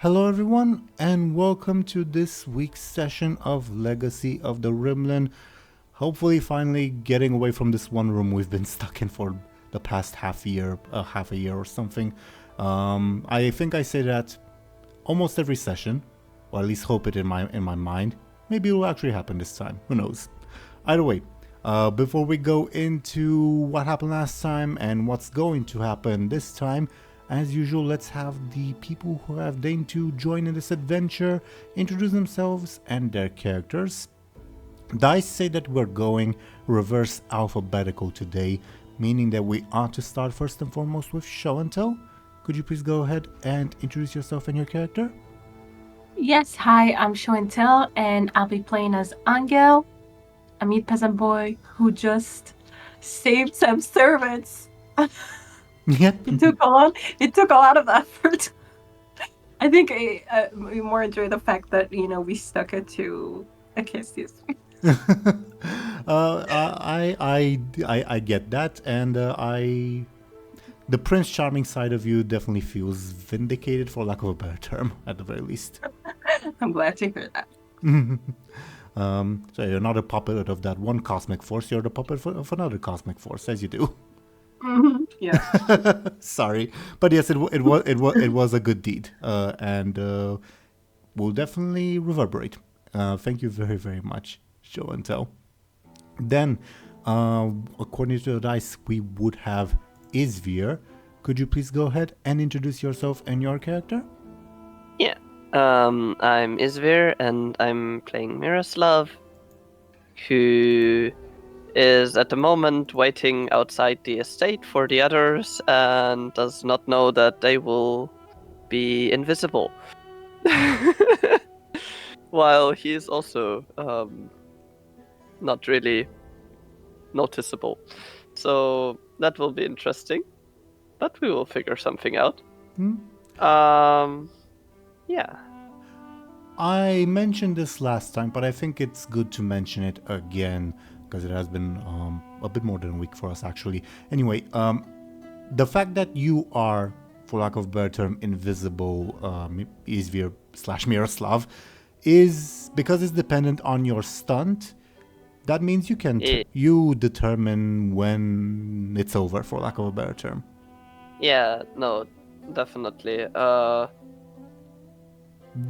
Hello everyone and welcome to this week's session of Legacy of the Rimlen. Hopefully finally getting away from this one room we've been stuck in for the past half a year or something. I think I say that almost every session, or at least hope it in my mind. Maybe it will actually happen this time, who knows. Either way, before we go into what happened last time and what's going to happen this time, as usual, let's have the people who have deigned to join in this adventure introduce themselves and their characters. Dice say that we're going reverse alphabetical today, meaning that we ought to start first and foremost with Show&Tell. Could you please go ahead and introduce yourself and your character? Yes, hi, I'm Show&Tell, and I'll be playing as Anghel, a meat peasant boy who just saved some servants. Yeah. It took a lot of effort. I think I more enjoy the fact that we stuck it to Achilles. I get that, and the Prince Charming side of you definitely feels vindicated, for lack of a better term, at the very least. I'm glad to hear that. So you're not a puppet of that one cosmic force; you're the puppet of another cosmic force, as you do. Mm-hmm. Yeah. Sorry, but yes, it was a good deed, and will definitely reverberate. Thank you very, very much, Show&Tell. Then, according to the dice, we would have Izvir. Could you please go ahead and introduce yourself and your character? Yeah. I'm Izvir, and I'm playing Miroslav, who is at the moment waiting outside the estate for the others and does not know that they will be invisible. While he is also not really noticeable. So that will be interesting. But we will figure something out. Yeah. I mentioned this last time, but I think it's good to mention it again, because it has been a bit more than a week for us, actually. Anyway, the fact that you are, for lack of a better term, invisible, Izvir / Miroslav, is because it's dependent on your stunt. That means you can you determine when it's over, for lack of a better term. Yeah, no, definitely.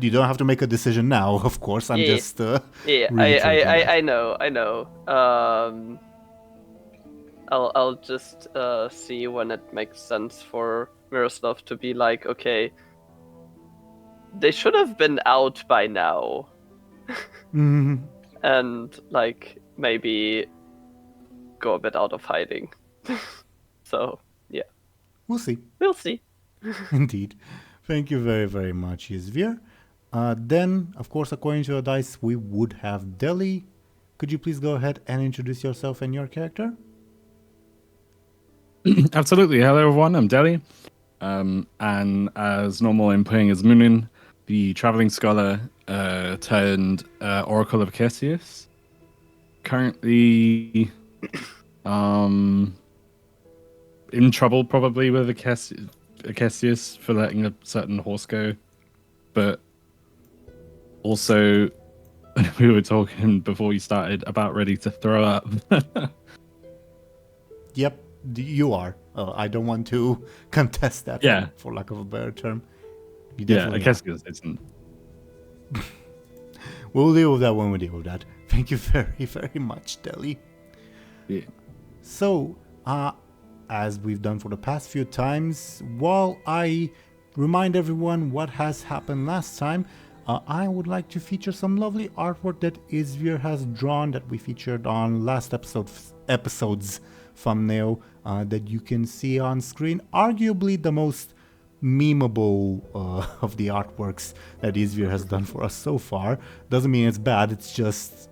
You don't have to make a decision now, of course. I'm just I know. I'll just see when it makes sense for Miroslav to be like, okay, they should have been out by now. And like maybe go a bit out of hiding. So yeah. We'll see. Indeed. Thank you very, very much, Izvir. Then, of course, according to the dice, we would have Deli. Could you please go ahead and introduce yourself and your character? Absolutely. Hello, everyone. I'm Deli. And as normal, I'm playing as Muninn, the traveling scholar turned Oracle of Achilles. Currently in trouble, probably, with Achilles for letting a certain horse go. But also, we were talking before we started about ready to throw up. Yep, you are. I don't want to contest that, for lack of a better term. You definitely Achilles isn't. We'll deal with that when we deal with that. Thank you very, very much, Deli. Yeah. So, as we've done for the past few times, while I remind everyone what has happened last time, I would like to feature some lovely artwork that Izvir has drawn that we featured on last episode's thumbnail that you can see on screen. Arguably the most memeable of the artworks that Izvir has done for us so far. Doesn't mean it's bad, it's just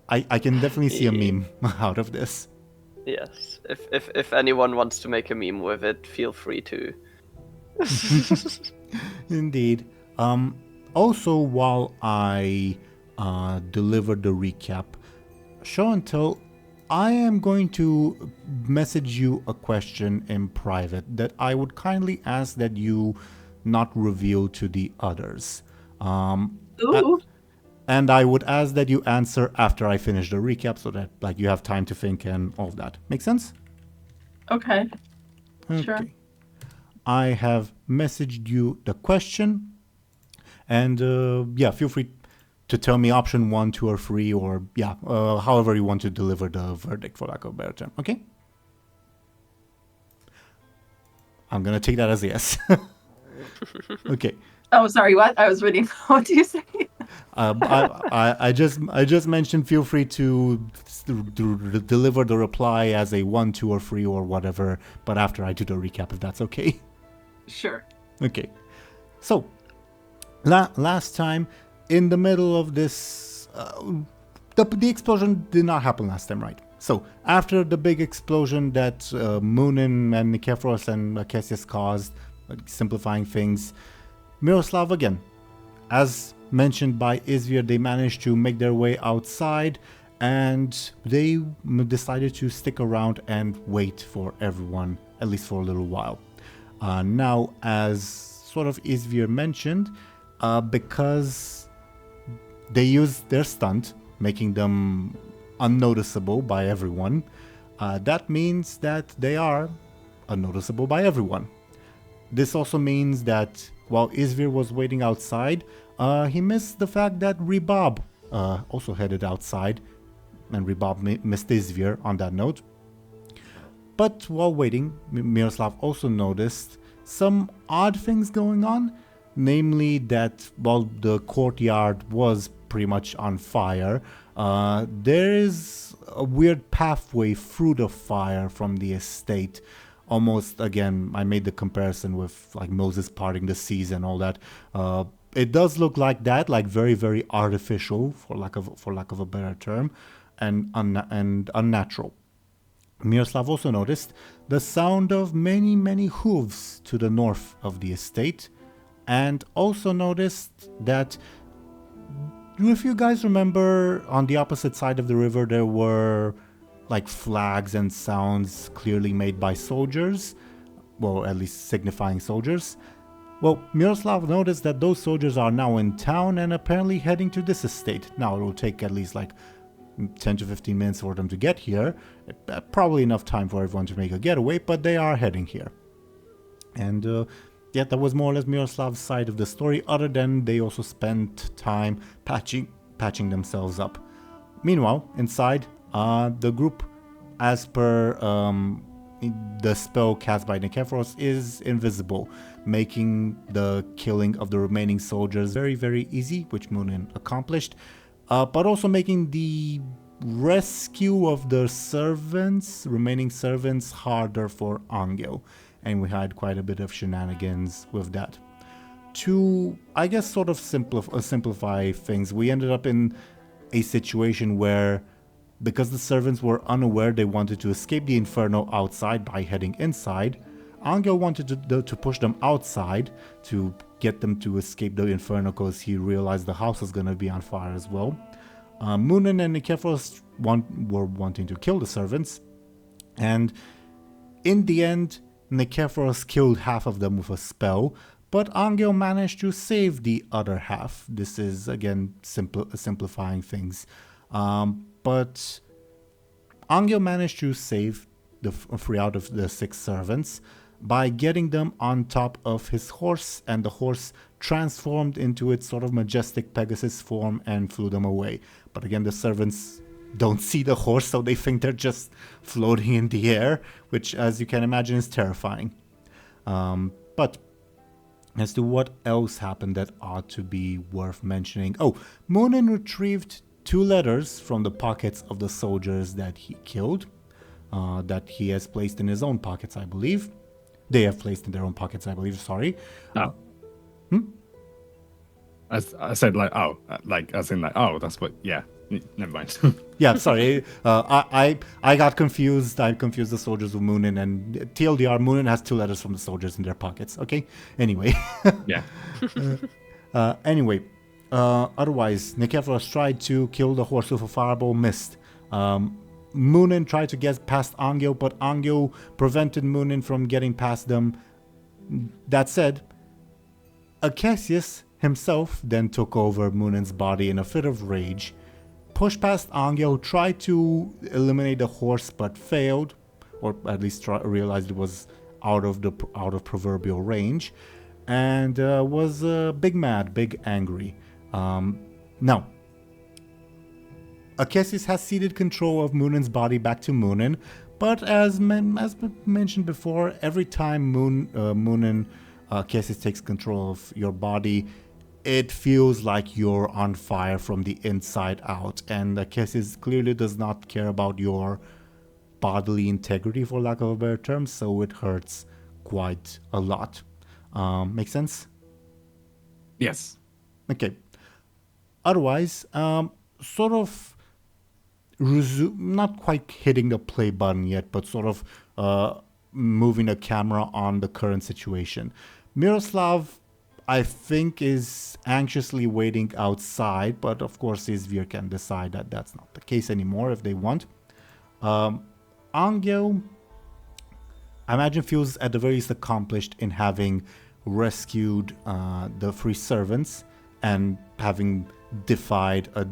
I can definitely see a meme out of this. Yes, if anyone wants to make a meme with it, feel free to. Indeed. Also, while I deliver the recap, Show&Tell, I am going to message you a question in private that I would kindly ask that you not reveal to the others. Ooh. And I would ask that you answer after I finish the recap so that like you have time to think and all of that. Make sense? Okay. Okay. Sure. I have messaged you the question. And feel free to tell me option 1, 2, or 3, or however you want to deliver the verdict, for lack of a better term. Okay? I'm going to take that as a yes. Okay. Oh, sorry. What? I was reading. What do you say? I just mentioned feel free to deliver the reply as a 1, 2, or 3 or whatever, but after I do the recap, if that's okay. Sure. Okay. So, last time, in the middle of this, the explosion did not happen last time, right? So, after the big explosion that Muninn and Nikephoros and Cassius caused, simplifying things, Miroslav again, as mentioned by Izvir, they managed to make their way outside, and they decided to stick around and wait for everyone, at least for a little while. Now, as sort of Izvir mentioned, because they used their stunt, making them unnoticeable by everyone, that means that they are unnoticeable by everyone. This also means that while Izvir was waiting outside, he missed the fact that Rebob also headed outside, and Rebob missed Izvir on that note. But while waiting, Miroslav also noticed some odd things going on, namely that while the courtyard was pretty much on fire, there is a weird pathway through the fire from the estate. Almost, again, I made the comparison with like Moses parting the seas and all that. It does look like that, like very, very artificial, for lack of a better term, and unnatural. Miroslav also noticed the sound of many, many hooves to the north of the estate, and also noticed that, if you guys remember, on the opposite side of the river there were like flags and sounds clearly made by soldiers, well, at least signifying soldiers. Well, Miroslav noticed that those soldiers are now in town and apparently heading to this estate. Now, it will take at least like 10 to 15 minutes for them to get here. Probably enough time for everyone to make a getaway, but they are heading here. And that was more or less Miroslav's side of the story, other than they also spent time patching themselves up. Meanwhile, inside, the group, as per the spell cast by Nikephoros, is invisible, making the killing of the remaining soldiers very, very easy, which Muninn accomplished, but also making the rescue of the remaining servants, harder for Anghel. And we had quite a bit of shenanigans with that. To, I guess, sort of simplify things, we ended up in a situation where, because the servants were unaware they wanted to escape the inferno outside by heading inside, Anghel wanted to push them outside to get them to escape the inferno because he realized the house was going to be on fire as well. Muninn and Nikephoros were wanting to kill the servants, and in the end, Nikephoros killed half of them with a spell, but Anghel managed to save the other half. This is, again, simplifying things. But Anghel managed to save the 3 out of the 6 servants by getting them on top of his horse, and the horse transformed into its sort of majestic Pegasus form and flew them away. But again, the servants don't see the horse, so they think they're just floating in the air, which, as you can imagine, is terrifying. But as to what else happened that ought to be worth mentioning. Oh, Muninn retrieved 2 letters from the pockets of the soldiers that he killed, that he has placed in his own pockets, I believe. They have placed in their own pockets, I believe, sorry. Oh. I said like, oh, like, as in like, oh, that's what, yeah, never mind. Yeah, sorry. I got confused. I confused the soldiers with Muninn, and TLDR, Muninn has 2 letters from the soldiers in their pockets, okay? Anyway. Yeah. Anyway. Otherwise, Nikephoros tried to kill the horse with a fireball, missed. Muninn tried to get past Anghel, but Anghel prevented Muninn from getting past them. That said, Cassius himself then took over Muninn's body in a fit of rage, pushed past Anghel, tried to eliminate the horse but failed, or at least realized it was out of proverbial range, and was big mad, big angry. Now, Cassius has ceded control of Muninn's body back to Muninn, but as mentioned before, every time Muninn Cassius takes control of your body, it feels like you're on fire from the inside out, and Cassius clearly does not care about your bodily integrity, for lack of a better term, so it hurts quite a lot. Make sense? Yes. Okay. Otherwise, sort of not quite hitting the play button yet, but sort of moving the camera on the current situation. Miroslav, I think, is anxiously waiting outside, but of course Izvir can decide that that's not the case anymore if they want. Anghel, I imagine, feels at the very least accomplished in having rescued the three servants and having defied a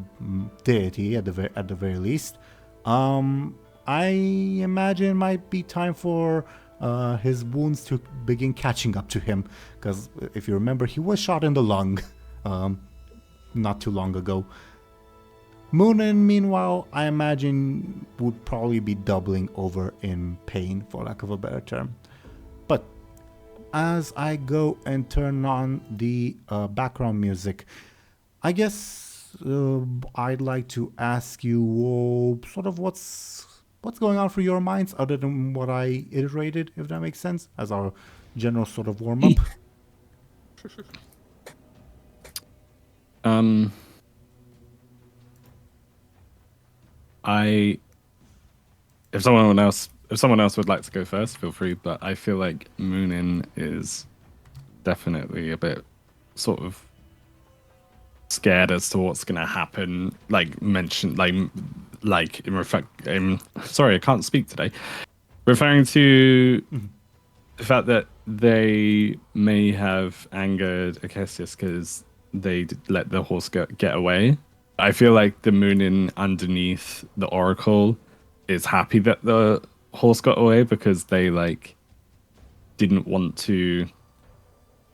deity at the very least. I imagine it might be time for his wounds to begin catching up to him, because if you remember, he was shot in the lung not too long ago. Muninn, meanwhile, I imagine would probably be doubling over in pain, for lack of a better term. But as I go and turn on the background music, I guess I'd like to ask you sort of what's going on through your minds, other than what I iterated, if that makes sense, as our general sort of warm-up. If someone else would like to go first, feel free. But I feel like Muninn is definitely a bit sort of scared as to what's going to happen. Sorry, I can't speak today. Referring to the fact that they may have angered Cassius because they let the horse get away. I feel like the Muninn underneath the Oracle is happy that the horse got away because they didn't want to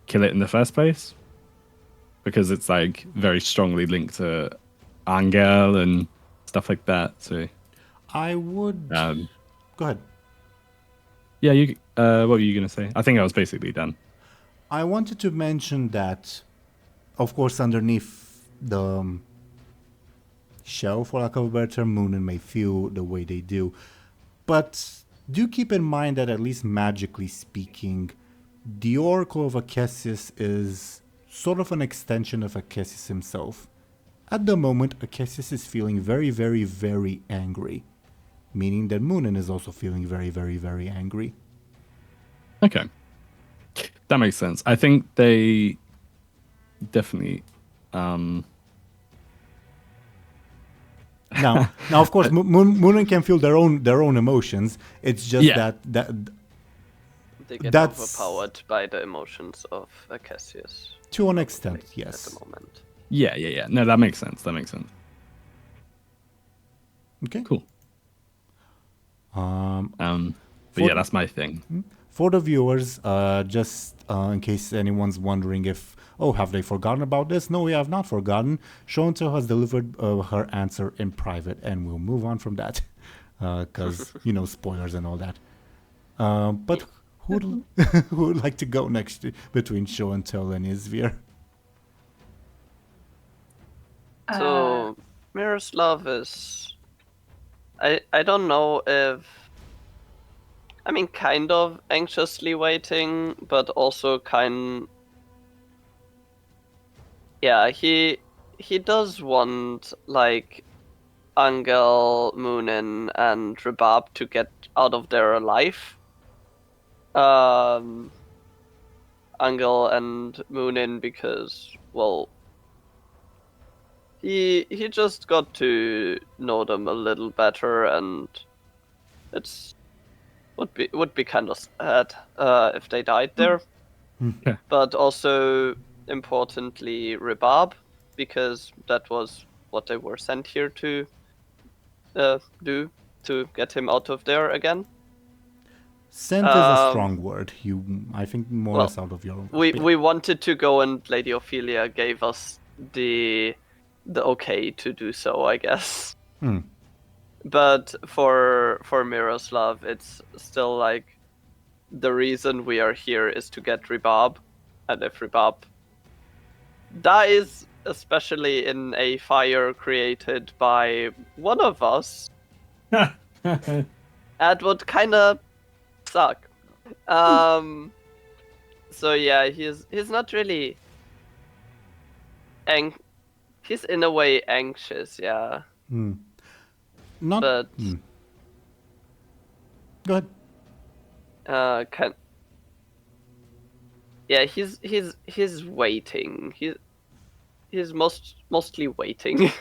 kill it in the first place, because it's very strongly linked to Anghel and stuff like that. So I would go ahead. Yeah, you. What were you gonna say? I think I was basically done. I wanted to mention that, of course, underneath the shell, for lack of a better term, Muninn may feel the way they do. But do keep in mind that, at least magically speaking, the Oracle of Cassius is sort of an extension of Cassius himself. At the moment, Cassius is feeling very, very, very angry, meaning that Muninn is also feeling very, very, very angry. Okay. That makes sense. I think they definitely... Now, of course, Muninn can feel their own emotions. It's just that they get overpowered by the emotions of Cassius. To an extent, yes. At the moment. Yeah. No, that makes sense. Okay. Cool. But yeah, that's my thing. For the viewers, just in case anyone's wondering if, have they forgotten about this? No, we have not forgotten. Show&Tell has delivered her answer in private, and we'll move on from that, because, spoilers and all that. But who would like to go next between Show&Tell and Izvir? So, Miroslav is... I don't know if... kind of anxiously waiting, but also he does want, Anghel, Muninn, and Rebab to get out of there alive. Anghel and Muninn because, he just got to know them a little better, and would be kind of sad if they died there. But also, importantly, Rhubarb, because that was what they were sent here to do, to get him out of there again. Sent is a strong word. I think more or less out of your own. We wanted to go, and Lady Ophelia gave us the okay to do so, I guess. But for Miroslav, it's still like the reason we are here is to get Rhubarb, and if Rhubarb dies, especially in a fire created by one of us, that would kind of suck. So yeah, he's not really he's in a way anxious, yeah. Not. But Go ahead. Yeah, he's waiting. He's mostly waiting.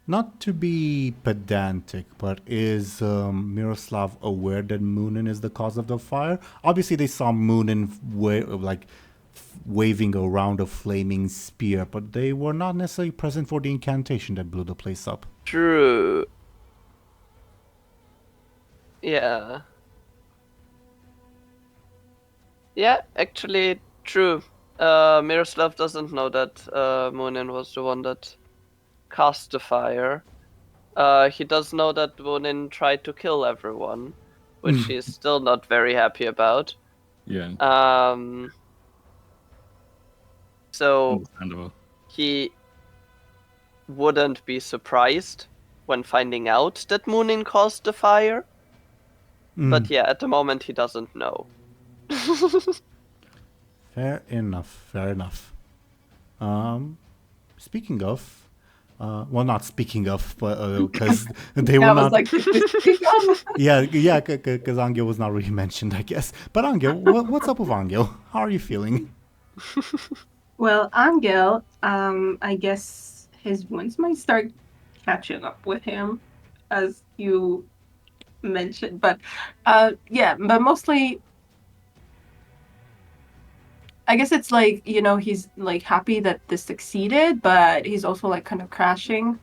Not to be pedantic, but is Miroslav aware that Muninn is the cause of the fire? Obviously, they saw Muninn waving around a flaming spear, but they were not necessarily present for the incantation that blew the place up. True. Yeah. Yeah, actually, true. Miroslav doesn't know that Muninn was the one that cast the fire. He does know that Muninn tried to kill everyone, which he's still not very happy about. Yeah. So Understandable. he wouldn't be surprised when finding out that Muninn caused the fire. But yeah, at the moment he doesn't know. Fair enough. Speaking of, well, not speaking of, but because they were not. Like, yeah, because Anghel was not really mentioned, I guess. But Anghel, what's up with Anghel? How are you feeling? well, Anghel, I guess his wounds might start catching up with him, as you mentioned. But yeah, but mostly, I guess it's like, he's like happy that this succeeded, but he's also like kind of crashing,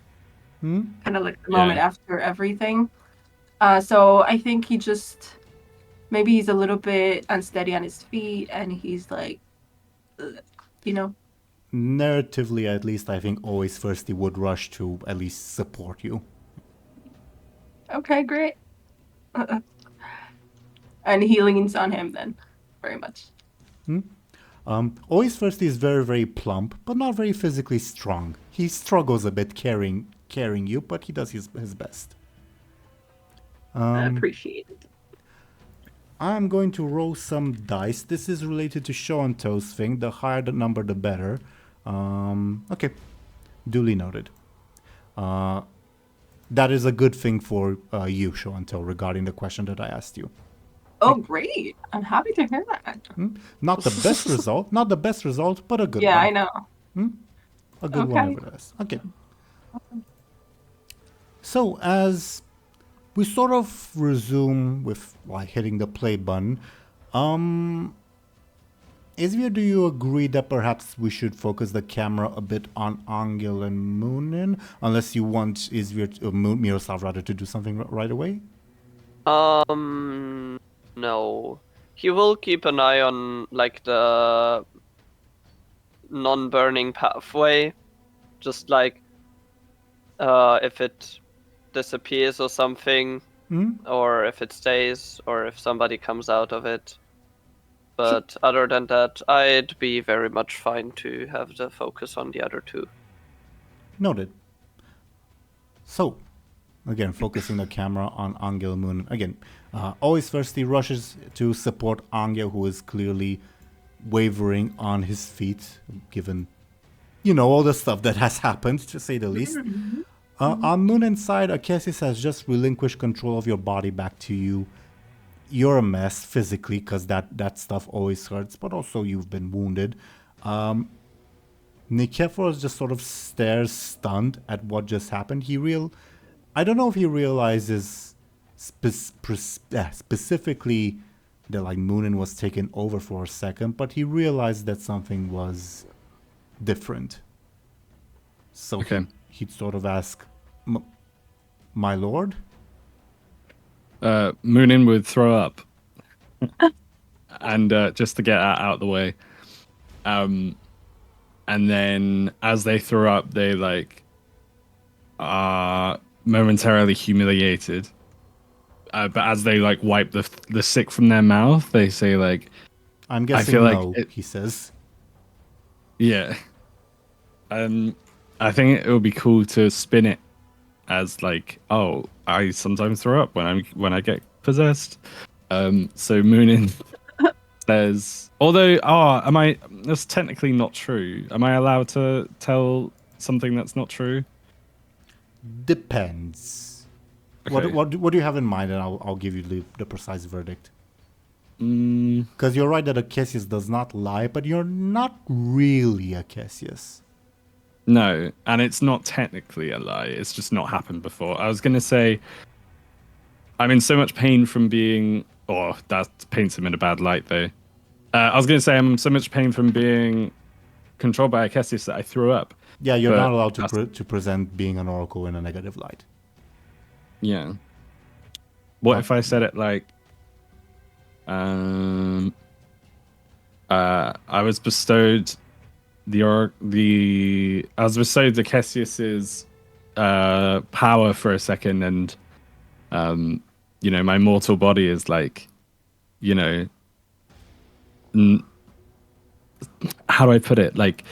kind of like the moment after everything. So I think maybe he's a little bit unsteady on his feet, and he's like, Narratively, at least, I think always first he would rush to at least support you. Okay, great. And he leans on him then, very much. Always first is very, very plump, but not very physically strong. He struggles a bit carrying you, but he does his best. I appreciate it. I'm going to roll some dice. This is related to Show&Tell's thing. The higher the number, the better. Okay. Duly noted. That is a good thing for you, Show&Tell, regarding the question that I asked you. Oh, great. I'm happy to hear that. Not the best result, but a good one. Yeah, I know. A good one nevertheless. Okay. So as we sort of resume with hitting the play button, Izvir, do you agree that perhaps we should focus the camera a bit on Anghel and Muninn, unless you want Izvir, Miroslav rather, to do something right away? No. He will keep an eye on like the non-burning pathway, just like if it disappears or something, or if it stays, or if somebody comes out of it. But other than that, I'd be very much fine to have the focus on the other two. Noted. So, again, focusing the camera on Anghel Muninn. Again, always first he rushes to support Anghel, who is clearly wavering on his feet, given, all the stuff that has happened, to say the least. On Muninn's side, Akesis has just relinquished control of your body back to you. You're a mess physically, because that stuff always hurts, but also you've been wounded. Nikephoros just sort of stares stunned at what just happened. I don't know if he realizes specifically that like Muninn was taken over for a second, but he realized that something was different. So he'd sort of ask, "My lord?" Muninn would throw up, and just to get that out of the way. And then as they throw up, they like are momentarily humiliated. But as they like wipe the sick from their mouth, they say like, "I'm guessing feel no," like he says. Yeah. I think it would be cool to spin it as like, oh, I sometimes throw up when I get possessed. So Muninn says, although, that's technically not true. Am I allowed to tell something that's not true? Depends. Okay. What do you have in mind, and I'll give you the precise verdict. Because you're right that a Cassius does not lie, but you're not really a Cassius. No, and it's not technically a lie. It's just not happened before. I was going to say, I'm in so much pain from being... Oh, that paints him in a bad light, though. I was going to say I'm in so much pain from being controlled by a Cassius that I threw up. Yeah, you're not allowed to present being an oracle in a negative light. Yeah. What if I said it like... I was bestowed... I was bestowed the Cassius's power for a second, and my mortal body is like, how do I put it? Like,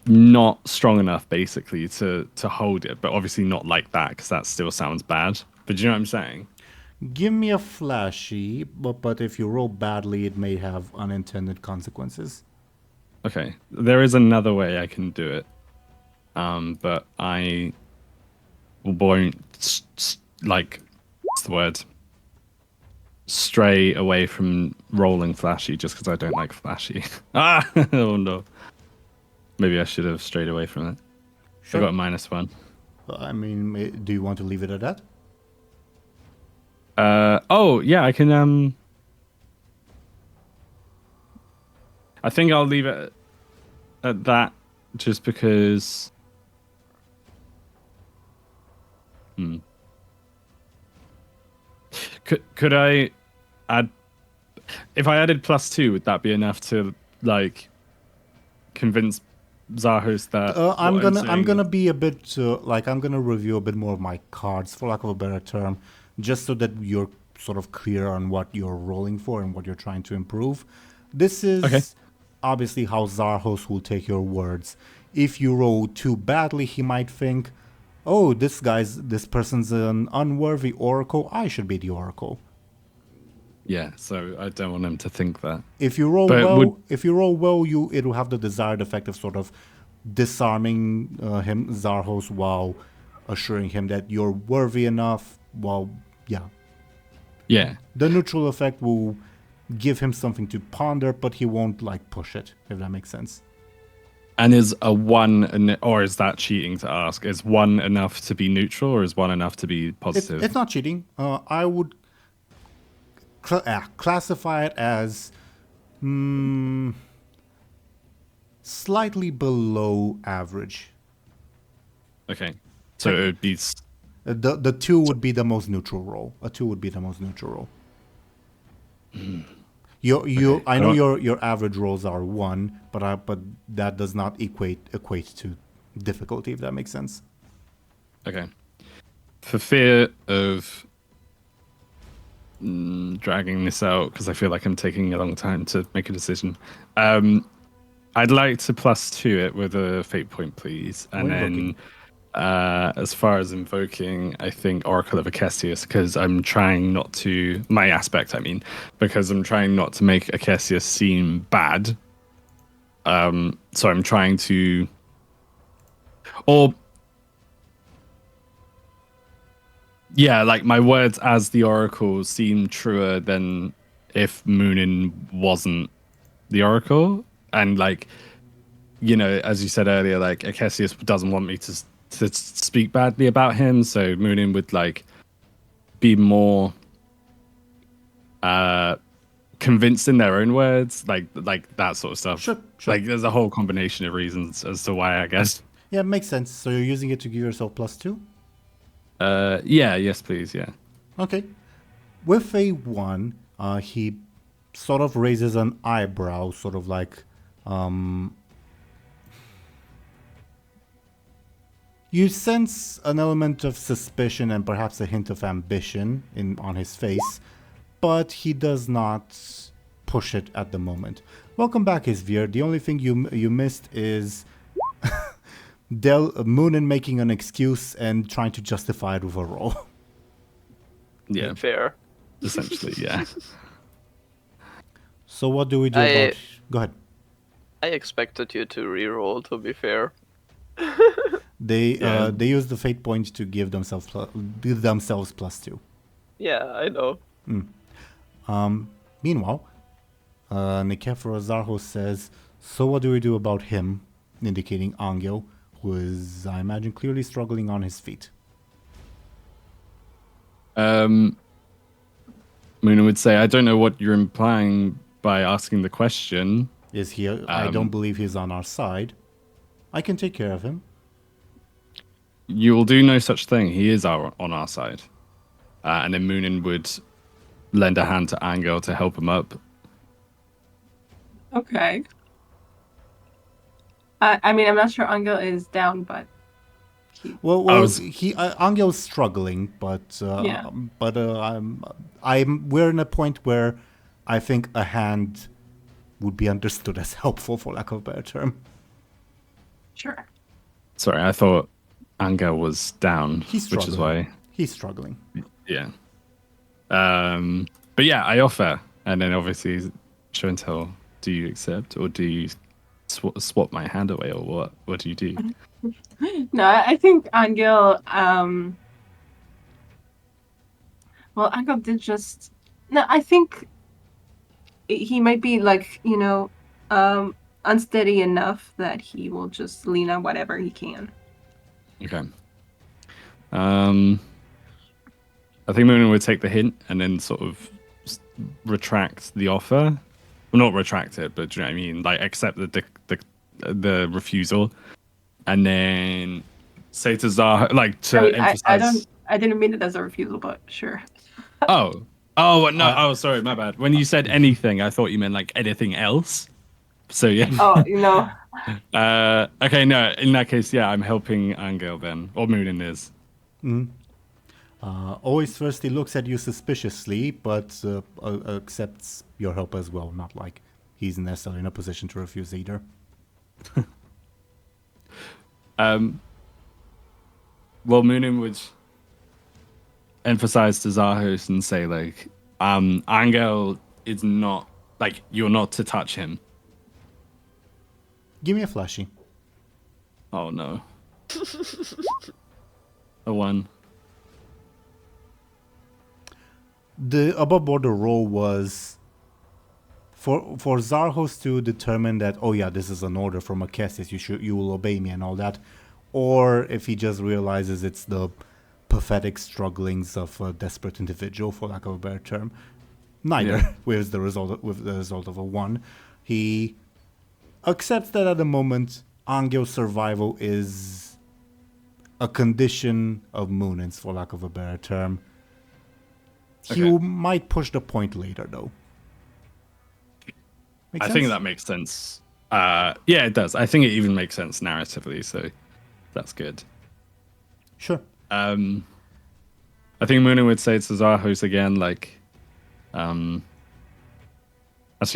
not strong enough, basically, to hold it, but obviously not like that, because that still sounds bad. But do you know what I'm saying? Give me a flashy, but if you roll badly, it may have unintended consequences. Okay, there is another way I can do it, but I won't, what's the word? Stray away from rolling flashy just because I don't like flashy. Oh no. Maybe I should have strayed away from it. Sure. I got a -1. I mean, do you want to leave it at that? Yeah, I can, I think I'll leave it at that just because... Could I add... If I added +2, would that be enough to, like, convince Zahos that... I'm gonna be a bit, I'm gonna review a bit more of my cards, for lack of a better term, just so that you're sort of clear on what you're rolling for and what you're trying to improve. This is obviously how Zarhos will take your words. If you roll too badly, he might think, oh, this person's an unworthy oracle, I should be the oracle. Yeah, so I don't want him to think that. If you roll well, it'll have the desired effect of sort of disarming him, Zarhos, while assuring him that you're worthy enough. Yeah. The neutral effect will give him something to ponder, but he won't push it, if that makes sense. And is a 1, or is that cheating to ask? Is 1 enough to be neutral, or is 1 enough to be positive? It's not cheating. I would classify it as slightly below average. Okay, so it would be... The 2 would be the most neutral roll. A 2 would be the most neutral roll. I know your average rolls are 1, but that does not equate to difficulty, if that makes sense. Okay. For fear of dragging this out, because I feel like I'm taking a long time to make a decision, I'd like to +2 it with a fate point, please, and then. As far as invoking, I think Oracle of Acesius, because I'm trying not to... My aspect, I mean. Because I'm trying not to make Acesius seem bad. So I'm trying to... Or... Yeah, my words as the Oracle seem truer than if Muninn wasn't the Oracle. And, as you said earlier, Acesius doesn't want me to speak badly about him, so Muninn would be more convinced in their own words, like that sort of stuff. Sure, sure. Like there's a whole combination of reasons as to why, I guess. Yeah, it makes sense. So you're using it to give yourself +2? Yes, please, yeah. Okay. With a 1, he sort of raises an eyebrow, sort of like, you sense an element of suspicion and perhaps a hint of ambition on his face, but he does not push it at the moment. Welcome back, Izvir. The only thing you missed is Muninn making an excuse and trying to justify it with a roll. Yeah, Fair. essentially, yeah. So what do we do about... Go ahead. I expected you to reroll, to be fair. They use the fate point to give themselves +2. Yeah, I know. Meanwhile, Nikeforo Zarho says, so what do we do about him? Indicating Anghel, who is, I imagine, clearly struggling on his feet. Muninn would say, I don't know what you're implying by asking the question. Is he? I don't believe he's on our side. I can take care of him. You will do no such thing. He is on our side. And then Muninn would lend a hand to Anghel to help him up. Okay. I mean, I'm not sure Anghel is down, but Anghel's struggling, but Yeah. we're in a point where I think a hand would be understood as helpful, for lack of a better term. sure. Sorry, I thought Anghel was down, He's which is why. He's struggling. Yeah. But yeah, I offer, and then obviously Show&Tell, do you accept, or do you swap my hand away, or what? What do you do? No, I think Anghel. Well, Anghel did just. No, I think he might be like, unsteady enough that he will just lean on whatever he can. Okay. I think Muninn would take the hint and then sort of retract the offer. Well, not retract it, but do you know what I mean? Like accept the refusal, and then say to Zah, like to emphasize. I didn't mean it as a refusal, but sure. Oh, sorry, my bad. When you said anything, I thought you meant like anything else. So yeah. Oh, Okay, no. In that case, yeah, I'm helping Anghel then, or Muninn is. Always first he looks at you suspiciously, but accepts your help as well. Not like he's necessarily in a position to refuse either. Well, Muninn would emphasize to Zahos and say, like, Anghel is not, like, you're not to touch him. Give me a flashy. Oh, no. A 1. The above border roll was for Zarhos to determine that, oh yeah, this is an order from Akessis, you will obey me and all that, or if he just realizes it's the pathetic strugglings of a desperate individual, for lack of a better term. Neither. Yeah. with the result of a 1. He accepts that at the moment Anghel's survival is a condition of Muninn's, for lack of a better term. He might push the point later, though. I think that makes sense. Yeah, it does. I think it even makes sense narratively, so that's good. Sure. I think Muninn would say to Zahos again, like, actually,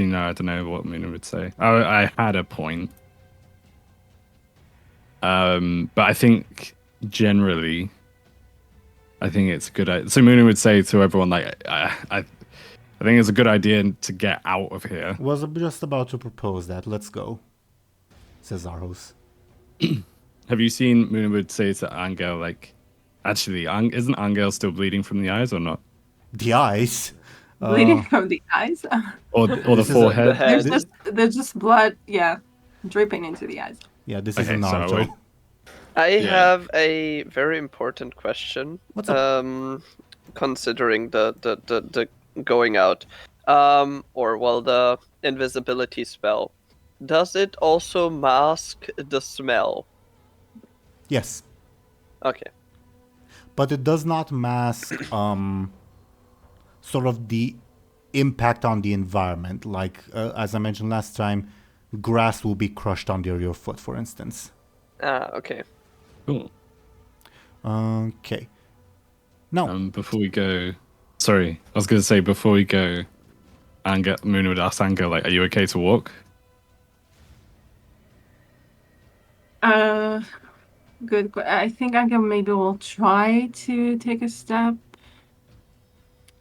no, I don't know what Muninn would say. I had a point. But I think generally, I think it's a good idea. So Muninn would say to everyone, like, I think it's a good idea to get out of here. Was just about to propose that. Let's go, says Zarhos. Have you seen Muninn would say to Anghel, like, actually, isn't Anghel still bleeding from the eyes or not? The eyes? Bleeding from the eyes? Or the forehead? There's just blood, dripping into the eyes. Yeah, this is a Naruto. I have a very important question. What's up? Considering the going out. the invisibility spell, does it also mask the smell? Yes, Okay. but it does not mask sort of the impact on the environment. Like as I mentioned last time, grass will be crushed under your foot, for instance. Okay. Cool. Okay. Now, Before we go, sorry, I was going to say before we go, Moon would ask Anghel, like, are you okay to walk? Good. I think Anghel maybe will try to take a step.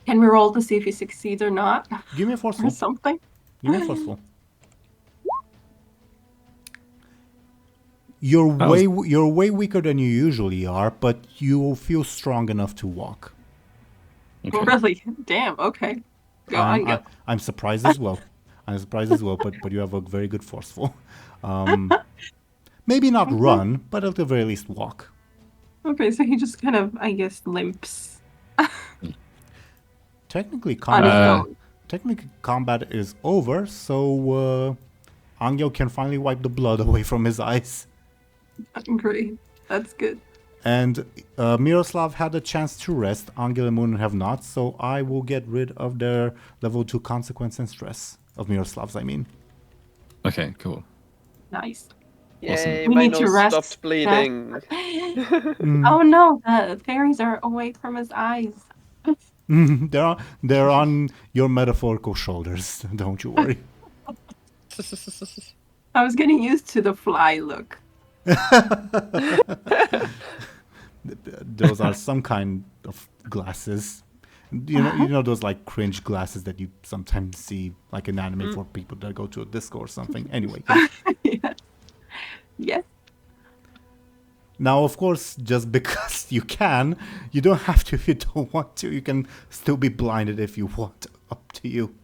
Can we roll to see if he succeeds or not? give me a Or forceful. something? Give me a forceful. You're way weaker than you usually are, but you feel strong enough to walk. Okay. Really? Damn, okay. Go Anghel. I'm surprised as well. But you have a very good forceful. Maybe not run, but at the very least walk. Okay, so he just kind of, I guess, limps. Technically, On his own. combat is over, so Anghel can finally wipe the blood away from his eyes. Great. That's good. And Miroslav had a chance to rest. Anghel and Muninn have not, so I will get rid of their level 2 consequence and stress. Of Miroslav's, I mean. Okay, cool. Nice. Yay, We my need to nose rest stopped bleeding. Oh no, the fairies are away from his eyes. They're on your metaphorical shoulders. Don't you worry. I was getting used to the fly look. Those are some kind of glasses. You know those like cringe glasses that you sometimes see like in anime for people that go to a disco or something. Anyway. Yeah. Yes. Now, of course, just because you can, you don't have to if you don't want to. You can still be blinded if you want. Up to you.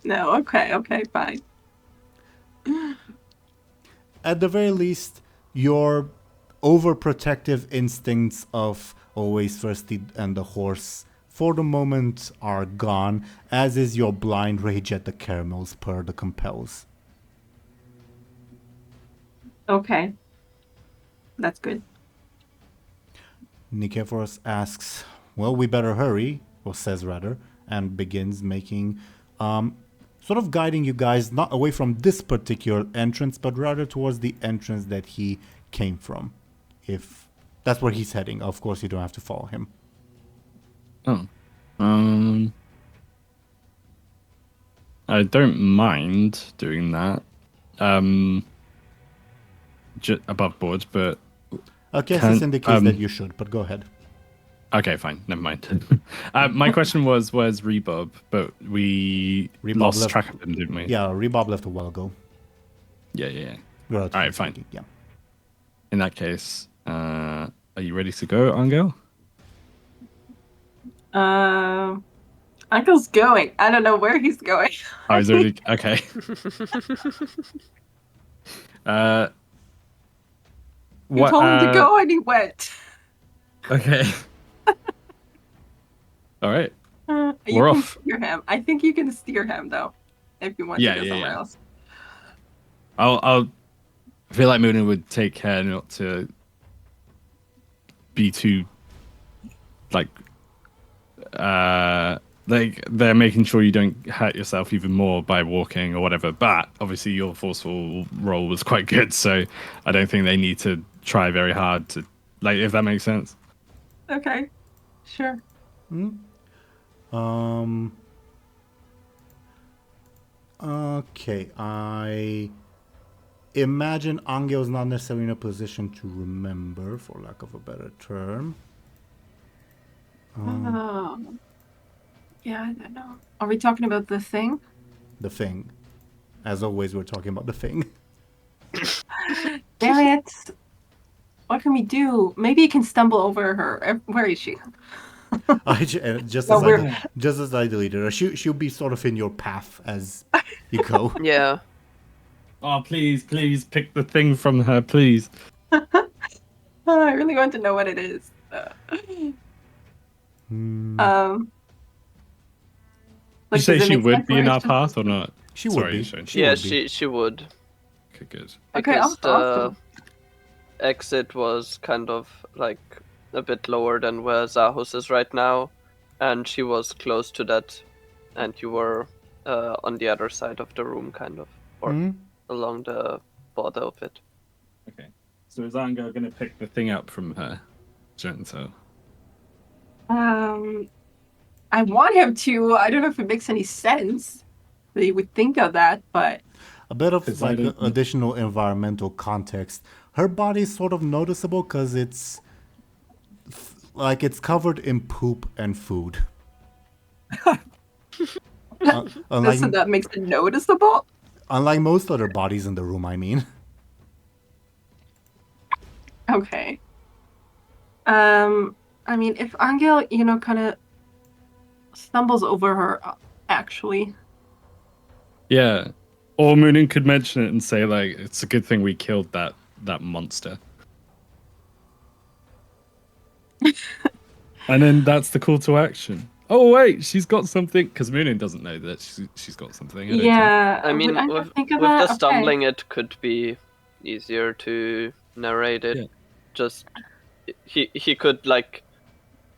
No, okay, fine. At the very least, your overprotective instincts of always thirsty and the horse for the moment are gone, as is your blind rage at the caramels per the compels. Okay. That's good. Nikephoros asks, well, we better hurry, or says rather, and begins making, sort of guiding you guys not away from this particular entrance, but rather towards the entrance that he came from. If that's where he's heading, of course you don't have to follow him. Oh. I don't mind doing that. Above board, but... I guess this indicates that you should, but go ahead. Okay, fine. Never mind. My question was, where's Rebob? But we lost track of him, didn't we? Yeah, Rebob left a while ago. Yeah. All right, fine. Speaking, yeah. In that case, are you ready to go, Anghel? Uncle's going. I don't know where he's going. Oh, he's already... Okay. You told him to go and he went. Okay. All right. We're off. Steer him. I think you can steer him though, if you want to go somewhere else. I feel like Muninn would take care not to be too like they're making sure you don't hurt yourself even more by walking or whatever. But obviously your forceful roll was quite good, so I don't think they need to try very hard to if that makes sense. Okay, sure. Okay, I imagine Angel's not necessarily in a position to remember, for lack of a better term. Yeah, I don't know. Are we talking about the thing? The thing. As always, we're talking about the thing. Damn it. What can we do? Maybe you can stumble over her. Where is she? Just as I deleted her, she'll be sort of in your path as you go. Yeah. Oh, please pick the thing from her, please. I really want to know what it is. Um, Did you say does it she make would sense be what in I our just path said? or not? She would Sorry, be. Shane. She Yeah, would be. she would. Okay, good. Okay, Because the awesome. exit was kind of like a bit lower than where Zahus is right now, and she was close to that, and you were on the other side of the room, kind of, or along the border of it. Okay. So is Anghel going to pick the thing up from her? Show&Tell. I want him to. I don't know if it makes any sense that he would think of that, but A bit of Because I like don't- additional environmental context. Her body's sort of noticeable because it's like it's covered in poop and food. Unlike, so that makes it noticeable. unlike most other bodies in the room, I mean. Okay. I mean, if Anghel, kind of stumbles over her, actually. Yeah. Or Muninn could mention it and say, like, it's a good thing we killed that monster. And then that's the call to action. Oh, wait, she's got something. Because Muninn doesn't know that she's got something. I don't think. Yeah. I mean, would Anghel with think of the that? Okay. stumbling, it could be easier to narrate it. Yeah. Just he could like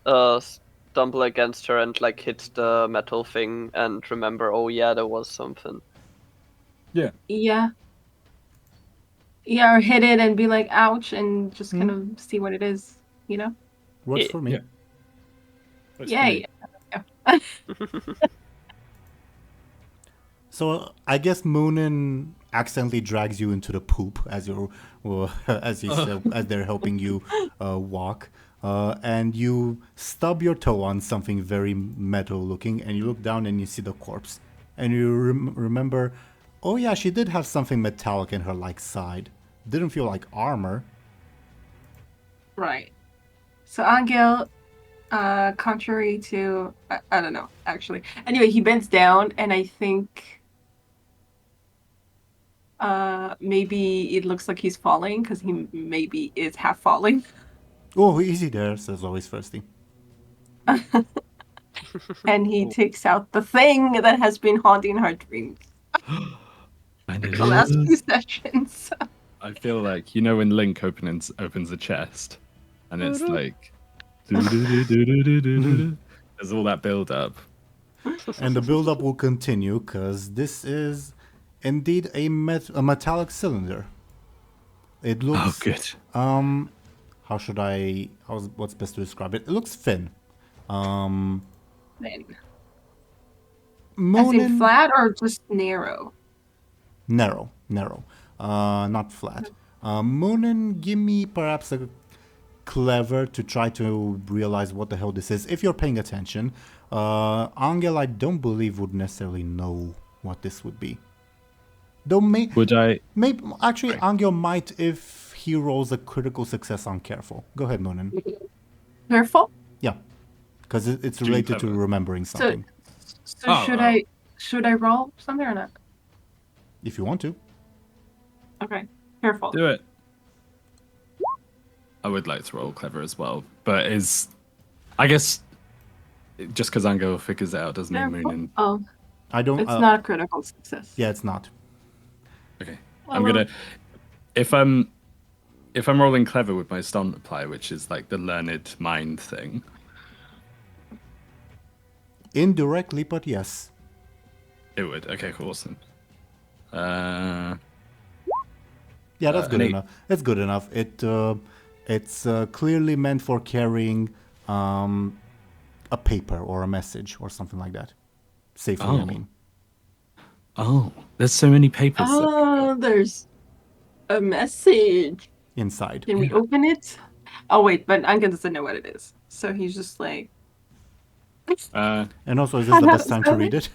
stumble against her and like hit the metal thing and remember, oh yeah, there was something. Yeah. Yeah, or hit it and be like, ouch, and just kind of see what it is, Works Yeah. for me. Yeah. That's Yay. funny. So I guess Moonin accidentally drags you into the poop as you're, as you said, as they're helping you walk, and you stub your toe on something very metal-looking, and you look down and you see the corpse, and you remember, oh yeah, she did have something metallic in her like side. Didn't feel like armor. Right. So Angel, contrary to, I don't know, actually. Anyway, he bends down, and I think maybe it looks like he's falling, because he maybe is half falling. Oh, easy there, says always Thirsty. And he takes out the thing that has been haunting her dreams And it the last is- few sessions. I feel like, when Link opens a chest, and it's like... There's all that build-up. And the build-up will continue, because this is indeed a metallic cylinder. It looks... Oh, good. What's best to describe it? It looks thin. Then. As in Moonin... flat or just narrow? Narrow. Not flat. Moonin, give me perhaps a clever to try to realize what the hell this is, if you're paying attention. Anghel, I don't believe, would necessarily know what this would be. Though Would I... maybe actually, Anghel might if he rolls a critical success on careful. Go ahead, Moonin. Careful? Yeah, because it's Doing related to clever. remembering something. So should I roll something or not? If you want to. Okay. Careful. Do it. I would like to roll clever as well, but I guess just because Anghel figures it out doesn't mean Careful. Moonin. Oh, I don't. it's not a critical success. Yeah, it's not. Okay, Well, I'm gonna. If I'm rolling clever with my stunt apply, which is like the learned mind thing. Indirectly, but yes. It would. Okay, cool, awesome. Yeah, that's good an 8. enough. It's good enough. It's clearly meant for carrying a paper or a message or something like that. Safely, I Oh. mean. Oh, there's so many papers. Oh, there's a message. Inside. Can we open it? Oh wait, but Anka doesn't know what it is, so he's just like. And also, is this the best time to read it?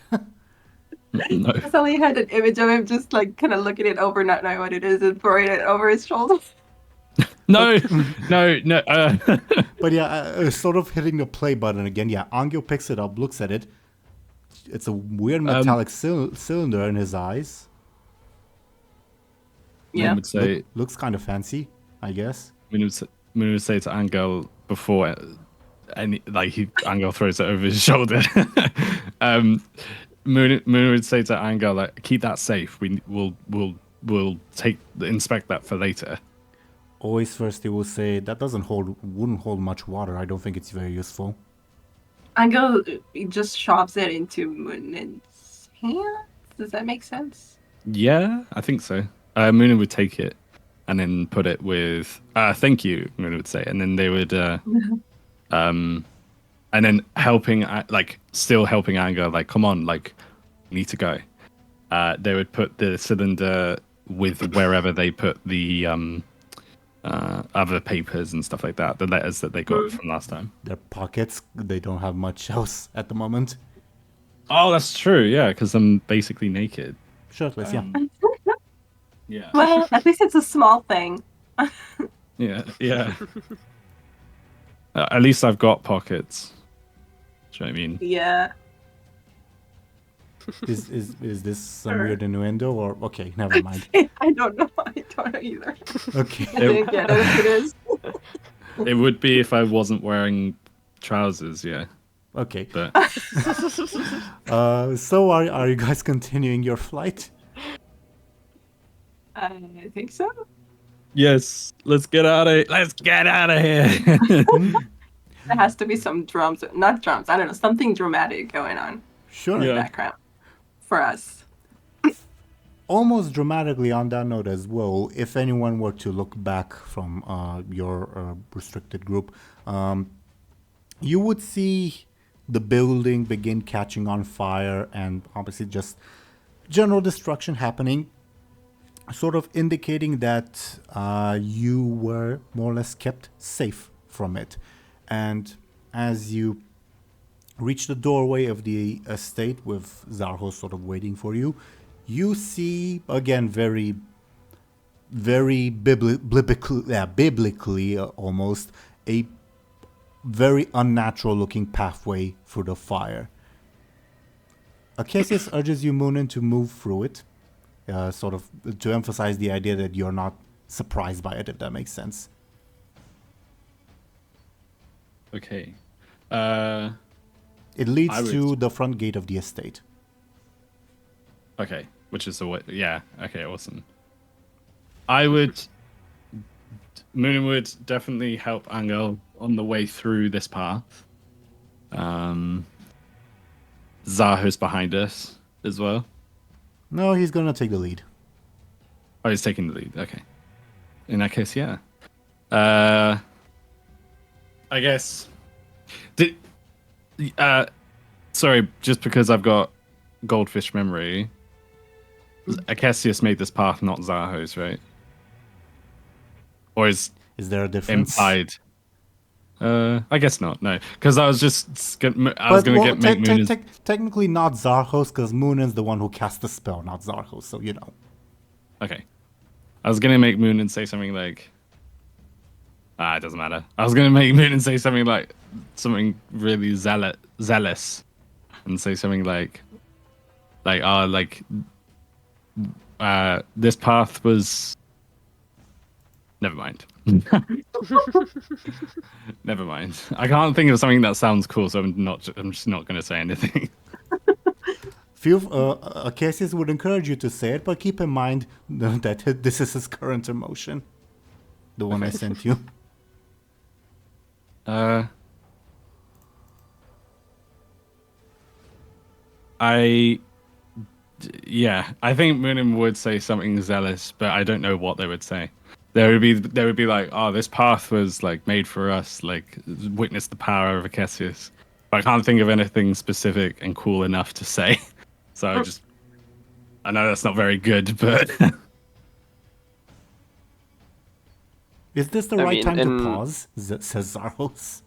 No. I suddenly had an image of him just like kind of looking it over, not knowing what it is, and throwing it over his shoulder. No. But yeah, sort of hitting the play button again. Yeah, Anghel picks it up, looks at it. It's a weird metallic cylinder in his eyes. Yeah. I would say Looks kind of fancy, I guess. we would say to Anghel before and like Anghel throws it over his shoulder. Moon would say to Anghel, like, keep that safe. We'll inspect that for later. Always first, he will say that wouldn't hold much water. I don't think it's very useful. Anghel just shoves it into Muninn's hand. Does that make sense? Yeah, I think so. Muninn would take it and then put it with thank you, Muninn would say, and then they would and then still helping Anghel, like, come on, like, we need to go. They would put the cylinder with wherever they put the other papers and stuff like that, the letters that they got from last time. Their pockets, they don't have much else at the moment. Oh, that's true, yeah, because I'm basically naked. Shirtless, yeah. Yeah. Well, at least it's a small thing. Yeah. At least I've got pockets. Do you know what I mean? Yeah. Is this some weird innuendo or okay? Never mind. I don't know. I don't know either. Okay. I didn't get it if it is. It would be if I wasn't wearing trousers, yeah. Okay. But so are you guys continuing your flight? I think so. yes, let's get out of here. There has to be some drums, not drums. I don't know, something dramatic going on Sure. in the Yeah. background for us. Almost dramatically on that note as well, if anyone were to look back from your restricted group, you would see the building begin catching on fire and obviously just general destruction happening, sort of indicating that you were more or less kept safe from it. And as you reach the doorway of the estate with Zarhos sort of waiting for you, you see, again, very biblically almost, a very unnatural looking pathway through the fire. Acacius urges you, Muninn, to move through it, sort of to emphasize the idea that you're not surprised by it, if that makes sense. Okay. It leads to the front gate of the estate. Okay, which is the way. Yeah. Okay. Awesome. Muninn would definitely help Anghel on the way through this path. Zahu's behind us as well. No, he's gonna take the lead. Oh, he's taking the lead. Okay. In that case, yeah. I guess. Sorry, just because I've got goldfish memory. Acacius made this path, not Zahu's, right? Or is there a difference? Implied? I guess not. No, because I was just make Muninn. Technically not Zarhos, because Muninn's the one who cast the spell, not Zarhos. So you know. Okay, I was gonna make Muninn say something like. It doesn't matter. I was gonna make Muninn say something really zealous, and say something like, this path was. Never mind. Never mind. I can't think of something that sounds cool, so I'm just not going to say anything. Acacius would encourage you to say it, but keep in mind that this is his current emotion. The one I sent you. I think Muninn would say something zealous, but I don't know what they would say. They would be like, oh, this path was like made for us, like witness the power of Acacius. But I can't think of anything specific and cool enough to say. So I know that's not very good, but Is this the right time to pause? Says Zarhos.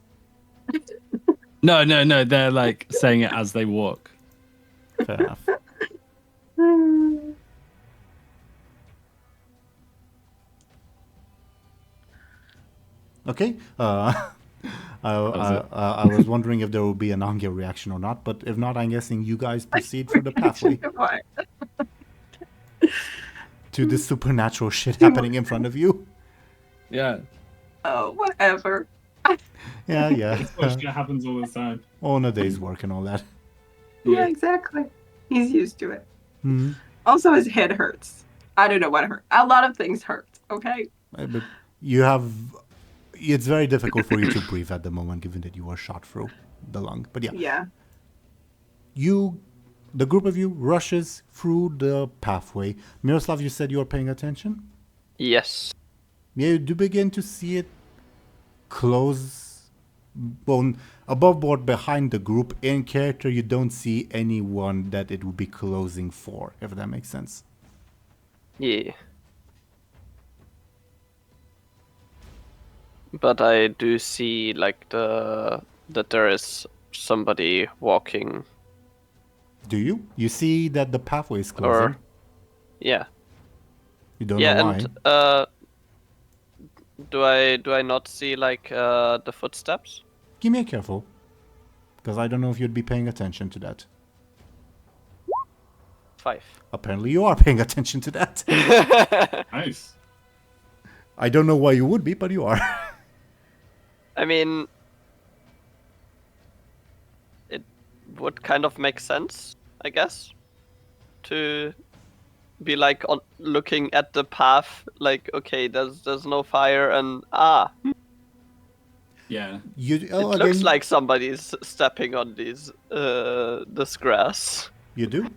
No, they're like saying it as they walk. Fair enough. Okay. I was wondering if there would be an Anghel reaction or not, but if not, I'm guessing you guys proceed through the pathway to the supernatural shit happening in front of you. Yeah. Oh, whatever. Yeah. This sort of shit happens all the time. On a day's work and all that. Yeah, exactly. He's used to it. Hmm. Also, his head hurts. I don't know what hurt. A lot of things hurt. Okay. But you have. It's very difficult for you to breathe at the moment, given that you were shot through the lung. But yeah. Yeah. The group of you rushes through the pathway. Miroslav, you said you were paying attention? Yes. Yeah, you do begin to see it close, well, above board behind the group. In character, you don't see anyone that it would be closing for, if that makes sense. Yeah. But I do see like that there is somebody walking. Do you? You see that the pathway is closing. Yeah. You don't know why. And do I not see like the footsteps? Give me a careful, because I don't know if you'd be paying attention to that. 5. Apparently you are paying attention to that. Nice. I don't know why you would be, but you are. I mean, it would kind of make sense, I guess, to be like looking at the path, like, okay, there's no fire, and Yeah. it looks like somebody's stepping on this grass. You do?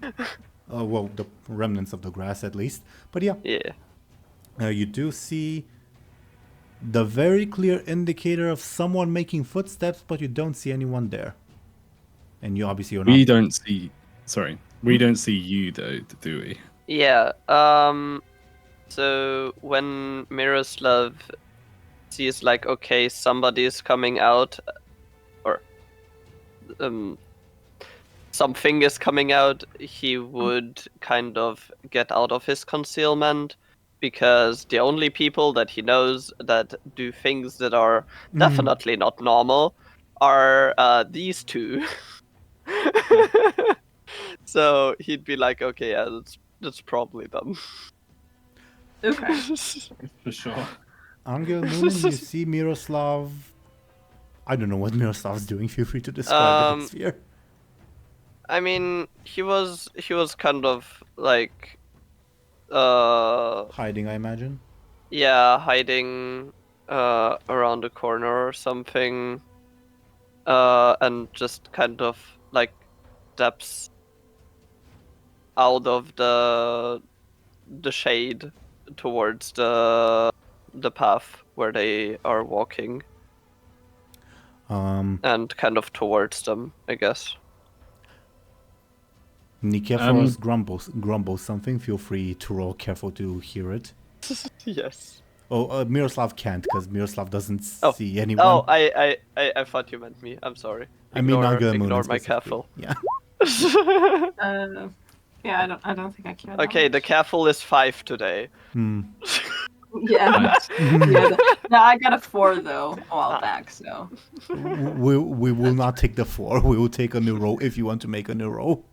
Well, the remnants of the grass at least. But yeah. Yeah. You do see the very clear indicator of someone making footsteps, but you don't see anyone there. And you obviously are not. We don't see. Sorry, we don't see you though, do we? Yeah. So when Miroslav sees like, okay, somebody's coming out, or something is coming out, he would kind of get out of his concealment, because the only people that he knows that do things that are definitely not normal are these two. So he'd be like, okay, yeah, that's probably them. Okay. For sure. Anghel, Muninn, you see Miroslav. I don't know what Miroslav's doing. Feel free to describe it, Izvir. I mean, he was kind of like Hiding, I imagine. yeah, hiding around the corner or something, and just kind of like steps out of the shade towards the path where they are walking, and kind of towards them, I guess. Nikeforos grumbles something. Feel free to roll careful to hear it. Yes. Oh, Miroslav can't, because Miroslav doesn't see anyone. Oh, I thought you meant me. I'm sorry. Ignore my careful. Yeah. Yeah, I don't think I can. Okay, the careful is 5 today. Yeah. No, I got a 4 though a while back, so. We will not take the 4. We will take a new roll if you want to make a new roll.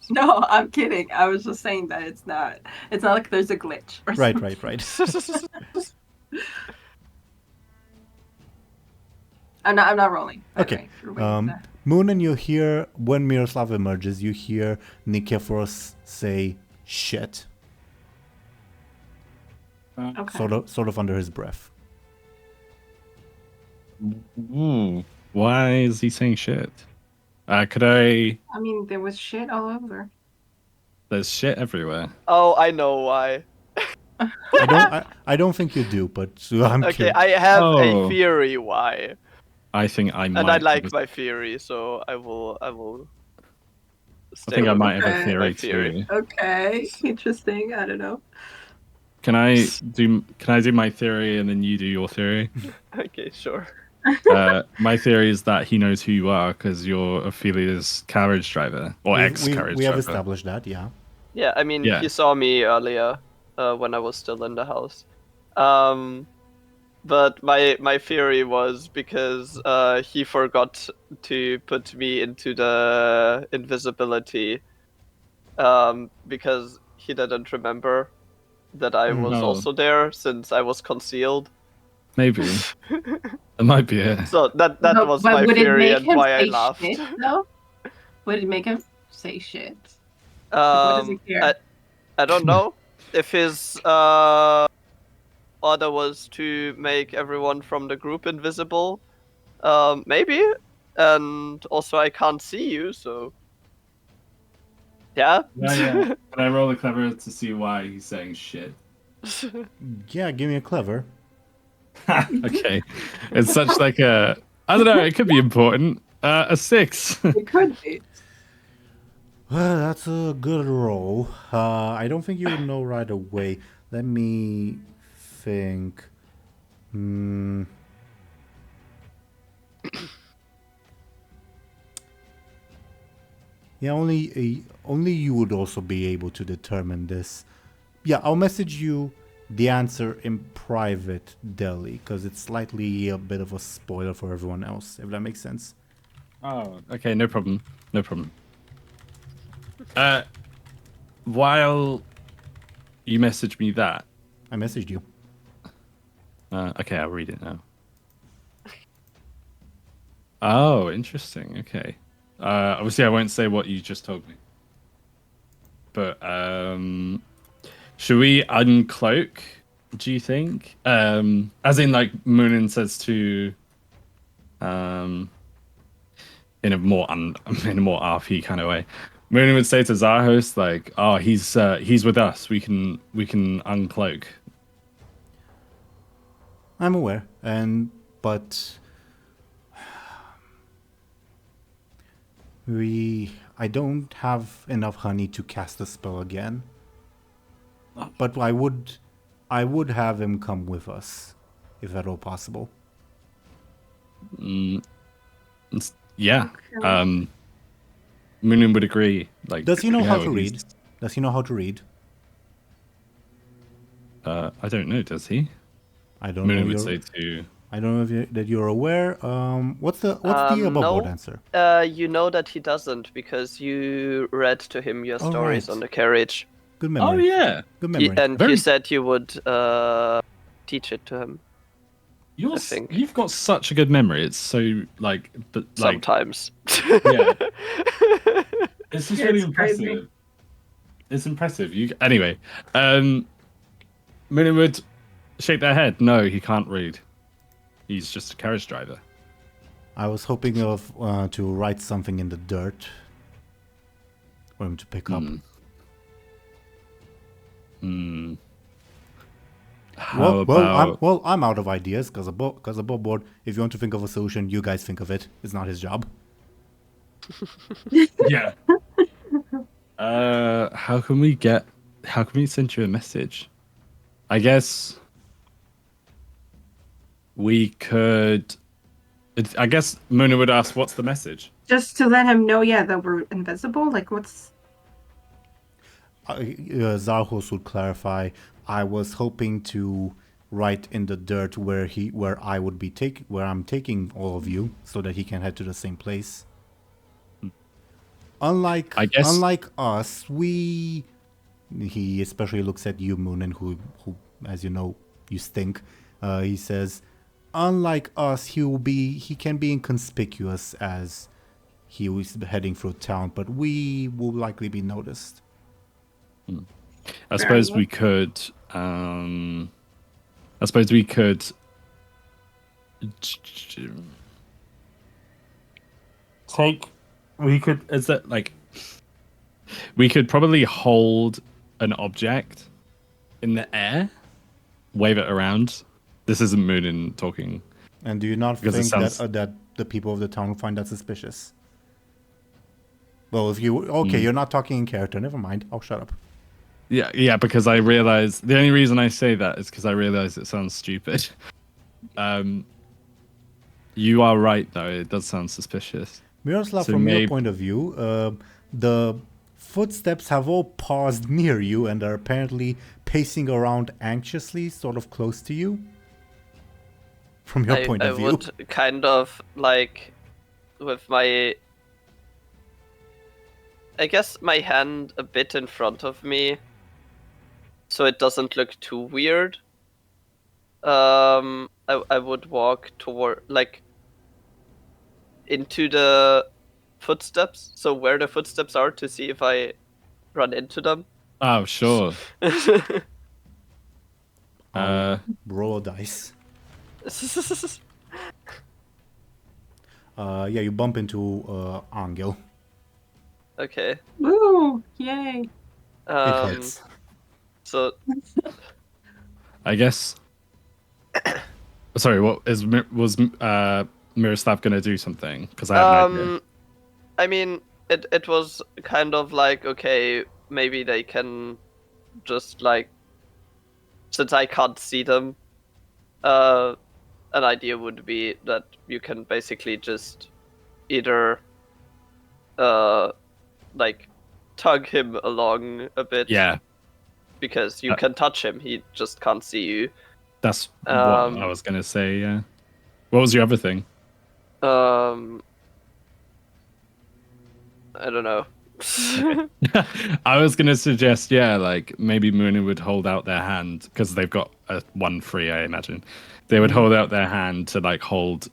No, I'm kidding. I was just saying that it's not like there's a glitch. Or Right. I'm not rolling. Okay. Muninn, you hear when Miroslav emerges, you hear Nikeforos say shit. Okay. Sort of under his breath. Why is he saying shit? Could I? I mean, there was shit all over. There's shit everywhere. Oh, I know why. I don't think you do, but I'm Okay, curious. I have a theory why. I think I might. And I like my theory, so I will. I think I might have a theory too. Okay, interesting. I don't know. Can I do my theory and then you do your theory? Okay, sure. My theory is that he knows who you are because you're Ophelia's carriage driver or ex-carriage driver. We have established that, yeah. Yeah, I mean, he saw me earlier when I was still in the house. But my theory was because he forgot to put me into the invisibility, because he didn't remember that I was also there since I was concealed. Maybe. It might be it. So that But- was but my would it theory make and him why I say laughed. shit, though? Would it make him say shit? What does he care? I don't know if his order was to make everyone from the group invisible. Maybe. And also I can't see you, so yeah. Yeah. Can I roll a clever to see why he's saying shit? Yeah, give me a clever. Okay. It's such like a... I don't know, it could be important. A 6. It could be. Well, that's a good roll. I don't think you would know right away. Let me think. Yeah, only you would also be able to determine this. Yeah, I'll message you the answer in private, Deli, because it's slightly a bit of a spoiler for everyone else, if that makes sense. Oh, okay, no problem. No problem. While you message me that... I messaged you. Okay, I'll read it now. Oh, interesting. Okay. Obviously, I won't say what you just told me. But, should we uncloak, do you think? As in, like, Muninn says to... in a more RP kind of way. Muninn would say to Zahos, like, "Oh, he's with us. We can uncloak." I'm aware, but I don't have enough honey to cast the spell again. But I would have him come with us, if at all possible. Yeah. Muninn would agree. Like, Does he know how to he's- read? Does he know how to read? I don't know. Does he? I don't know. Muninn would you're- say to. I don't know that you're aware. What's the above board No. answer? You know that he doesn't because you read to him your All stories right. on the carriage. Good Oh memory. yeah. Good He- memory. and Very- you said you would teach it to him think. You've got such a good memory. It's so like, but like, sometimes. yeah. It's just really It's crazy. impressive. It's impressive. Anyway. Muninn would shake their head. No, he can't read. He's just a carriage driver. I was hoping to write something in the dirt for him to pick up. How about... I'm out of ideas because above board. If you want to think of a solution, you guys think of it. It's not his job. Yeah. How can we send you a message? I guess we could. I guess Muninn would ask, "What's the message?" Just to let him know, that we're invisible. Like, what's... Zarhos would clarify. I was hoping to write in the dirt where I'm taking all of you, so that he can head to the same place. Unlike us, he especially looks at you, Muninn, who as you know, you stink. He says, unlike us, he can be inconspicuous as he was heading through town, but we will likely be noticed. I suppose we could. Is that like? We could probably hold an object in the air, wave it around. This isn't Muninn talking. And do you not Because it think sounds- that the people of the town will find that suspicious? Well, if you... Okay, you're not talking in character. Never mind. I'll shut up. Yeah, because I realize the only reason I say that is because I realize it sounds stupid. You are right though; it does sound suspicious. Miroslav, So from your maybe- point of view, the footsteps have all paused near you and are apparently pacing around anxiously, sort of close to you. From your point of view. I would kind of like with my, I guess, my hand a bit in front of me, so it doesn't look too weird. I would walk toward into the footsteps, so where the footsteps are, to see if I run into them. Oh, sure. Roll a dice. Yeah, you bump into Anghel. Okay. Woo! Yay! It hits. So I guess. Sorry, was Miroslav gonna do something? Because I have no idea. I mean, it was kind of like, okay, maybe they can just since I can't see them, an idea would be that you can basically just either tug him along a bit. Yeah, Because you can touch him, he just can't see you. that's what I was gonna say. Yeah. What was your other thing? I don't know. I was gonna suggest, maybe Muninn would hold out their hand because they've got one free. I imagine they would hold out their hand to hold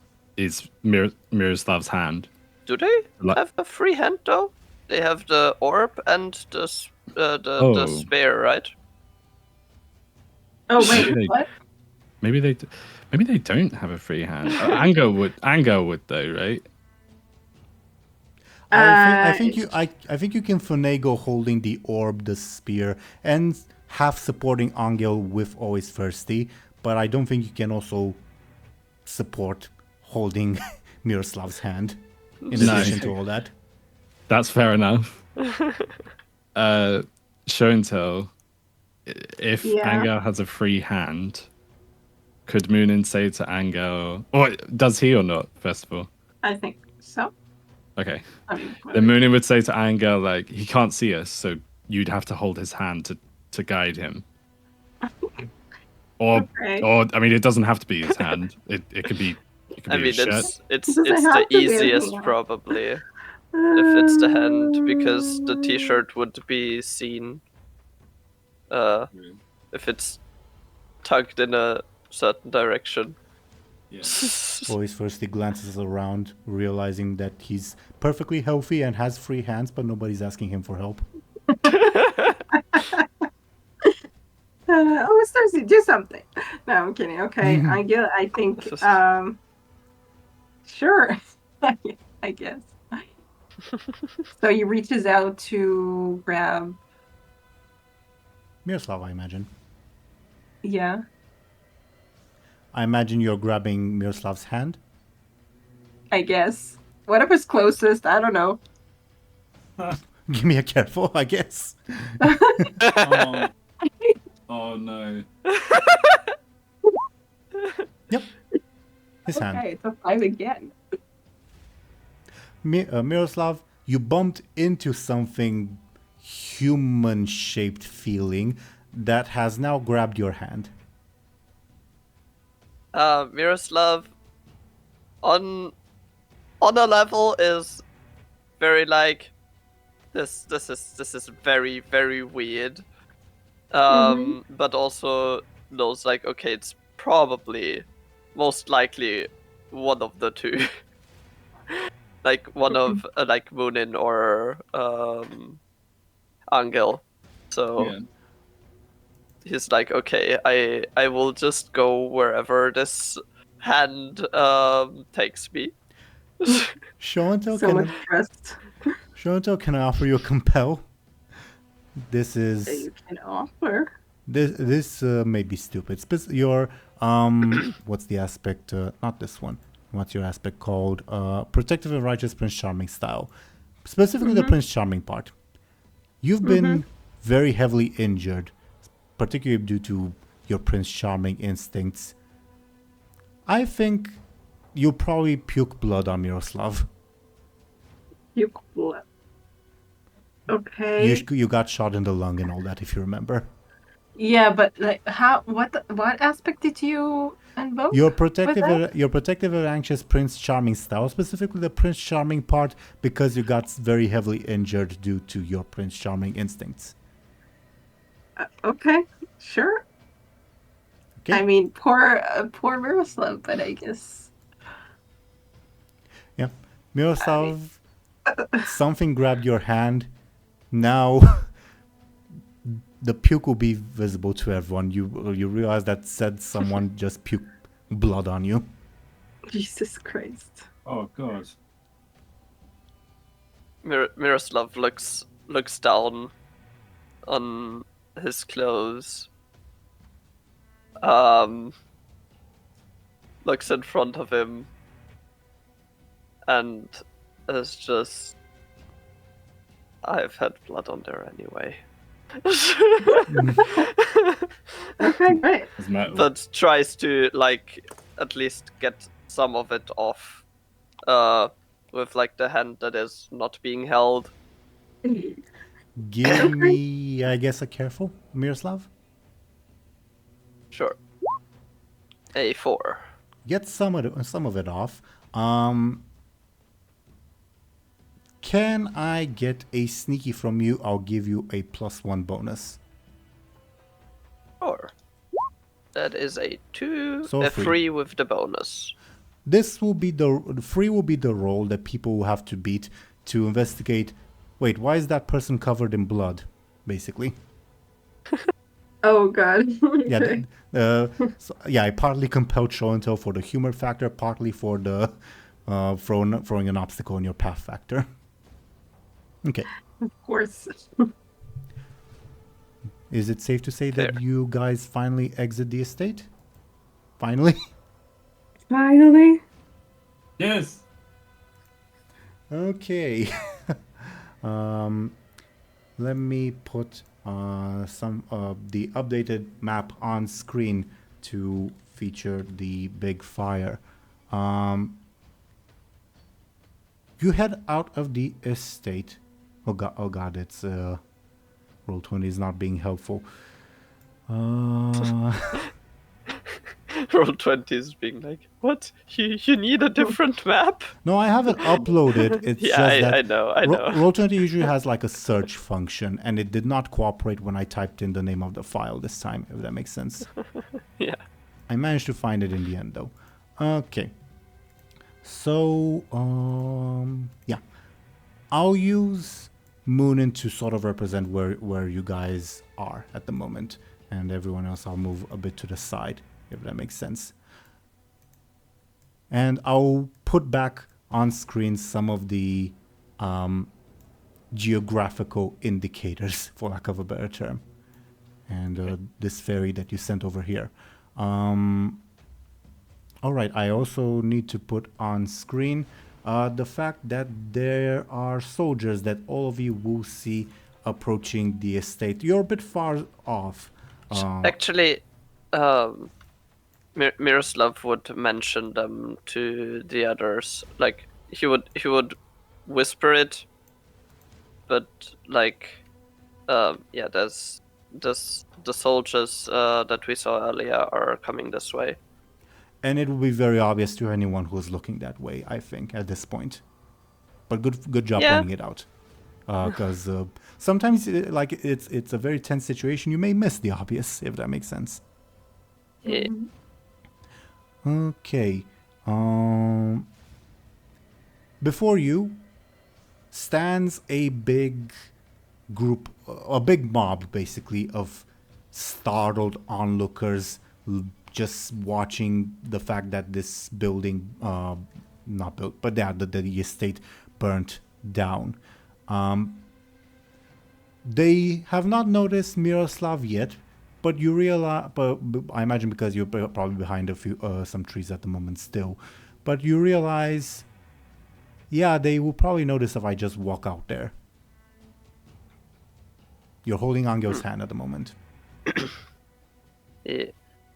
Miroslav's hand. Do they have a free hand though? They have the orb and the spear, right? Oh wait, what? Maybe they don't have a free hand. Anghel would though, right? I think you can finagle holding the orb, the spear, and half supporting Anghel with always thirsty, but I don't think you can also support holding Miroslav's hand in addition to all that. That's fair enough. Show&Tell, if Anghel has a free hand, could Muninn say to Anghel, or does he or not, first of all? I think so. Okay. Then Muninn would say to Anghel, he can't see us, so you'd have to hold his hand to guide him. Or I mean, it doesn't have to be his hand. It could be. I mean, it's the easiest probably if it's the hand, because the t-shirt would be seen if it's tugged in a certain direction. Yeah. Always first he glances around, realizing that he's perfectly healthy and has free hands, but nobody's asking him for help. Oh, Stacy, do something. No, I'm kidding. Okay, I think, sure, I guess. So he reaches out to grab Miroslav, I imagine. Yeah. I imagine you're grabbing Miroslav's hand. I guess. Whatever's closest, I don't know. Give me a careful, I guess. Oh no. Yep. His hand. Okay, it's a 5 again. Miroslav, you bumped into something human-shaped feeling that has now grabbed your hand. Miroslav, on a level, is very this is very, very weird. But also knows okay, it's probably most likely one of the two. One of Muninn or Anghel. So yeah. He's okay, I will just go wherever this hand takes me. Show&Tell, can I offer you a compel? This is. You can offer. This may be stupid. Your what's the aspect? Not this one. What's your aspect called? Protective and righteous Prince Charming style. Specifically, the Prince Charming part. You've been very heavily injured, particularly due to your Prince Charming instincts. I think you'll probably puke blood on Miroslav. Puke blood. Okay. You got shot in the lung and all that, if you remember. Yeah, but what aspect did you invoke? Your protective and anxious Prince Charming style, specifically the Prince Charming part, because you got very heavily injured due to your Prince Charming instincts. Okay, sure. Okay. I mean, poor Miroslav, but I guess. Yeah. Miroslav, something grabbed your hand. Now the puke will be visible to everyone. You realize that said someone just puked blood on you. Jesus Christ. Oh god. Miroslav looks down on his clothes. Looks in front of him, and is just. I've had blood on there anyway. Okay, great. But tries to at least get some of it off, with the hand that is not being held. Give me, I guess, a careful, Miroslav. Sure. A4. Get some of it off. Can I get a sneaky from you? I'll give you a +1 bonus. Sure. That is a 2, So a three. 3 with the bonus. This will be the 3 will be the roll that people will have to beat to investigate. Wait, why is that person covered in blood? Basically. Oh god. Yeah. I partly compelled Show&Tell for the humor factor, partly for the throwing an obstacle in your path factor. Okay. Of course. Is it safe to say that Fair. you guys finally exit the estate? Finally? Finally. Yes. Okay. Let me put some the updated map on screen to feature the big fire. You head out of the estate. Oh god, it's Roll20 is not being helpful. Roll20 is being like, what? You need a different map? No, I haven't uploaded. It's Yeah, just that I know. Roll20 usually has like a search function, and it did not cooperate when I typed in the name of the file this time, if that makes sense. Yeah. I managed to find it in the end, though. Okay. So, yeah. I'll use Muninn to sort of represent where you guys are at the moment, and everyone else I'll move a bit to the side, if that makes sense. And I'll put back on screen some of the geographical indicators, for lack of a better term. And this ferry that you sent over here. All right, I also need to put on screen the fact that there are soldiers that all of you will see approaching the estate. You're a bit far off. Actually, Miroslav would mention them to the others. Like he would whisper it, but yeah, there's the soldiers that we saw earlier are coming this way. And it will be very obvious to anyone who's looking that way, I think, at this point. But good job pointing it out. Because sometimes, it's a very tense situation. You may miss the obvious, if that makes sense. Yeah. Okay. Before you stands a big group, a big mob, basically, of startled onlookers just watching the fact that this building, not built, but the estate burnt down. They have not noticed Miroslav yet, but you realize, but I imagine because you're probably behind a few some trees at the moment still, but you realize, yeah, they will probably notice if I just walk out there. You're holding Angel's hand at the moment. Yeah.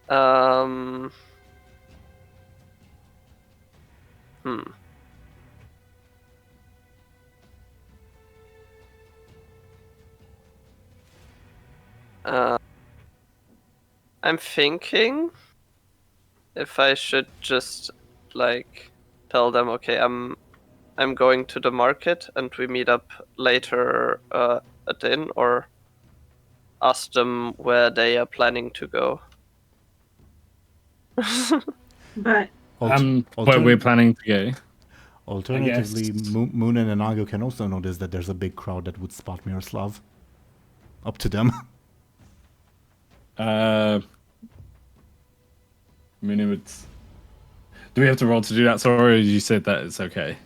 I'm thinking if I should just tell them, okay, I'm going to the market and we meet up later at the inn, or ask them where they are planning to go. But Where we're planning to go. Alternatively, Muninn and Anghel can also notice that there's a big crowd that would spot Miroslav. Up to them. Muninn would. Do we have to roll to do that? Sorry, you said that it's okay.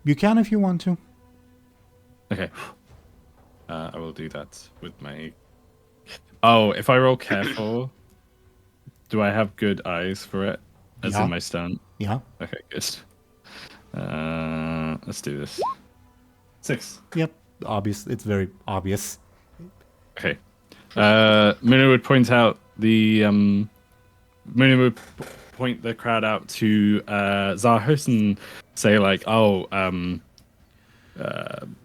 You can if you want to. Okay. I will do that with my. Oh, if I roll careful, do I have good eyes for it? As in my stunt? Yeah. Okay, good. Let's do this. 6. Yep. Obvious. It's very obvious. Okay. Muninn would point out the Muninn would point the crowd out to Zarhus and say like, "Oh,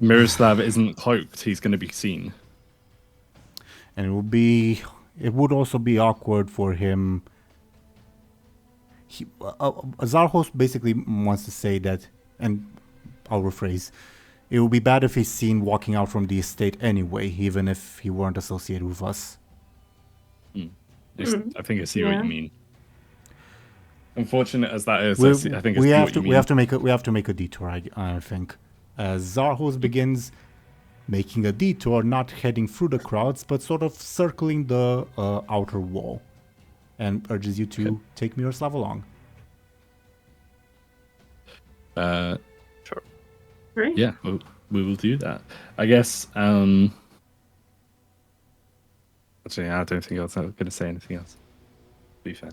Miroslav isn't cloaked. He's going to be seen." And it would also be awkward for him. Zarhus basically wants to say that, and I'll rephrase, it would be bad if he's seen walking out from the estate anyway, even if he weren't associated with us. I think I see what you mean. Unfortunate as that is, I think we have to make a detour. I think, as Zarhus begins making a detour, not heading through the crowds, but sort of circling the outer wall, and urges you to take Miroslav along. Sure. Great. Yeah, we will do that. I guess. Actually, I don't think I was going to say anything else. Be fair.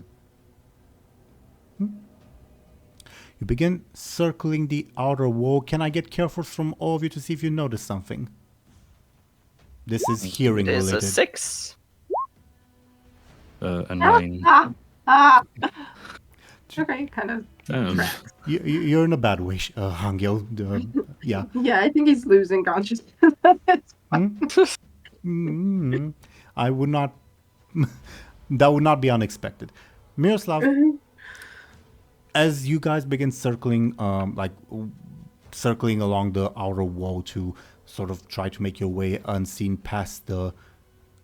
You begin circling the outer wall. Can I get careful from all of you to see if you notice something? This is hearing It is related. a 6. A 9. Okay, kind of. You're in a bad way, Anghel. Yeah. Yeah, I think he's losing consciousness. I would not. That would not be unexpected. Miroslav, as you guys begin circling, circling along the outer wall to sort of try to make your way unseen past the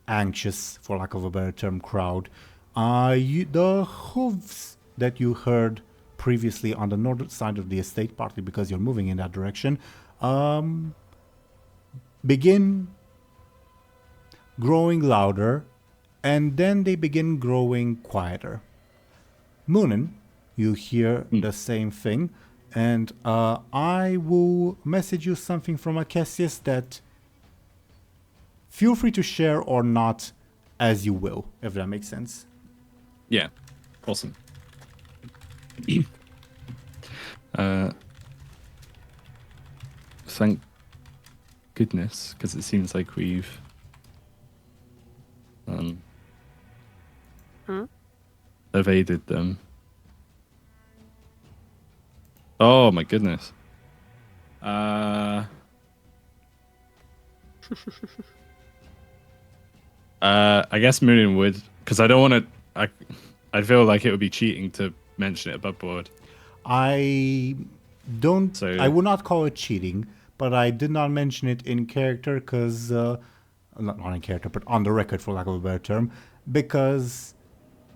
anxious, for lack of a better term, crowd, the hooves that you heard previously on the northern side of the estate, partly because you're moving in that direction, begin growing louder, and then they begin growing quieter. Muninn, you hear the same thing, and I will message you something from Akesius that feel free to share or not as you will, if that makes sense. Yeah, awesome. Thank goodness, because it seems like we've evaded them. Oh my goodness. I guess Muninn would, because I don't want to. I feel like it would be cheating to mention it above board. I would not call it cheating, but I did not mention it in character because, not in character, but on the record, for lack of a better term, because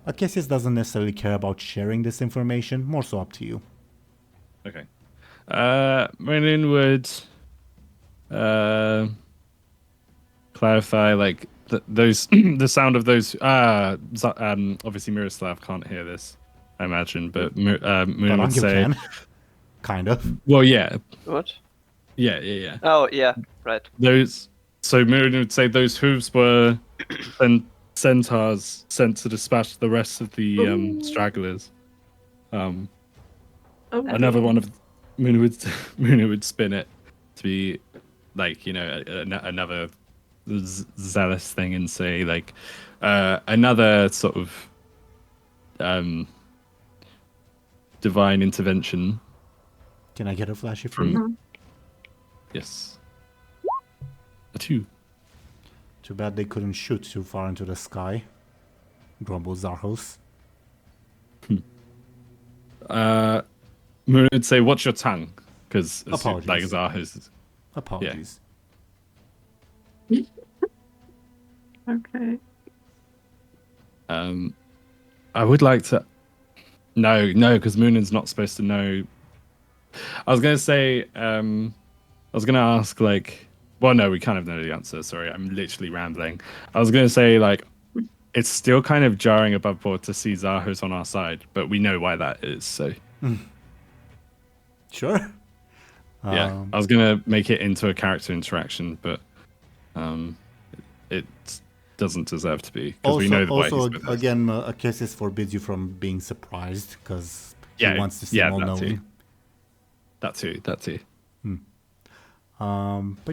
Akesius doesn't necessarily care about sharing this information. More so up to you. Okay. Muninn would clarify, like, those the sound of those. Obviously, Miroslav can't hear this, I imagine, but Muninn would say, can. Kind of. Well, yeah. What? Yeah. Oh, yeah, right. So Muninn would say those hooves were then centaurs sent to dispatch the rest of the stragglers. Another one of Muninn would spin it to be like, another zealous thing and say like another sort of divine intervention. Can I get a flashy from you? Yes. A 2. Too bad they couldn't shoot too far into the sky. Grumbles Zarhus. Muninn would say, "Watch your tongue," because Apologies. like Zarhus. Apologies. Okay. I would like to No, because Muninn's not supposed to know. I was gonna say, I was gonna ask like, well, no, we kind of know the answer. Sorry, I'm literally rambling. I was gonna say like, it's still kind of jarring above board to see Zahos on our side, but we know why that is. So Sure. yeah, I was gonna make it into a character interaction, but it doesn't deserve to be because we know the way he's with us. Again, Akessis forbids you from being surprised because he wants to seem all-knowing. That too. But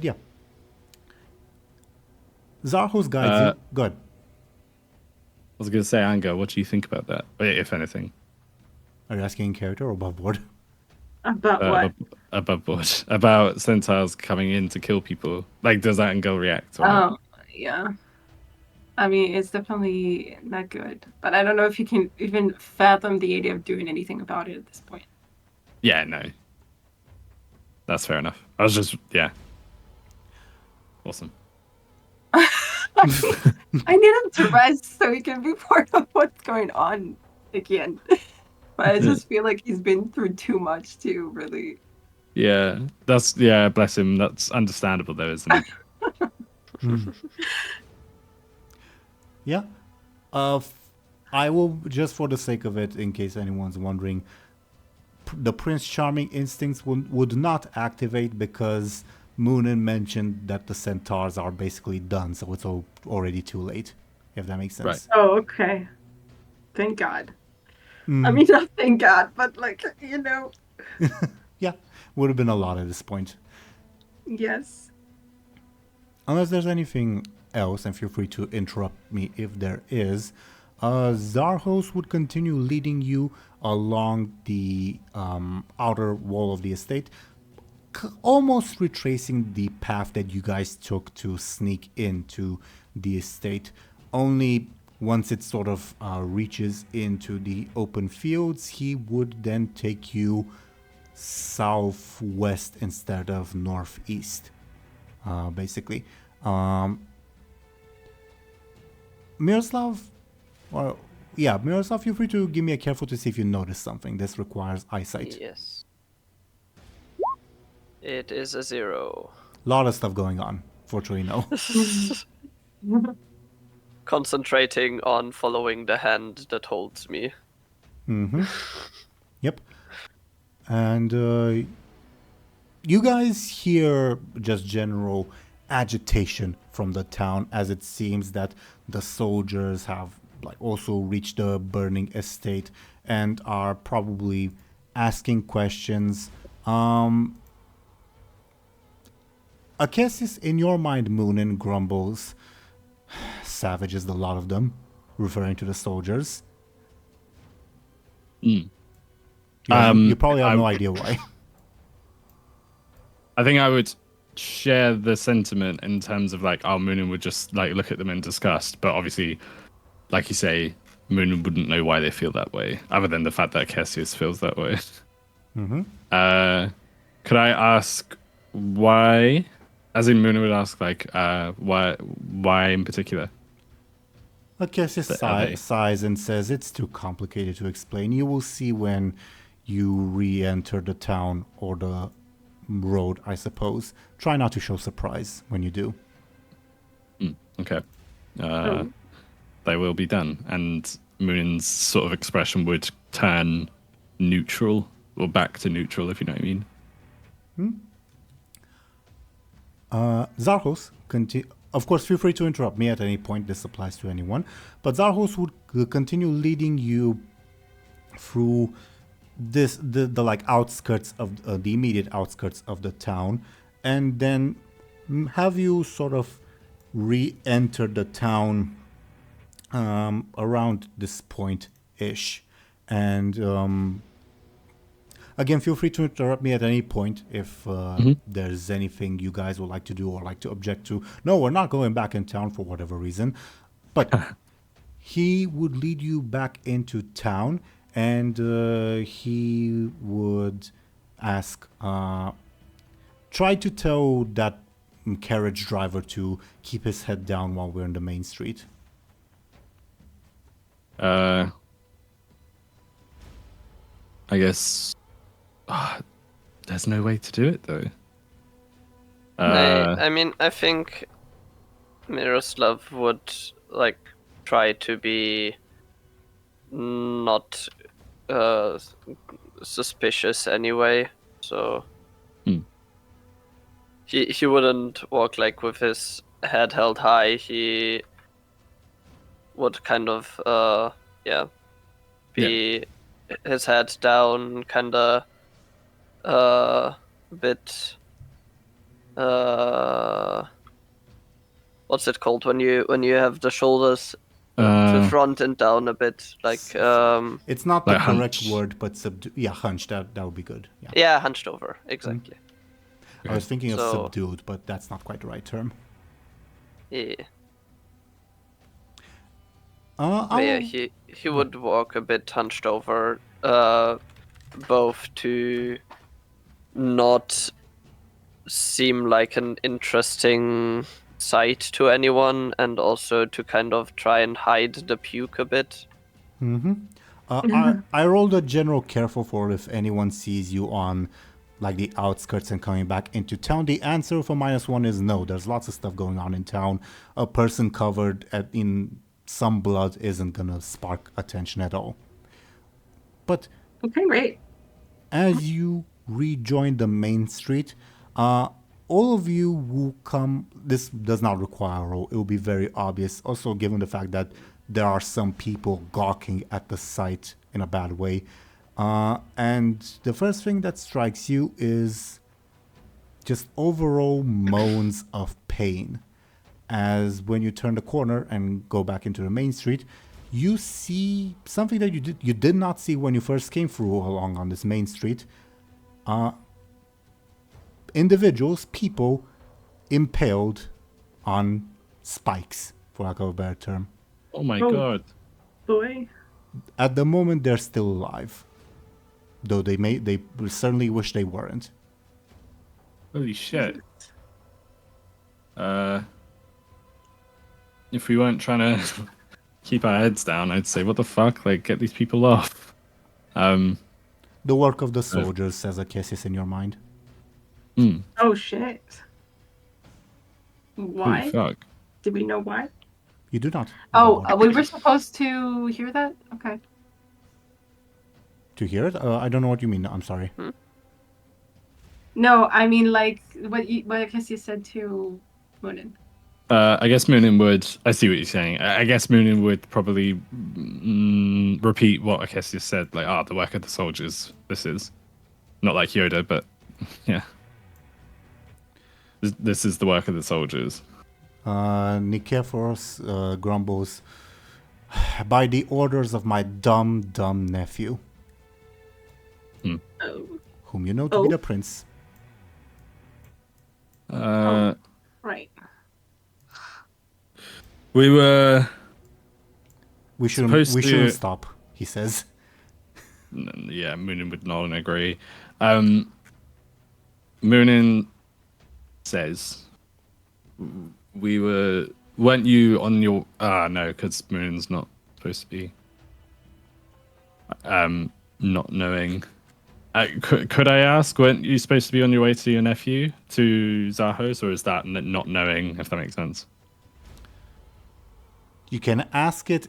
yeah. Zarhos guides you. Good. I was going to say, Anghel, what do you think about that, if anything? Are you asking in character or above board? About what? Above board. About centaurs coming in to kill people. Like, does Anghel react? Or Yeah. I mean, it's definitely not good. But I don't know if you can even fathom the idea of doing anything about it at this point. Yeah, no. That's fair enough. I was just, yeah. Awesome. I need him to rest so he can be part of what's going on again. But I just feel like he's been through too much to really. Yeah, bless him. That's understandable though, isn't it? Yeah. I will, just for the sake of it, in case anyone's wondering, the Prince Charming instincts would not activate because Muninn mentioned that the centaurs are basically done, so it's already too late, if that makes sense. Right. Oh, okay. Thank God. I mean, not thank God, but like, Yeah, would have been a lot at this point. Yes. Unless there's anything else, and feel free to interrupt me if there is, Zarhos would continue leading you along the outer wall of the estate, almost retracing the path that you guys took to sneak into the estate. Only once it sort of reaches into the open fields, he would then take you southwest instead of northeast, basically. Miroslav, Miroslav, feel free to give me a careful to see if you notice something. This requires eyesight. Yes. It is a 0. A lot of stuff going on, fortunately, no. Concentrating on following the hand that holds me. Yep. And you guys hear just general agitation from the town, as it seems that the soldiers have also reached the burning estate and are probably asking questions. Akessis, in your mind, Muninn grumbles, "Savages, the lot of them," referring to the soldiers. You probably have no idea why. I think I would share the sentiment in terms of Muninn would just look at them in disgust, but obviously, like you say, Muninn wouldn't know why they feel that way, other than the fact that Cassius feels that way. Could I ask why? As in, Muninn would ask why in particular? Akessis sighs and says, "It's too complicated to explain. You will see when you re-enter the town or the road, I suppose. Try not to show surprise when you do." Okay. They will be done. And Muninn's sort of expression would turn neutral, or back to neutral, if you know what I mean. Zarhos, of course, feel free to interrupt me at any point. This applies to anyone. But Zarhos would continue leading you through the outskirts of the immediate outskirts of the town, and then have you sort of re-enter the town around this point-ish. And again, feel free to interrupt me at any point if there's anything you guys would like to do or like to object to. No, we're not going back in town for whatever reason. But he would lead you back into town, and he would ask, try to tell that carriage driver to keep his head down while we're in the main street. I guess there's no way to do it though. I mean, I think Miroslav would like try to be not suspicious anyway, so he wouldn't walk like with his head held high. He would kind of be his head down, kind of bit what's it called when you have the shoulders to front and down a bit, like it's not the like correct hunch. word, but hunched. That would be good. Yeah. yeah, hunched over, exactly. I was thinking of So- subdued, but that's not quite the right term. Yeah. I But yeah, will- he would walk a bit hunched over, both to not seem like an interesting sight to anyone, and also to kind of try and hide the puke a bit. I rolled a general careful for if anyone sees you on like the outskirts and coming back into town. The answer for -1 is no. There's lots of stuff going on in town. A person covered in some blood isn't gonna spark attention at all. But Okay, great. as you rejoin the main street, all of you will come. This does not require a roll. It will be very obvious. Also, given the fact that there are some people gawking at the sight in a bad way. And the first thing that strikes you is just overall moans of pain. As when you turn the corner and go back into the main street, you see something that you did not see when you first came through along on this main street. Individuals, people, impaled on spikes, for lack of a better term. Oh my Oh. god. Boy. At the moment, they're still alive, though they certainly wish they weren't. Holy shit. If we weren't trying to keep our heads down, I'd say, what the fuck? Like, get these people off. The work of the soldiers, says Akesius in your mind. Oh shit. Why? Holy fuck. Did we know why? You do not. Oh, we were supposed to hear that? Okay. To hear it? I don't know what you mean. I'm sorry. No, I mean like what I guess you said to Muninn. I guess Muninn would. I see what you're saying. I guess Muninn would probably repeat what Akesius said, like, the work of the soldiers. This is not like Yoda, but yeah, this is the work of the soldiers. Nikephoros grumbles, by the orders of my dumb nephew, Oh. whom you know to be the prince. Right. We were. We shouldn't Supposed to- stop, he says. Yeah, Muninn would nod and agree. Muninn says, weren't you on your... no, because Muninn's not supposed to be not knowing. Could I ask, weren't you supposed to be on your way to your nephew, to Zahos, or is that not knowing, if that makes sense? You can ask it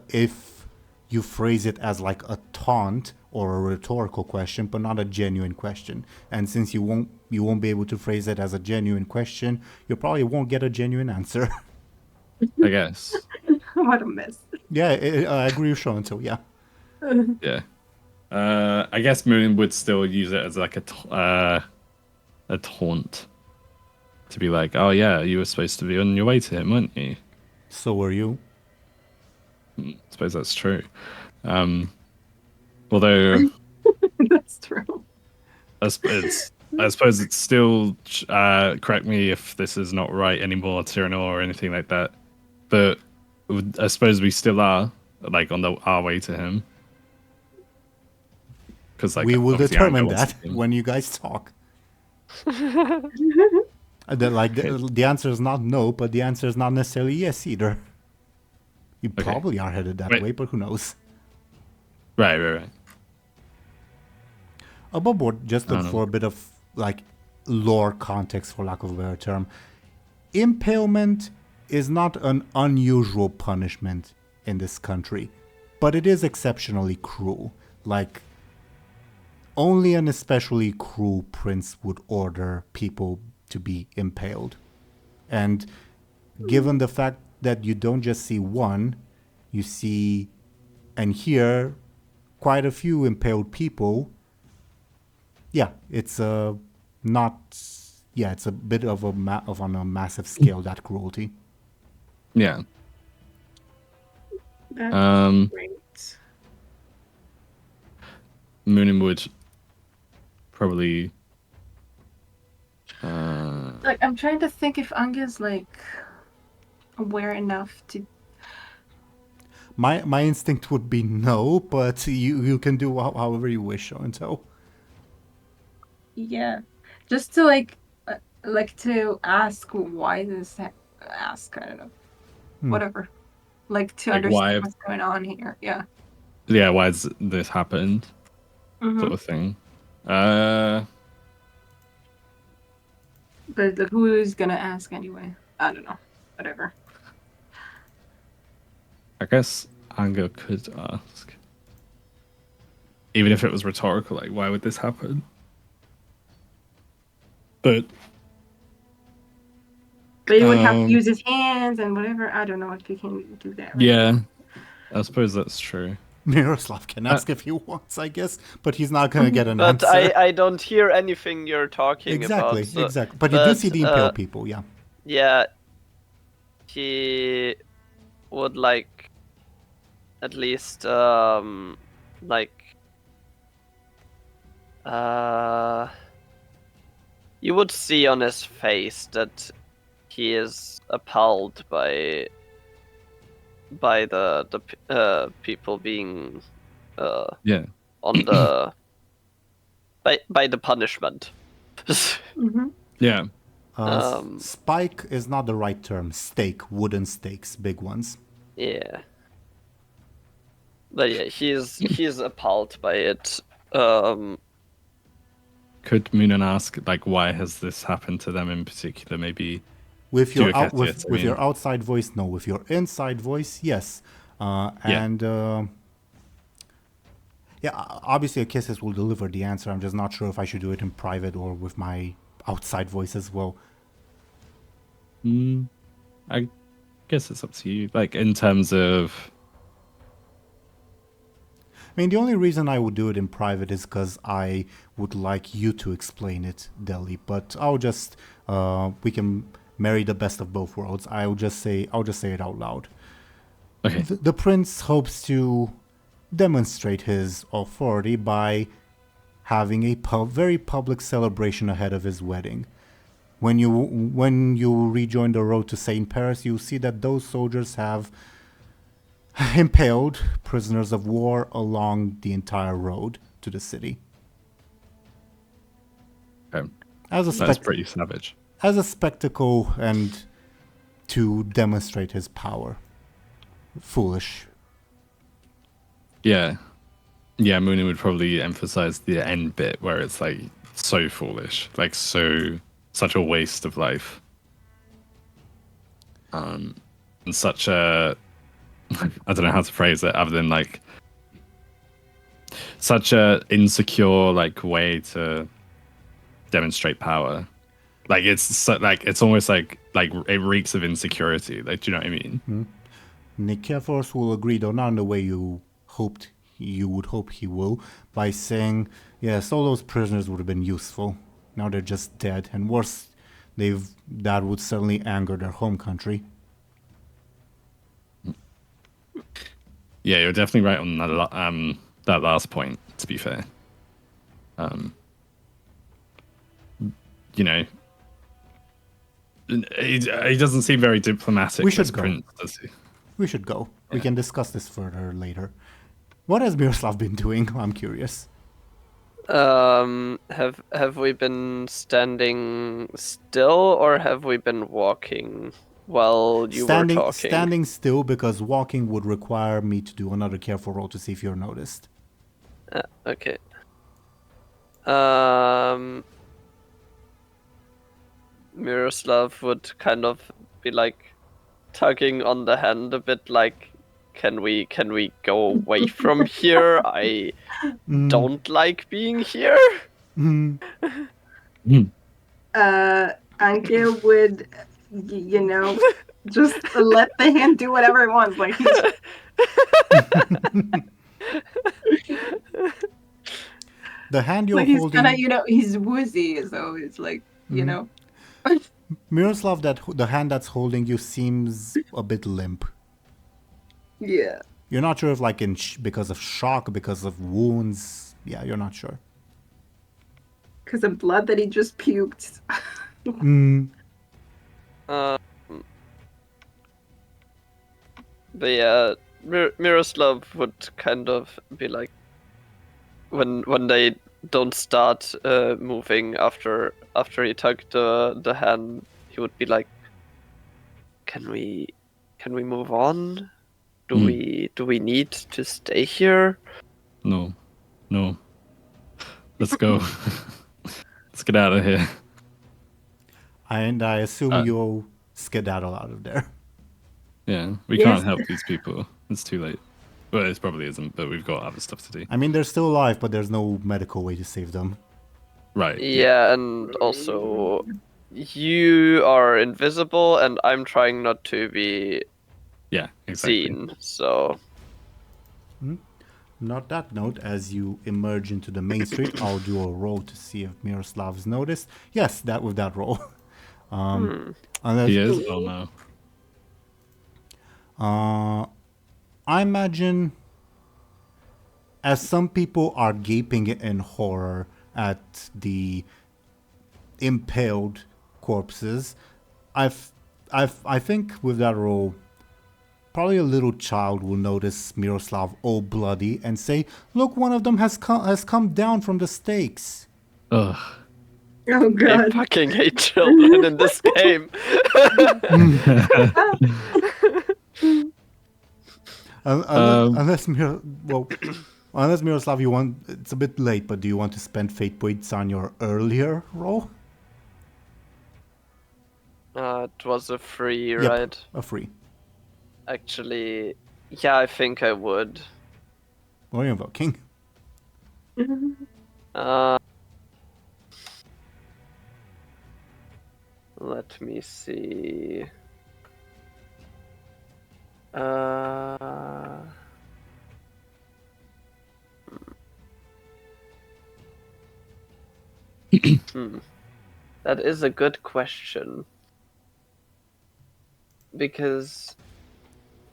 if you phrase it as like a taunt or a rhetorical question, but not a genuine question. And since you won't be able to phrase it as a genuine question, you probably won't get a genuine answer. I guess. What a mess. Yeah, I agree with Show&Tell, yeah. Yeah. I guess Muninn would still use it as like a taunt. To be like, oh yeah, you were supposed to be on your way to him, weren't you? So were you. I suppose that's true. Although That's true. I suppose it's still correct me if this is not right anymore, Teeironor or anything like that. But I suppose we still are like on our way to him. Because like We will obviously determine Anghel wants that to see him. when you guys talk. The answer is not no, but the answer is not necessarily yes either. You probably are headed that Wait. way, but who knows? Right. above board, just for a bit of like lore context, for lack of a better term, impalement is not an unusual punishment in this country, but it is exceptionally cruel. Like, only an especially cruel prince would order people to be impaled. And given the fact that you don't just see one, you see and hear quite a few impaled people, it's a bit of on a massive scale, that cruelty. Yeah. That's great. Muninn would probably. Like, I'm trying to think if Anghel's like aware enough to. My instinct would be no, but you can do however you wish, Show&Tell. Yeah, just to like to ask why this. Ask, I don't know, whatever. Like to understand what's going on here. Yeah. Yeah, why has this happened? Sort of thing. But who is gonna ask anyway? I don't know. Whatever. I guess Anghel could ask. Even if it was rhetorical, like, why would this happen? But he would have to use his hands and whatever. I don't know if he can do that. Right? Yeah, I suppose that's true. Miroslav can ask if he wants, I guess, but he's not going to get an but answer. I don't hear anything you're talking exactly, about. Exactly. But you do see the impale people, yeah. Yeah. He would like at least you would see on his face that he is appalled by the people being on the by the punishment. Yeah. Spike is not the right term. Stake, wooden stakes, big ones. Yeah. But yeah, he's appalled by it. Could Muninn ask, like, why has this happened to them in particular? Maybe with your with your outside voice, no. With your inside voice, yes. Obviously, Akissis will deliver the answer. I'm just not sure if I should do it in private or with my outside voice as well. I guess it's up to you. Like, in terms of... I mean, the only reason I would do it in private is because I would like you to explain it, Deli. But I'll just we can marry the best of both worlds. I'll just say it out loud. Okay. The prince hopes to demonstrate his authority by having a very public celebration ahead of his wedding. When you rejoin the road to St. Paris, you see that those soldiers have impaled prisoners of war along the entire road to the city. Okay. That's pretty savage. As a spectacle and to demonstrate his power. Foolish. Yeah. Yeah, Muninn would probably emphasize the end bit where it's like so foolish. Like such a waste of life. And such a... I don't know how to phrase it other than like such a insecure like way to demonstrate power. Like it's almost like it reeks of insecurity. Like, do you know what I mean? Mm-hmm. Nikephorus will agree, though not in the way you would hope he will, by saying, yes, all those prisoners would have been useful. Now they're just dead, and worse, that would certainly anger their home country. Yeah, you're definitely right on that last point, to be fair. You know, he doesn't seem very diplomatic. We should go. Prince, does he? We should go. Yeah. We can discuss this further later. What has Miroslav been doing? I'm curious. Have we been standing still or have we been walking while you were talking? Standing still, because walking would require me to do another careful roll to see if you're noticed. Okay. Miroslav would kind of be like tugging on the hand a bit, like, can we go away from here? I don't like being here. Anghel would, just let the hand do whatever it wants. Like The hand you're he's holding, kind of, he's woozy, so it's like, Miroslav, the hand that's holding you seems a bit limp. Yeah. You're not sure if like because of shock, because of wounds. Yeah, you're not sure. Because of blood that he just puked. But yeah, Miroslav would kind of be like, when they don't start moving after he tugged the hand, he would be like, can we move on? Do we need to stay here? No. Let's go. Let's get out of here. And I assume you'll skedaddle out of there. Yeah, we can't help these people. It's too late. Well, it probably isn't, but we've got other stuff to do. I mean, they're still alive, but there's no medical way to save them. Right. Yeah, and also, you are invisible, and I'm trying not to be seen, so... Not that note, as you emerge into the main street, I'll do a roll to see if Miroslav's noticed. Yes, that with that roll. He is? Oh no. I imagine, as some people are gaping in horror at the impaled corpses, I think with that roll, probably a little child will notice Miroslav all bloody and say, "Look, one of them has come down from the stakes." Ugh. Oh god. I fucking hate children in this game. Unless Miroslav, you want, it's a bit late, but do you want to spend fate points on your earlier roll? It was a free, Yep, right? a free. Actually, yeah, I think I would. What are you invoking? Let me see. That is a good question. Because,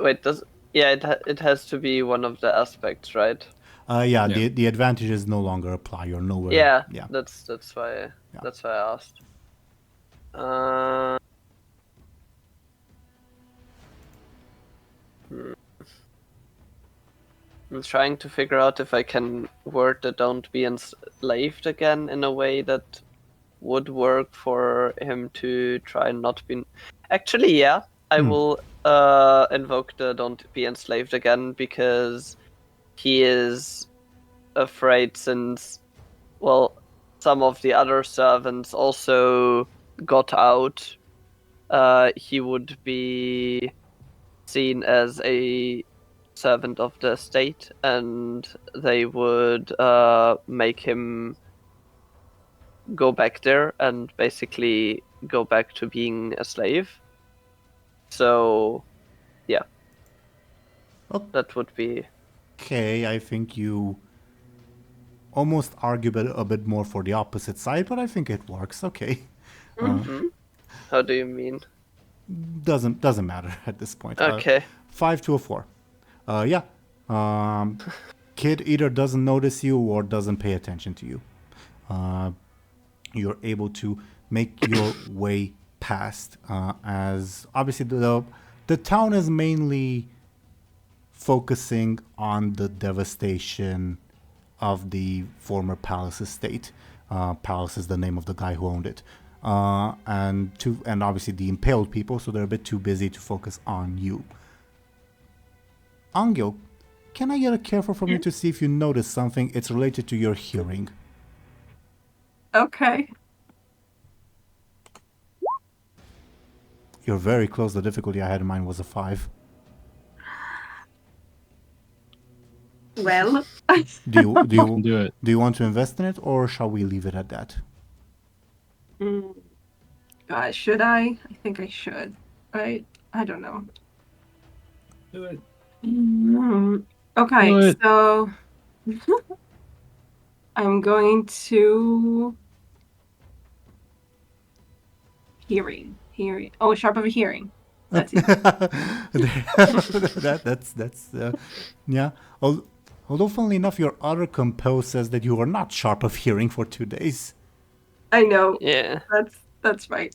wait, it has to be one of the aspects, right? Yeah. The advantages no longer apply. You're nowhere. Yeah. Yeah. That's why. Yeah. That's why I asked. I'm trying to figure out if I can word the "don't be enslaved" again in a way that would work for him to try and not be. Actually, yeah, I will invoke the "don't be enslaved" again because he is afraid, since, well, some of the other servants also got out. He would be seen as a servant of the state, and they would make him go back there and basically go back to being a slave. So, yeah. Okay. That would be... Okay, I think you almost argue a bit more for the opposite side, but I think it works. Okay. How do you mean? Doesn't matter at this point. Okay. 5 to a 4. Yeah. Kid either doesn't notice you or doesn't pay attention to you. You're able to make your way past, as obviously the town is mainly focusing on the devastation of the former Palace estate. Palace is the name of the guy who owned it. And obviously the impaled people, so they're a bit too busy to focus on you. Anghel, can I get a careful from you to see if you notice something? It's related to your hearing. Okay. You're very close. The difficulty I had in mind was a 5. Well. Do you Do it. do you want to invest in it, or shall we leave it at that? Should I? I think I should. Right? I don't know. Do it. Okay, Do it. so I'm going to hearing. Oh, sharp of a hearing. That's it. that's yeah. Although, funnily enough, your other compose says that you are not sharp of hearing for 2 days. I know. Yeah. That's right.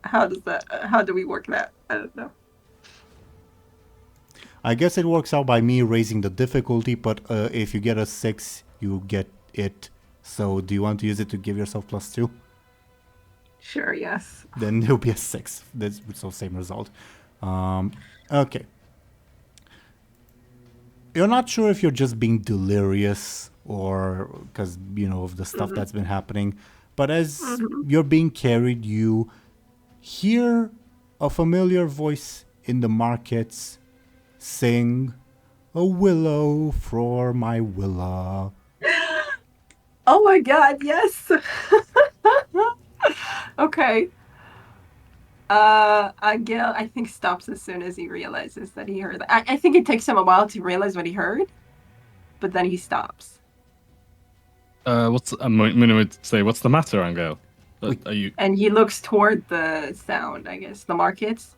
How do we work that? I don't know. I guess it works out by me raising the difficulty, but if you get a 6, you get it. So do you want to use it to give yourself +2? Sure, yes. Then it'll be a 6. So same result. Okay. You're not sure if you're just being delirious or because, of the stuff that's been happening. But as you're being carried, you hear a familiar voice in the markets sing, "A willow for my willa." Oh my god, yes! Okay. Anghel, I think, stops as soon as he realizes that he heard that. I think it takes him a while to realize what he heard, but then he stops. Muninn would say, "What's the matter, Anghel? Are you?" And he looks toward the sound, I guess, the markets.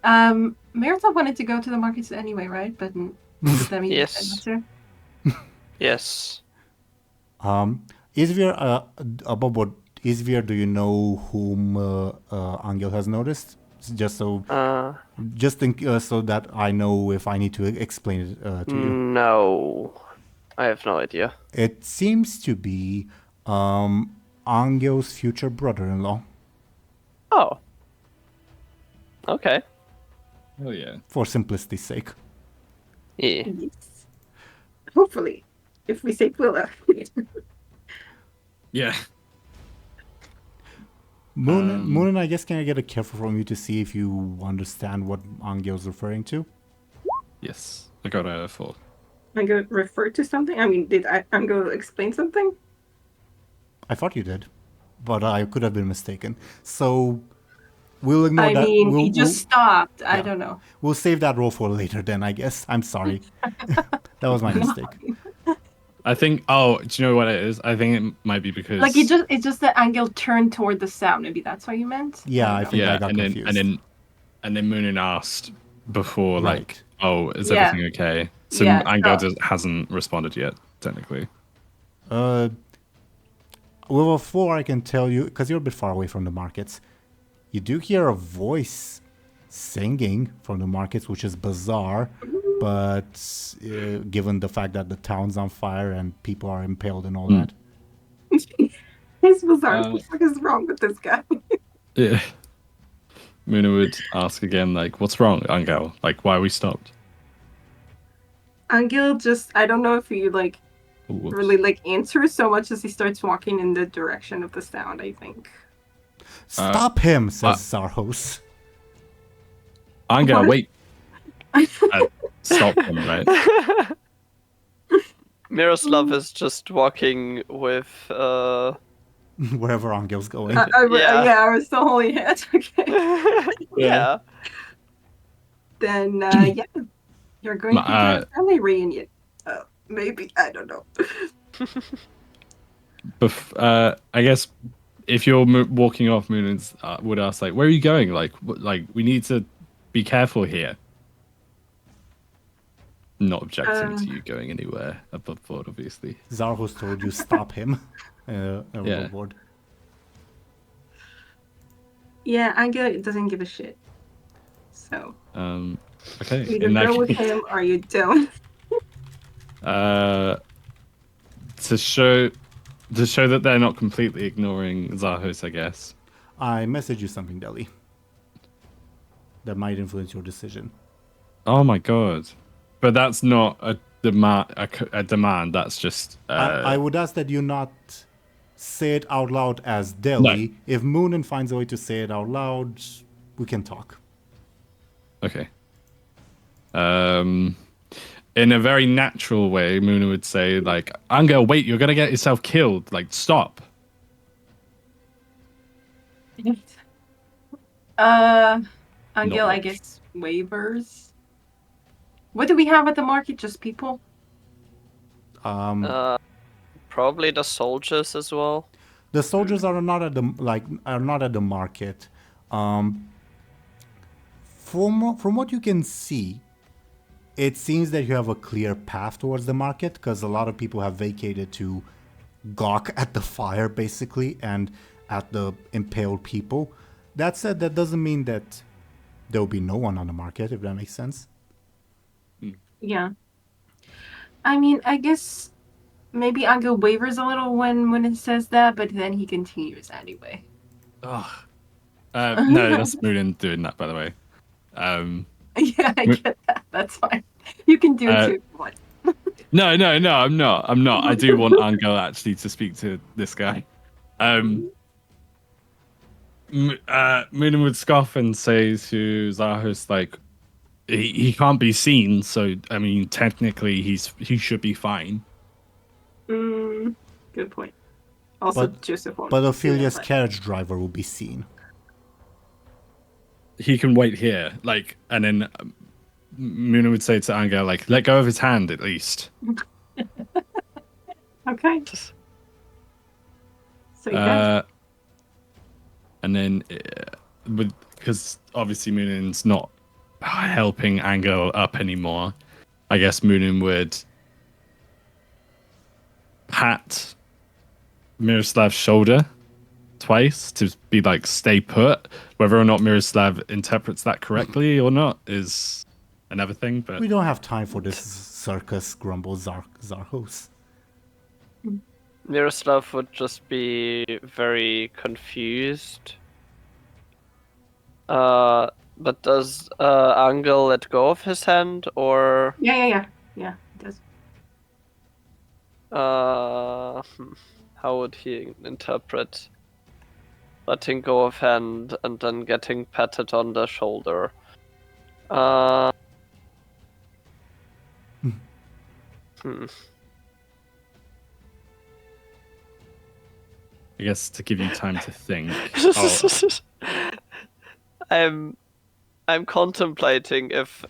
Miroslav wanted to go to the markets anyway, right? But then he Yes. said Yes. Izvir, above what Izvir, do you know whom Anghel has noticed? Just so, so that I know if I need to explain it to you. No. I have no idea. It seems to be Angel's future brother-in-law. Oh. Okay. Oh yeah. For simplicity's sake. Yeah. yes. Hopefully, if we say Willa. Yeah. Muninn, I guess, can I get a careful from you to see if you understand what Angel's referring to? Yes. I got a 4. I'm going to refer to something? I mean, I'm going to explain something? I thought you did, but I could have been mistaken. So we'll ignore that. I mean, he just stopped. I don't know. We'll save that roll for later then, I guess. I'm sorry. That was my mistake. I think. Oh, do you know what it is? I think it might be because. Like it's just that Anghel turned toward the sound. Maybe that's what you meant. Yeah, I think I got and confused. then Muninn asked before, Right. like, "Oh, is everything okay?" So Yeah, Anghel hasn't responded yet, technically. With a 4, I can tell you, because you're a bit far away from the markets, you do hear a voice singing from the markets, which is bizarre, but given the fact that the town's on fire and people are impaled and all that. It's bizarre. What the fuck is wrong with this guy? Yeah. Muninn would ask again, like, "What's wrong, Anghel? Like, why are we stopped?" Anghel just, I don't know if he Whoops. really answers so much as he starts walking in the direction of the sound, I think. Stop him, says Zarhos. Anghel, What? wait. Stop him, right? Miroslav is just walking with Wherever Angel's going. I was still holding hands. Okay. yeah. Then, you're going to get a family reunion. Maybe, I don't know. I guess if you're walking off, Muninn would ask, like, "Where are you going? Like, we need to be careful here." Not objecting to you going anywhere above board, obviously. Zarhos told you stop him. Overboard. Yeah, Anghel doesn't give a shit. So, Okay. either go with him or you don't. To show that they're not completely ignoring Zarhos, I guess. I messaged you something, Deli. That might influence your decision. Oh my god! But that's not a demand. A demand. That's just. I would ask that you not say it out loud as Deli. If Muninn finds a way to say it out loud, we can talk. Okay. In a very natural way, Muninn would say, like, Anghel, wait, you're gonna get yourself killed. Like, stop. Anghel, I guess waivers. What do we have at the market? Just people? Probably the soldiers as well. The soldiers are not at the market. From what you can see, it seems that you have a clear path towards the market because a lot of people have vacated to gawk at the fire, basically, and at the impaled people. That said, that doesn't mean that there will be no one on the market, if that makes sense. Yeah. I mean, I guess maybe Anghel wavers a little when it says that, but then he continues anyway. No, that's Muninn doing that, by the way. Yeah, I get that. That's fine. You can do it too if you want. No, I'm not. I do want Anghel actually to speak to this guy. Muninn would scoff and say to Zahus, like, he can't be seen, so I mean, technically, he should be fine. Good point. Also, Joseph won't. But Ophelia's carriage driver will be seen. He can wait here, like, and then Muninn would say to Anghel, like, let go of his hand at least. Okay. So yeah. And then, because obviously Muninn's not helping Anghel up anymore, I guess Muninn would pat Miroslav's shoulder twice to be like, stay put. Whether or not Miroslav interprets that correctly or not is another thing. But we don't have time for this circus, grumbles Zarhos. Miroslav would just be very confused. But does Anghel let go of his hand, or? Yeah, it does. How would he interpret letting go of hand and then getting patted on the shoulder? I guess to give you time to think. I'm contemplating if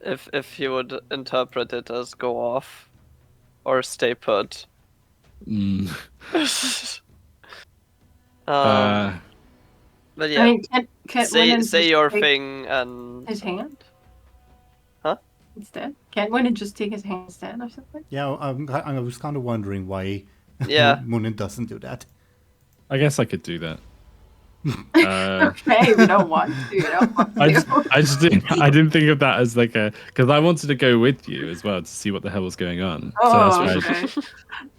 if he would interpret it as go off or stay put. But yeah, I mean, can't say your thing and his hand. Huh? Instead, can't Muninn just take his hand instead or something? Yeah, I was kind of wondering why Muninn doesn't do that. I guess I could do that. Okay, we don't want to. I didn't think of that as like because I wanted to go with you as well to see what the hell was going on. Oh, so that's why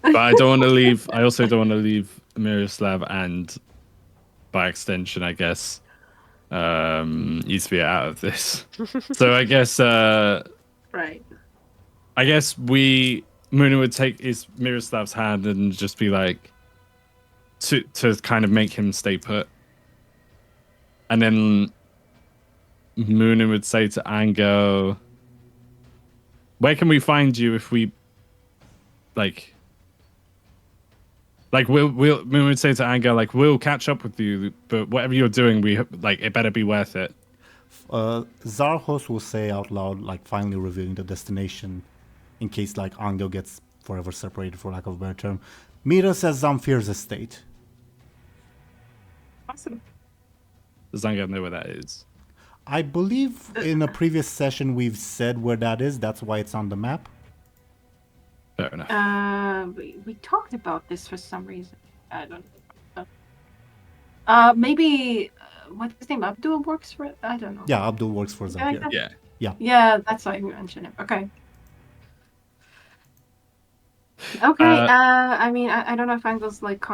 but I don't want to leave. I also don't want to leave Miroslav and, by extension, I guess, Izvir out of this. So I guess right. I guess Muninn would take Miroslav's hand and just be like to kind of make him stay put. And then Muninn would say to Anghel, where can we find you if we like Muninn would say to Anghel, like, we'll catch up with you, but whatever you're doing, it better be worth it. Zarhos will say out loud, like, finally revealing the destination in case like Anghel gets forever separated, for lack of a better term. Mira says Zamfir's estate. Awesome. Does Anghel know where that is? I believe in a previous session we've said where that is. That's why it's on the map. Fair enough. We talked about this for some reason. I don't know. Maybe what's his name? Abdul works for. I don't know. Yeah, Abdul works for Zamfir. Yeah. Yeah, that's why we mentioned him. Okay. Okay. I mean, I don't know if Anghel's like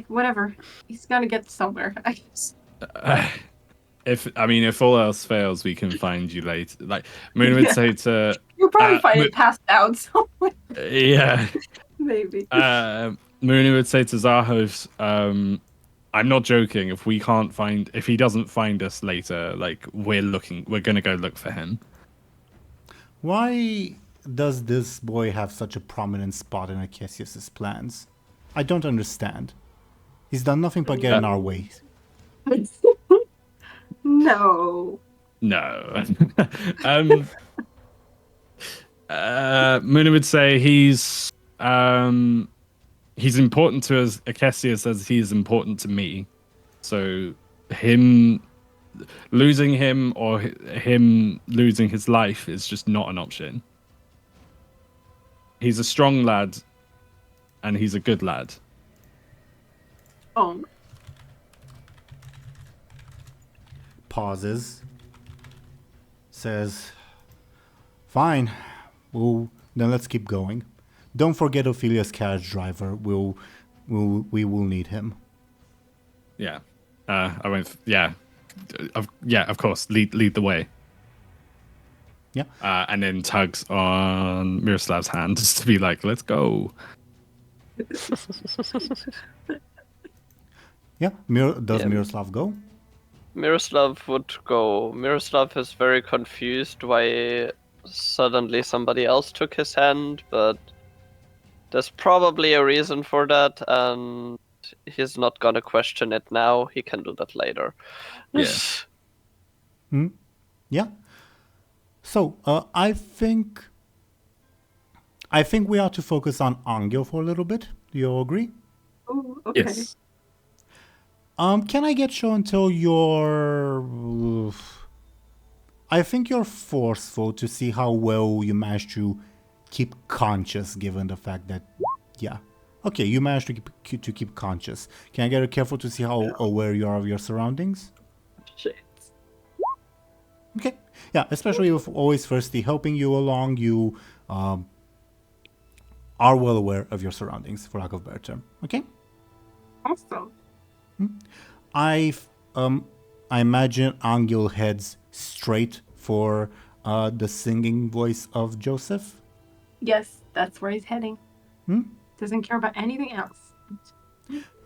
whatever. He's gonna get somewhere, I guess. if all else fails, we can find you later. Like Muninn would say to You'll probably find it passed out somewhere. yeah. Maybe. Muninn would say to Zahos, I'm not joking. If he doesn't find us later, like we're gonna go look for him. Why does this boy have such a prominent spot in Acacius's plans? I don't understand. He's done nothing but get in our way. No. No. Muninn would say he's important to us. Acacius as he is important to me. So losing him or him losing his life is just not an option. He's a strong lad, and he's a good lad. Oh. Pauses. Says, fine. Well, then let's keep going. Don't forget Ophelia's carriage driver. We will need him. Yeah. I went. Yeah. Of course. Lead the way. Yeah. And then tugs on Miroslav's hand just to be like, let's go. Yeah. Miroslav go? Miroslav would go. Miroslav is very confused why suddenly somebody else took his hand, but there's probably a reason for that, and he's not gonna question it now. He can do that later. Yeah. Yeah. So, I think we ought to focus on Anghel for a little bit. Do you all agree? Oh, okay. Yes. Can I get Show&Tell your... I think you're forceful to see how well you managed to keep conscious, given the fact that... Yeah. Okay, you managed to keep conscious. Can I get a careful to see how aware you are of your surroundings? Shit. Okay. Yeah, especially with always firstly helping you along, you are well aware of your surroundings, for lack of a better term. Okay? Awesome. I imagine Anghel heads straight for the singing voice of Joseph. Yes, that's where he's heading. Doesn't care about anything else.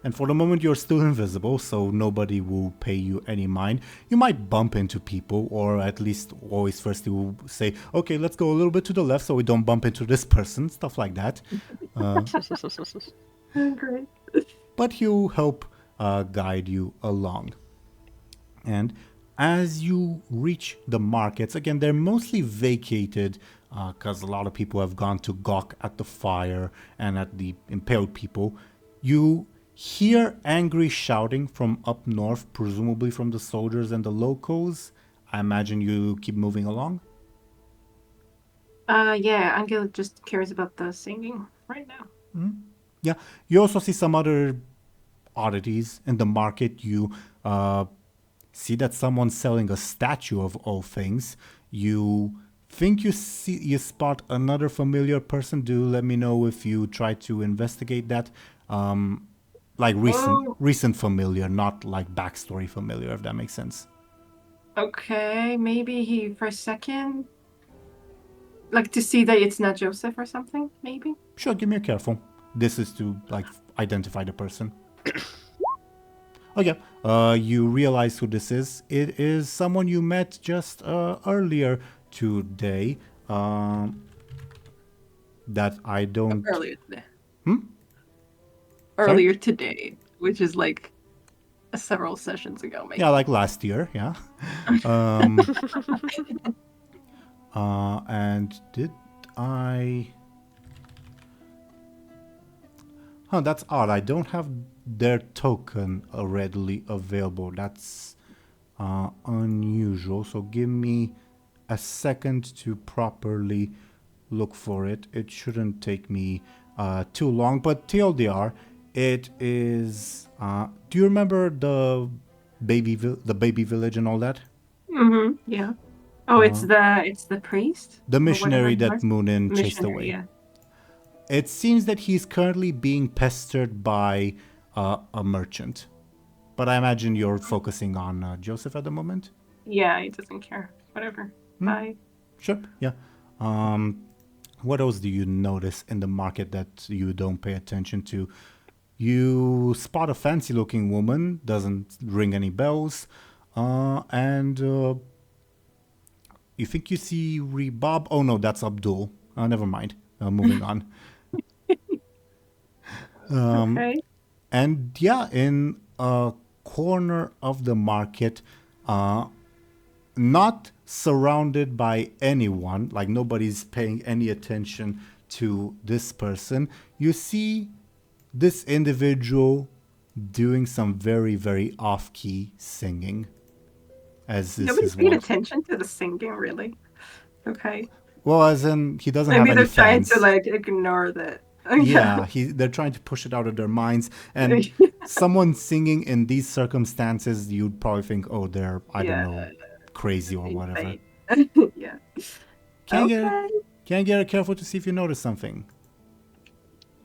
And for the moment, you're still invisible, so nobody will pay you any mind. You might bump into people, or at least always first you will say, okay, let's go a little bit to the left so we don't bump into this person, stuff like that. Great. But he'll help guide you along. And as you reach the markets, again, they're mostly vacated because a lot of people have gone to gawk at the fire and at the impaled people. You hear angry shouting from up north, presumably from the soldiers and the locals. I imagine you keep moving along. Yeah, Anghel just cares about the singing right now. Yeah, you also see some other oddities in the market. You see that someone's selling a statue of all things. You think you spot another familiar person. Do let me know if you try to investigate that. Like recent familiar, not like backstory familiar, if that makes sense. Okay, maybe he for a second, like to see that it's not Joseph or something. Maybe. Sure, give me a careful. This is to like identify the person. Okay, you realize who this is. It is someone you met just earlier today. That I don't. Earlier today. Earlier today, which is like several sessions ago, maybe. Yeah, like last year, yeah. And did I... Huh, that's odd. I don't have their token readily available. That's unusual. So give me a second to properly look for it. It shouldn't take me too long. But TLDR, it is... do you remember the baby village and all that? Yeah. Oh, it's the priest? The missionary that Muninn chased away. Yeah. It seems that he's currently being pestered by a merchant. But I imagine you're focusing on Joseph at the moment? Yeah, he doesn't care. Whatever. Bye. Sure, yeah. What else do you notice in the market that you don't pay attention to? You spot a fancy-looking woman, doesn't ring any bells, and you think you see Rebob. Oh no, that's Abdul. Never mind. Moving on. Okay. And yeah, in a corner of the market, not surrounded by anyone, like nobody's paying any attention to this person, you see this individual doing some very, very off-key singing. As is Nobody's his paying wont. attention to the singing, really. Okay. Well, as in, he doesn't Maybe have they're any trying fans. to like ignore that. Yeah, they're trying to push it out of their minds. And someone singing in these circumstances, you'd probably think, oh, they're, I don't know, crazy or whatever. Yeah. Can I get careful to see if you notice something?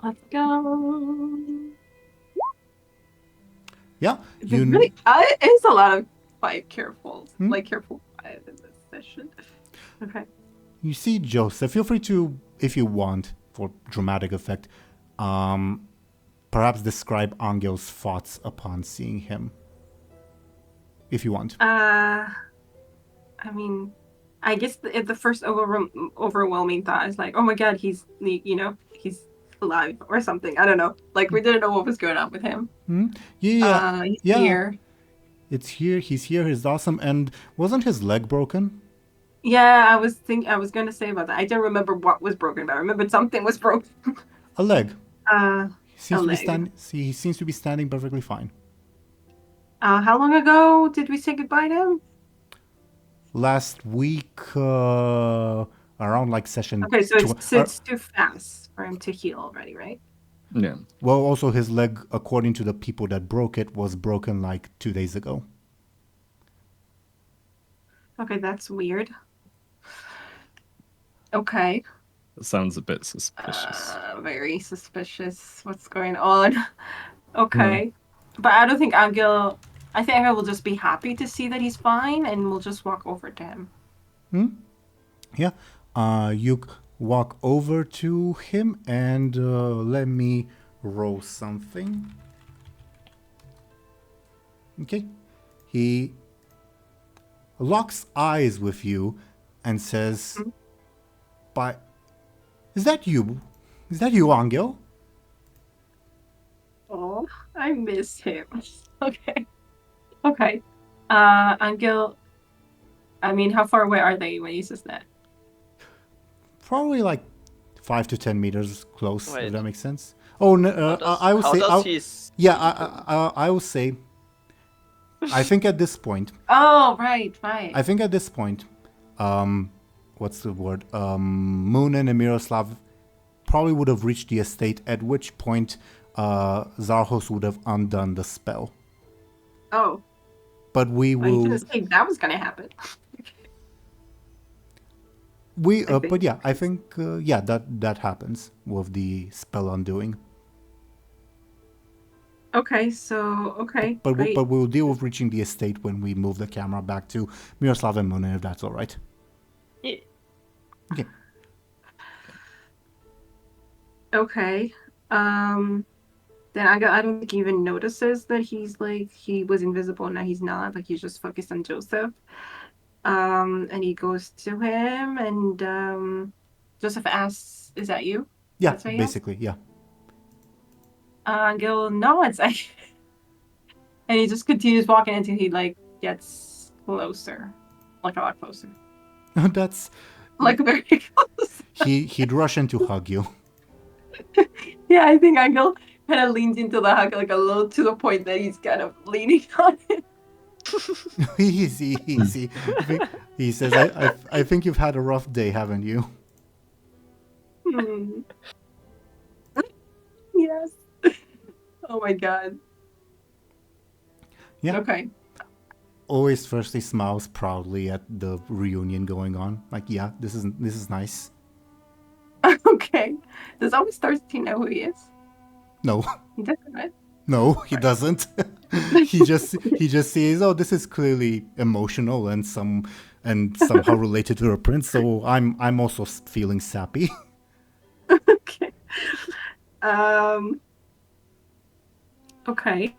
Let's go. Yeah, Really, it's a lot of 5 carefuls. Like careful 5 in this session. Okay. You see Joseph. Feel free to, if you want, for dramatic effect, perhaps describe Angel's thoughts upon seeing him. If you want. I mean, I guess the first overwhelming thought is like, oh my god, he's alive or something. I don't know. Like, we didn't know what was going on with him. Yeah, He's yeah. here. It's here. He's here. He's awesome. And wasn't his leg broken? Yeah, I was gonna say about that. I don't remember what was broken, but I remembered something was broken. A leg. Leg. He seems to be standing perfectly fine. How long ago did we say goodbye to him? Last week, around like session. Okay, so it's too fast for him to heal already, right? Yeah. Well, also his leg, according to the people that broke it, was broken like 2 days ago. Okay, that's weird. Okay. That sounds a bit suspicious. Very suspicious. What's going on? Okay. But I don't think Anghel... I think Anghel will just be happy to see that he's fine, and we'll just walk over to him. Yeah. You walk over to him and let me roll something. Okay. He locks eyes with you and says, "But is that you? Is that you, Anghel?" Oh, I miss him. Okay. Anghel... I mean, how far away are they when he says that? Probably like 5 to 10 meters close, Wait. if that makes sense. Oh, no, I would say... I will say... I think at this point... Oh, right. I think at this point... what's the word? Muninn and Miroslav probably would have reached the estate, at which point Zarhos would have undone the spell. Oh. But we I will... didn't think that was going to happen. But yeah, I think, that happens with the spell undoing. Okay, so, okay. But great. we'll deal with reaching the estate when we move the camera back to Miroslav and Muninn, if that's all right. Yeah. Okay. Okay. Then I don't think he even notices that he was invisible, now he's not. Like, he's just focused on Joseph. And he goes to him, and Joseph asks, "Is that you?" Yeah, That's right, basically, yeah. Gil nods, and he just continues walking until he gets closer, like a lot closer, That's... like very close. He'd rush in to hug you. Yeah, I think Anghel kind of leans into the hug like a little, to the point that he's kind of leaning on it. Easy. He says, I think you've had a rough day, haven't you? Yes. Oh my god. Yeah. Okay. Always firstly smiles proudly at the reunion going on. Like, yeah, this is nice. Okay. Does always Thirsty know who he is? No. He doesn't, right? No, he doesn't. he just sees, oh, this is clearly emotional and somehow related to her prince. So I'm also feeling sappy. Okay. Okay.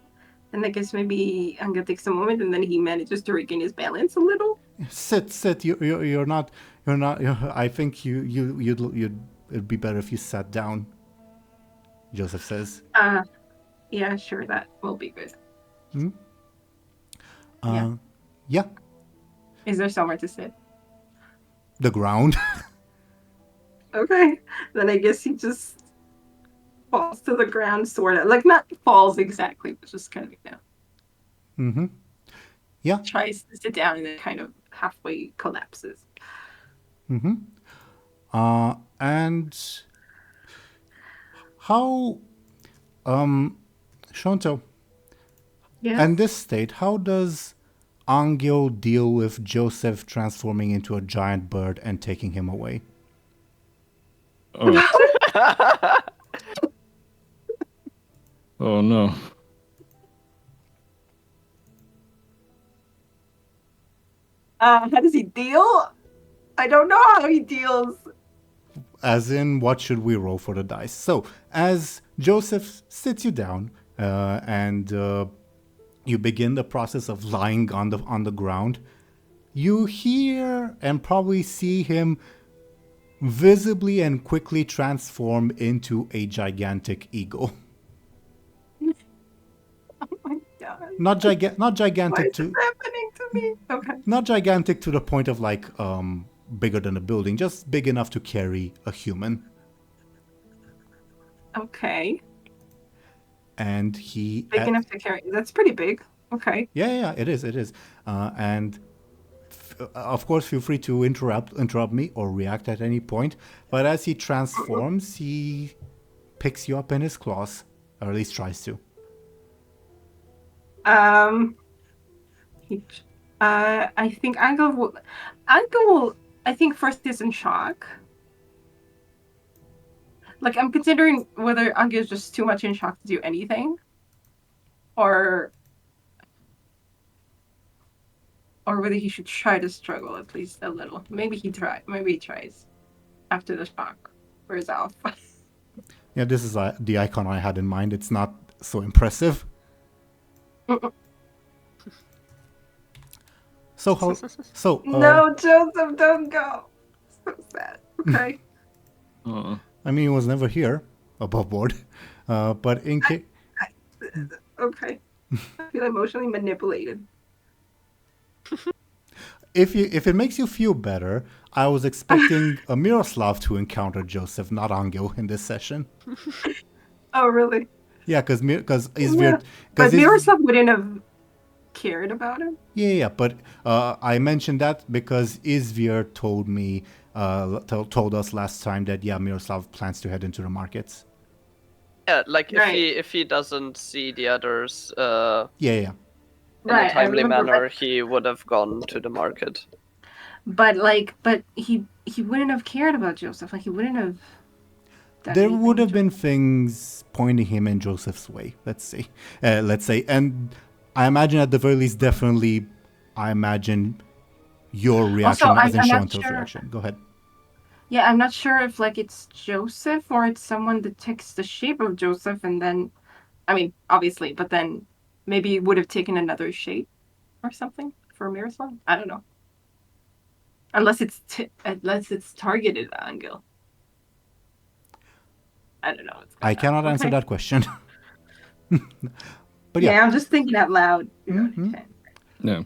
And I guess maybe Anghel takes a moment, and then he manages to regain his balance a little. Sit. You're not. I think it'd be better if you sat down. Joseph says. Yeah, sure, that will be good. Yeah. Is there somewhere to sit? The ground. Okay. Then I guess he just falls to the ground, sort of. Like, not falls exactly, but just kind of down. Yeah. Tries to sit down and then kind of halfway collapses. And how, Show&Tell, Yes. in this state, how does Anghel deal with Joseph transforming into a giant bird and taking him away? Oh. Oh no. How does he deal? I don't know how he deals. As in, what should we roll for the dice? So, as Joseph sits you down and you begin the process of lying on the ground, you hear and probably see him visibly and quickly transform into a gigantic eagle. Oh my god. Not gigantic Why is to this happening to me? Okay. not gigantic to the point of like bigger than a building, just big enough to carry a human. Okay. And he Big enough to carry. That's pretty big. Okay. Yeah, it is. And of course, feel free to interrupt me or react at any point. But as he transforms, he picks you up in his claws, or at least tries to. I think Anghel will. I think first is in shock. Like, I'm considering whether Anghel is just too much in shock to do anything, or whether he should try to struggle at least a little. Maybe he tries after the shock wears off. Yeah, this is the icon I had in mind. It's not so impressive. So No, Joseph, don't go. So sad. Okay. I mean, he was never here above board, but in case. Okay. I feel emotionally manipulated. If it makes you feel better, I was expecting a Miroslav to encounter Joseph, not Anghel, in this session. Oh, really? Yeah, because Izvir. But Miroslav wouldn't have cared about him. Yeah, but I mentioned that because Izvir told me, told us last time that Miroslav plans to head into the markets. Yeah, like Right. if he doesn't see the others Yeah. in a timely manner, he would have gone to the market. But he wouldn't have cared about Joseph. Like, he wouldn't have done There anything would have to- been things pointing him in Joseph's way. Let's say, and I imagine at the very least, definitely, I imagine your reaction Also, as in I'm not Show&Tell's sure. reaction. Go ahead. Yeah, I'm not sure if like it's Joseph or it's someone that takes the shape of Joseph, and then, I mean, obviously, but then maybe it would have taken another shape or something for Miroslav. I don't know. Unless it's targeted at Anghel. I don't know. what's going I on. cannot answer Okay. that question. But yeah. I'm just thinking out loud. No.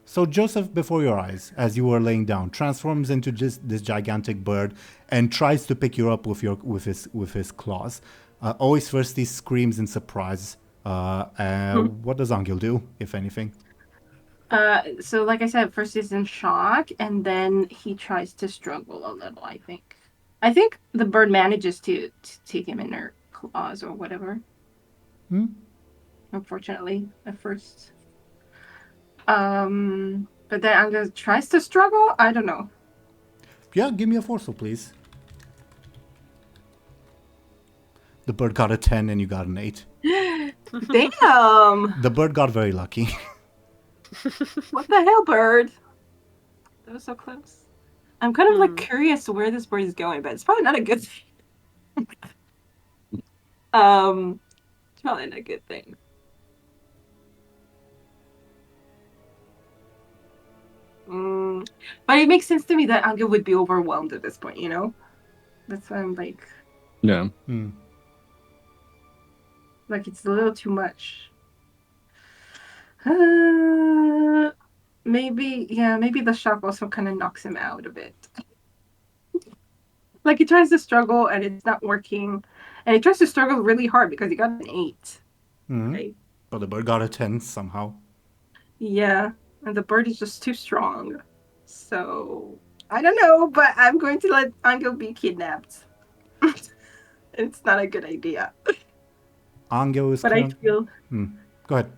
So Joseph, before your eyes, as you were laying down, transforms into just this gigantic bird and tries to pick you up with his claws. Always first he screams in surprise. What does Anghel do, if anything? So like I said, first he's in shock, and then he tries to struggle a little, I think. I think the bird manages to take him in her claws or whatever. Unfortunately, at first. But then Anghel tries to struggle? I don't know. Yeah, give me a force, please. The bird got a 10 and you got an 8. Damn! The bird got very lucky. What the hell, bird? That was so close. I'm kind of like curious where this bird is going, but it's probably not a good thing. It's probably not a good thing. But it makes sense to me that Anghel would be overwhelmed at this point, you know? That's why I'm like, Yeah. like it's a little too much. Maybe the shock also kind of knocks him out a bit. Like he tries to struggle and it's not working. And he tries to struggle really hard because he got an 8. Right? But the bird got a 10 somehow. Yeah, and the bird is just too strong. So, I don't know, but I'm going to let Anghel be kidnapped. It's not a good idea. Anghel is But I feel... Go ahead.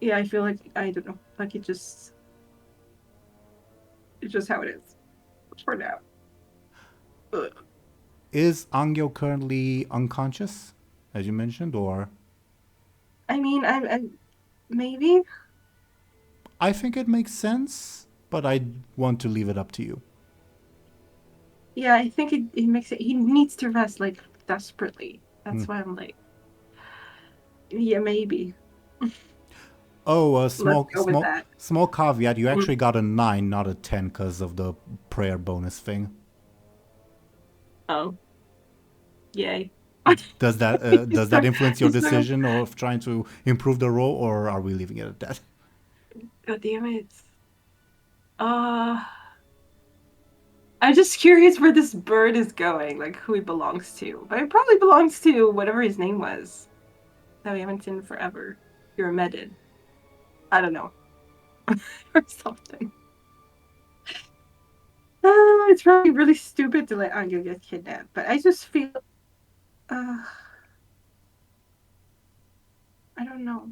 Yeah, I feel like, I don't know, like it's just how it is. For now. Ugh. Is Anghel currently unconscious, as you mentioned, or? I mean, I'm maybe. I think it makes sense, but I want to leave it up to you. Yeah, I think it makes it. He needs to rest like desperately. That's why I'm like, yeah, maybe. Oh, a Let's go with that. small caveat. You actually got a 9, not a 10, because of the prayer bonus thing. Oh, yay. Does that influence your decision of trying to improve the roll, or are we leaving it at that? God damn it. I'm just curious where this bird is going, like who he belongs to. But it probably belongs to whatever his name was that we haven't seen forever. Pyramided. I don't know. Or something. It's probably really stupid to let Anghel get kidnapped, but I just feel... I don't know.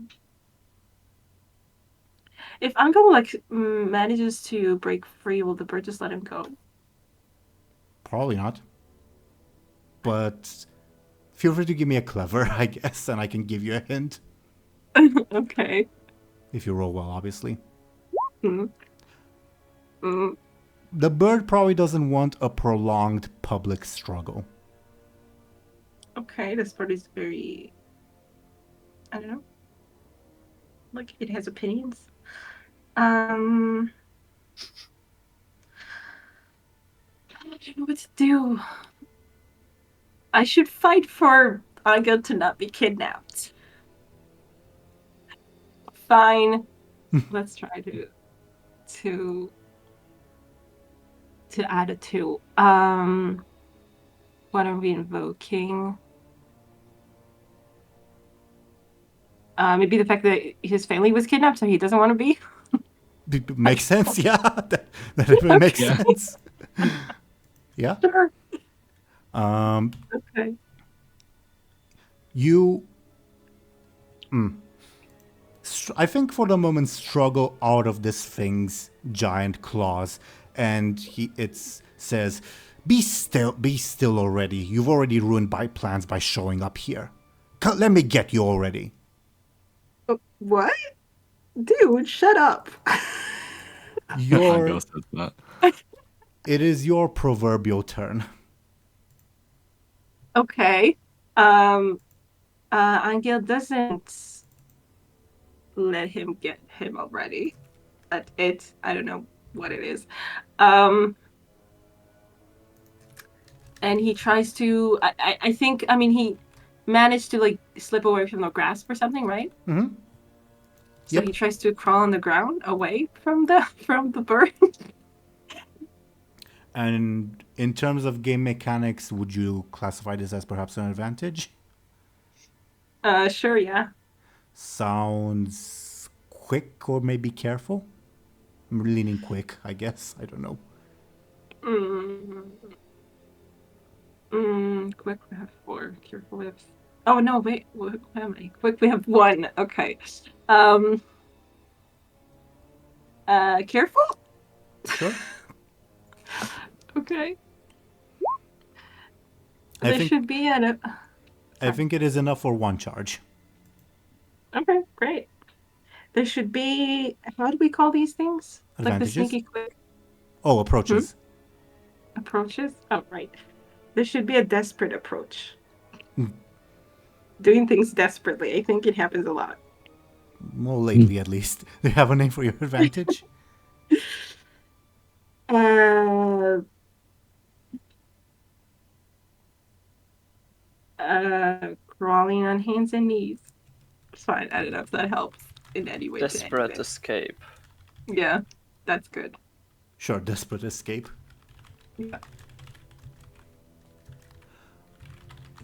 If Anghel manages to break free, will the bird just let him go? Probably not. But feel free to give me a clever, I guess, and I can give you a hint. Okay. If you roll well, obviously. Mm-hmm. The bird probably doesn't want a prolonged public struggle. Okay, this bird is very... I don't know. Like, it has opinions. I don't know what to do. I should fight for Anghel to not be kidnapped. Fine. Let's try to add a 2. What are we invoking? Maybe the fact that his family was kidnapped, so he doesn't want to be. Makes sense, yeah. That definitely makes sense. Yeah. Sure. Okay. You, I think for the moment, struggle out of this thing's giant claws, and it says, "Be still already. You've already ruined my plans by showing up here. Let me get you already." What? Dude, shut up. It is your proverbial turn. Okay. Anghel doesn't let him get him already. I don't know what it is. And he tries to, I think, I mean, he managed to like slip away from the grasp or something, right? Mm-hmm. So he tries to crawl on the ground away from the bird. And in terms of game mechanics, would you classify this as perhaps an advantage? Sure, yeah. Sounds quick or maybe careful? I'm leaning quick, I guess. I don't know. Quick, we have 4. Careful, we have... Oh, no, wait. What am I? Quick, we have 1. Okay. Careful? Sure. Okay. There should be an... I think it is enough for 1 charge. Okay, great. There should be, how do we call these things? Like the Advantages? sneaky quick Oh, approaches. approaches? Oh, right. There should be a desperate approach. Mm. Doing things desperately. I think it happens a lot. Well, lately at least. Do you have a name for your advantage? Crawling on hands and knees. It's fine. I don't know if that helps in any way. Desperate escape. Yeah, that's good. Sure, desperate escape. Yeah.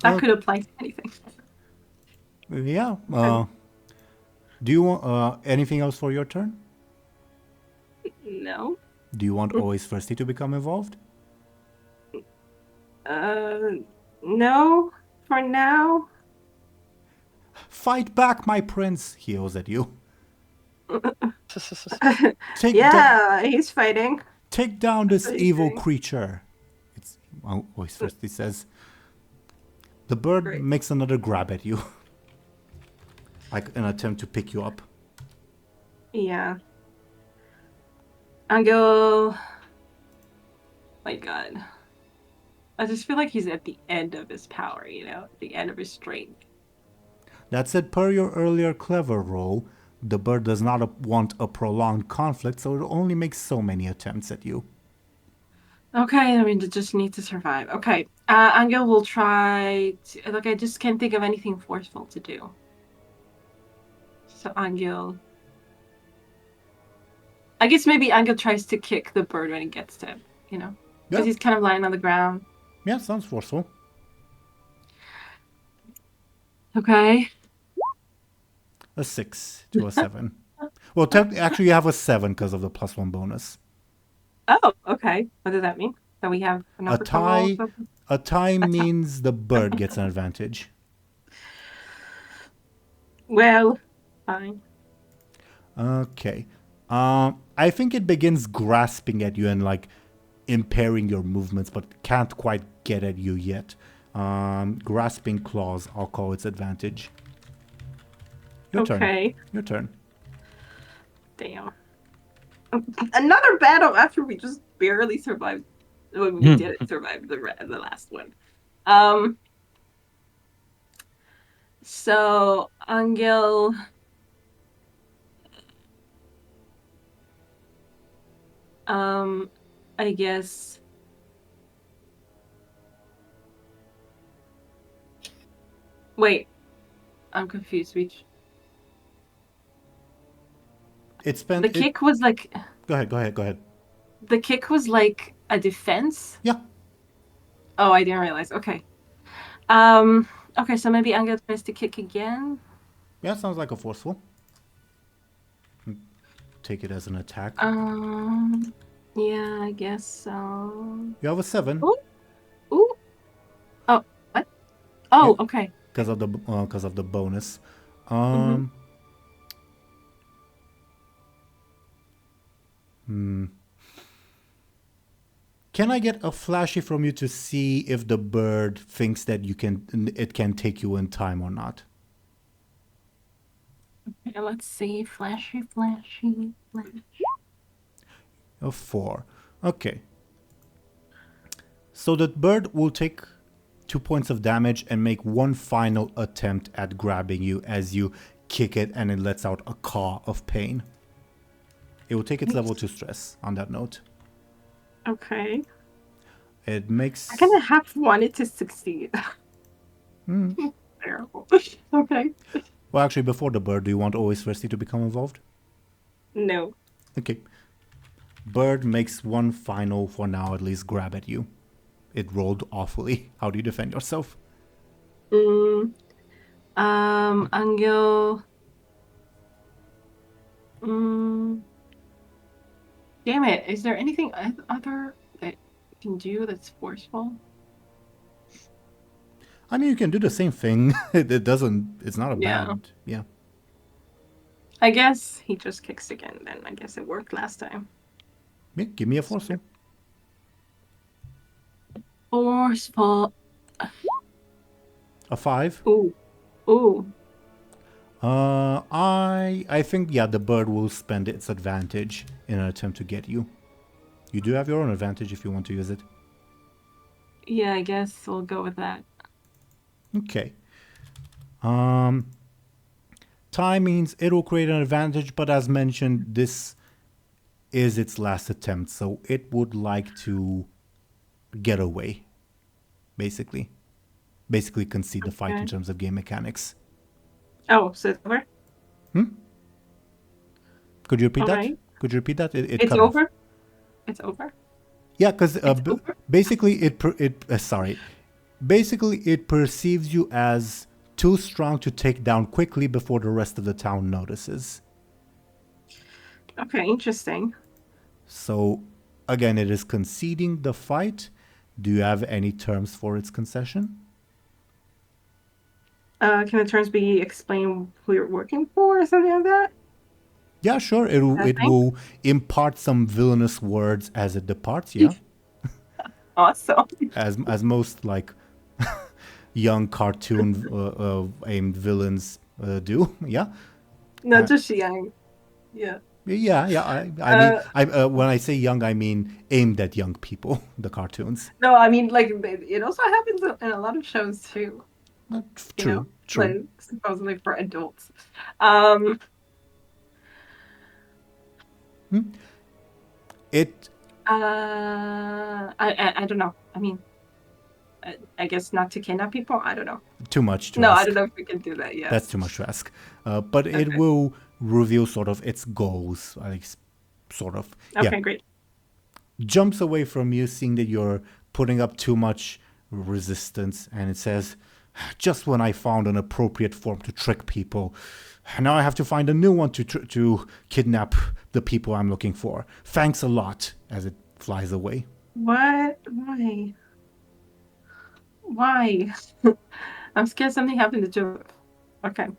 That could apply to anything. Yeah. Do you want anything else for your turn? No. Do you want always thirsty to become involved? No. For now. Fight back, my prince! He yells at you. He's fighting. Take down this evil creature. It's always thirsty says. The bird makes another grab at you. Like an attempt to pick you up. Yeah. Anghel. My God. I just feel like he's at the end of his power, at the end of his strength. That said, per your earlier clever roll, the bird does not want a prolonged conflict, so it only makes so many attempts at you. Okay, I mean, they just need to survive. Okay, Anghel will try to... Like, I just can't think of anything forceful to do. So Anghel... I guess maybe Anghel tries to kick the bird when he gets to him, Because he's kind of lying on the ground. Yeah, sounds forceful. Okay. A 6 to a 7. Well, actually, you have a 7 because of the +1 bonus. Oh, okay. What does that mean? That we have a tie means the bird gets an advantage. Well, fine. Okay. I think it begins grasping at you and like impairing your movements, but can't quite get at you yet. Grasping claws, I'll call its advantage. Your turn. Your turn. Damn. Another battle after we just barely survived. Well, we didn't survive the last one. So Anghel. I guess. Wait, I'm confused. Which? The kick was like. Go ahead. The kick was like a defense? Yeah. Oh, I didn't realize. Okay. Okay, so maybe Anghel tries to kick again? Yeah, sounds like a forceful. Take it as an attack. Yeah, I guess so. You have a 7. Ooh. Oh, what? Oh, yeah. Okay. Because of the bonus. Can I get a flashy from you to see if the bird thinks that it can take you in time or not? Okay, let's see. Flashy. A 4. Okay. So the bird will take 2 points of damage and make one final attempt at grabbing you as you kick it and it lets out a caw of pain. It will take its level 2 stress on that note. Okay. It makes... I kind of have wanted to succeed. Terrible. Okay. Well, actually, before the bird, do you want always thirsty to become involved? No. Okay. Bird makes one final, for now at least, grab at you. It rolled awfully. How do you defend yourself? Anghel... Damn it. Is there anything other that you can do that's forceful? I mean, you can do the same thing. It's not a bad... Yeah. I guess he just kicks again then. I guess it worked last time. Yeah, give me a forceful. Forceful. A 5. Ooh. I think, yeah, the bird will spend its advantage in an attempt to get you. You do have your own advantage if you want to use it. Yeah, I guess we'll go with that. Okay. Time means it will create an advantage, but as mentioned, this is its last attempt, so it would like to get away, basically. Basically concede the fight in terms of game mechanics. Oh, so it's over? Could you repeat All that? right. Could you repeat that? It It's cut off. over? It's over? Yeah, because over? basically basically it perceives you as too strong to take down quickly before the rest of the town notices. Okay, interesting. So, again, it is conceding the fight. Do you have any terms for its concession? Can the terms be explain who you're working for or something like that? Yeah, sure. It will impart some villainous words as it departs. Yeah, Awesome. as most like young cartoon aimed villains do. Yeah. Not just young. Yeah. Yeah. I mean, when I say young, I mean aimed at young people. The cartoons. No, I mean like it also happens in a lot of shows too. True. Like, supposedly for adults. It. I don't know. I mean, I guess not to kidnap people. I don't know. Too much to No, ask. I don't know if we can do that yet. That's too much to ask. But it will reveal sort of its goals, like sort of. Okay, great. Jumps away from you, seeing that you're putting up too much resistance, and it says, "Just when I found an appropriate form to trick people, now I have to find a new one to kidnap the people I'm looking for. Thanks a lot," as it flies away. What? Why? I'm scared something happened to Joe. Okay.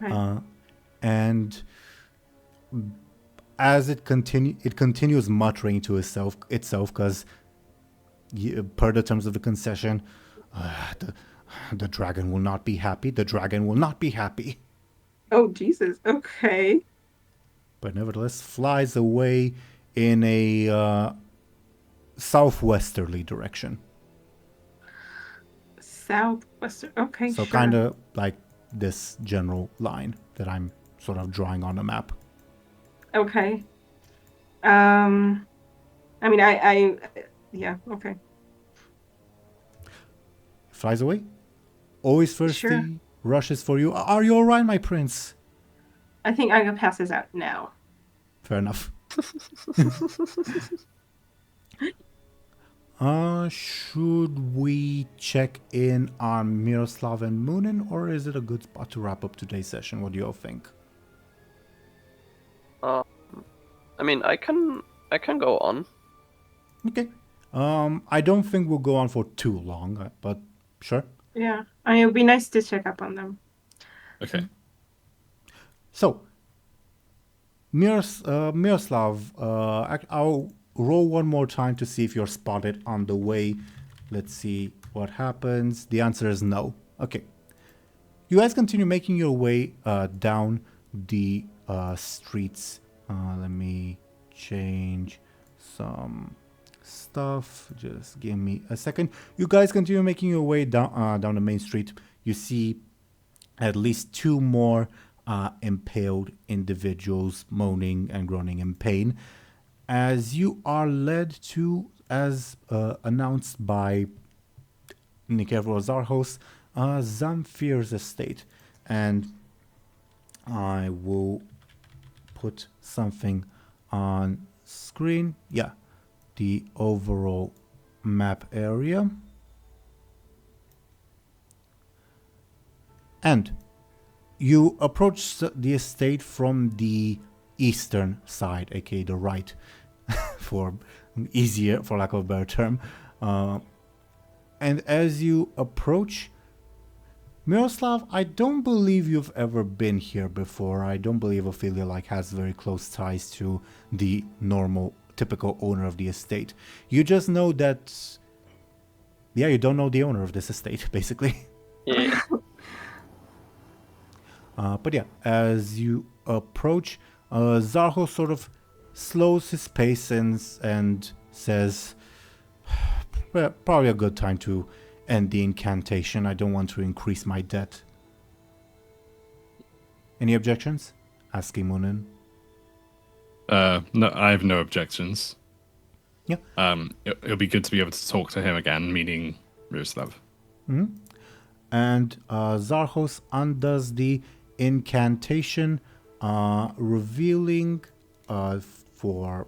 Right. And as it continues muttering to itself because per the terms of the concession, the dragon will not be happy. The dragon will not be happy. Oh, Jesus. Okay. But nevertheless flies away in a southwesterly direction. Southwestern. Okay, So sure. kind of like this general line that I'm sort of drawing on the map. Okay. I mean, yeah, okay. Flies away. Always thirsty. Sure. Rushes for you. Are you all right, my prince? I think Anghel passes out now. Fair enough. Should we check in on Miroslav and Muninn, or is it a good spot to wrap up today's session? What do you all think? I mean, I can go on. Okay. I don't think we'll go on for too long, but sure. Yeah. I mean, it would be nice to check up on them. Okay. So, Miroslav, I'll roll one more time to see if you're spotted on the way. Let's see what happens. The answer is no. Okay. You guys continue making your way down the streets. Let me change some stuff. Just give me a second. You guys continue making your way down the main street. You see at least two more impaled individuals moaning and groaning in pain, as you are led to, as announced by Nikervo's our host, Zamfir's estate. And I will put something on screen. Yeah, the overall map area. And you approach the estate from the eastern side, aka the right, for lack of a better term. And as you approach, Miroslav, I don't believe you've ever been here before. I don't believe Ophelia has very close ties to the typical owner of the estate. You just know that, you don't know the owner of this estate, basically. Yeah. But yeah, as you approach, Zarho sort of slows his pace and says, well, probably a good time to end the incantation. I don't want to increase my debt. Any objections? Asking Muninn. No, I have no objections. Yeah. It'll be good to be able to talk to him again, meaning Miroslav. Mm-hmm. And Zarhos undoes the incantation, revealing for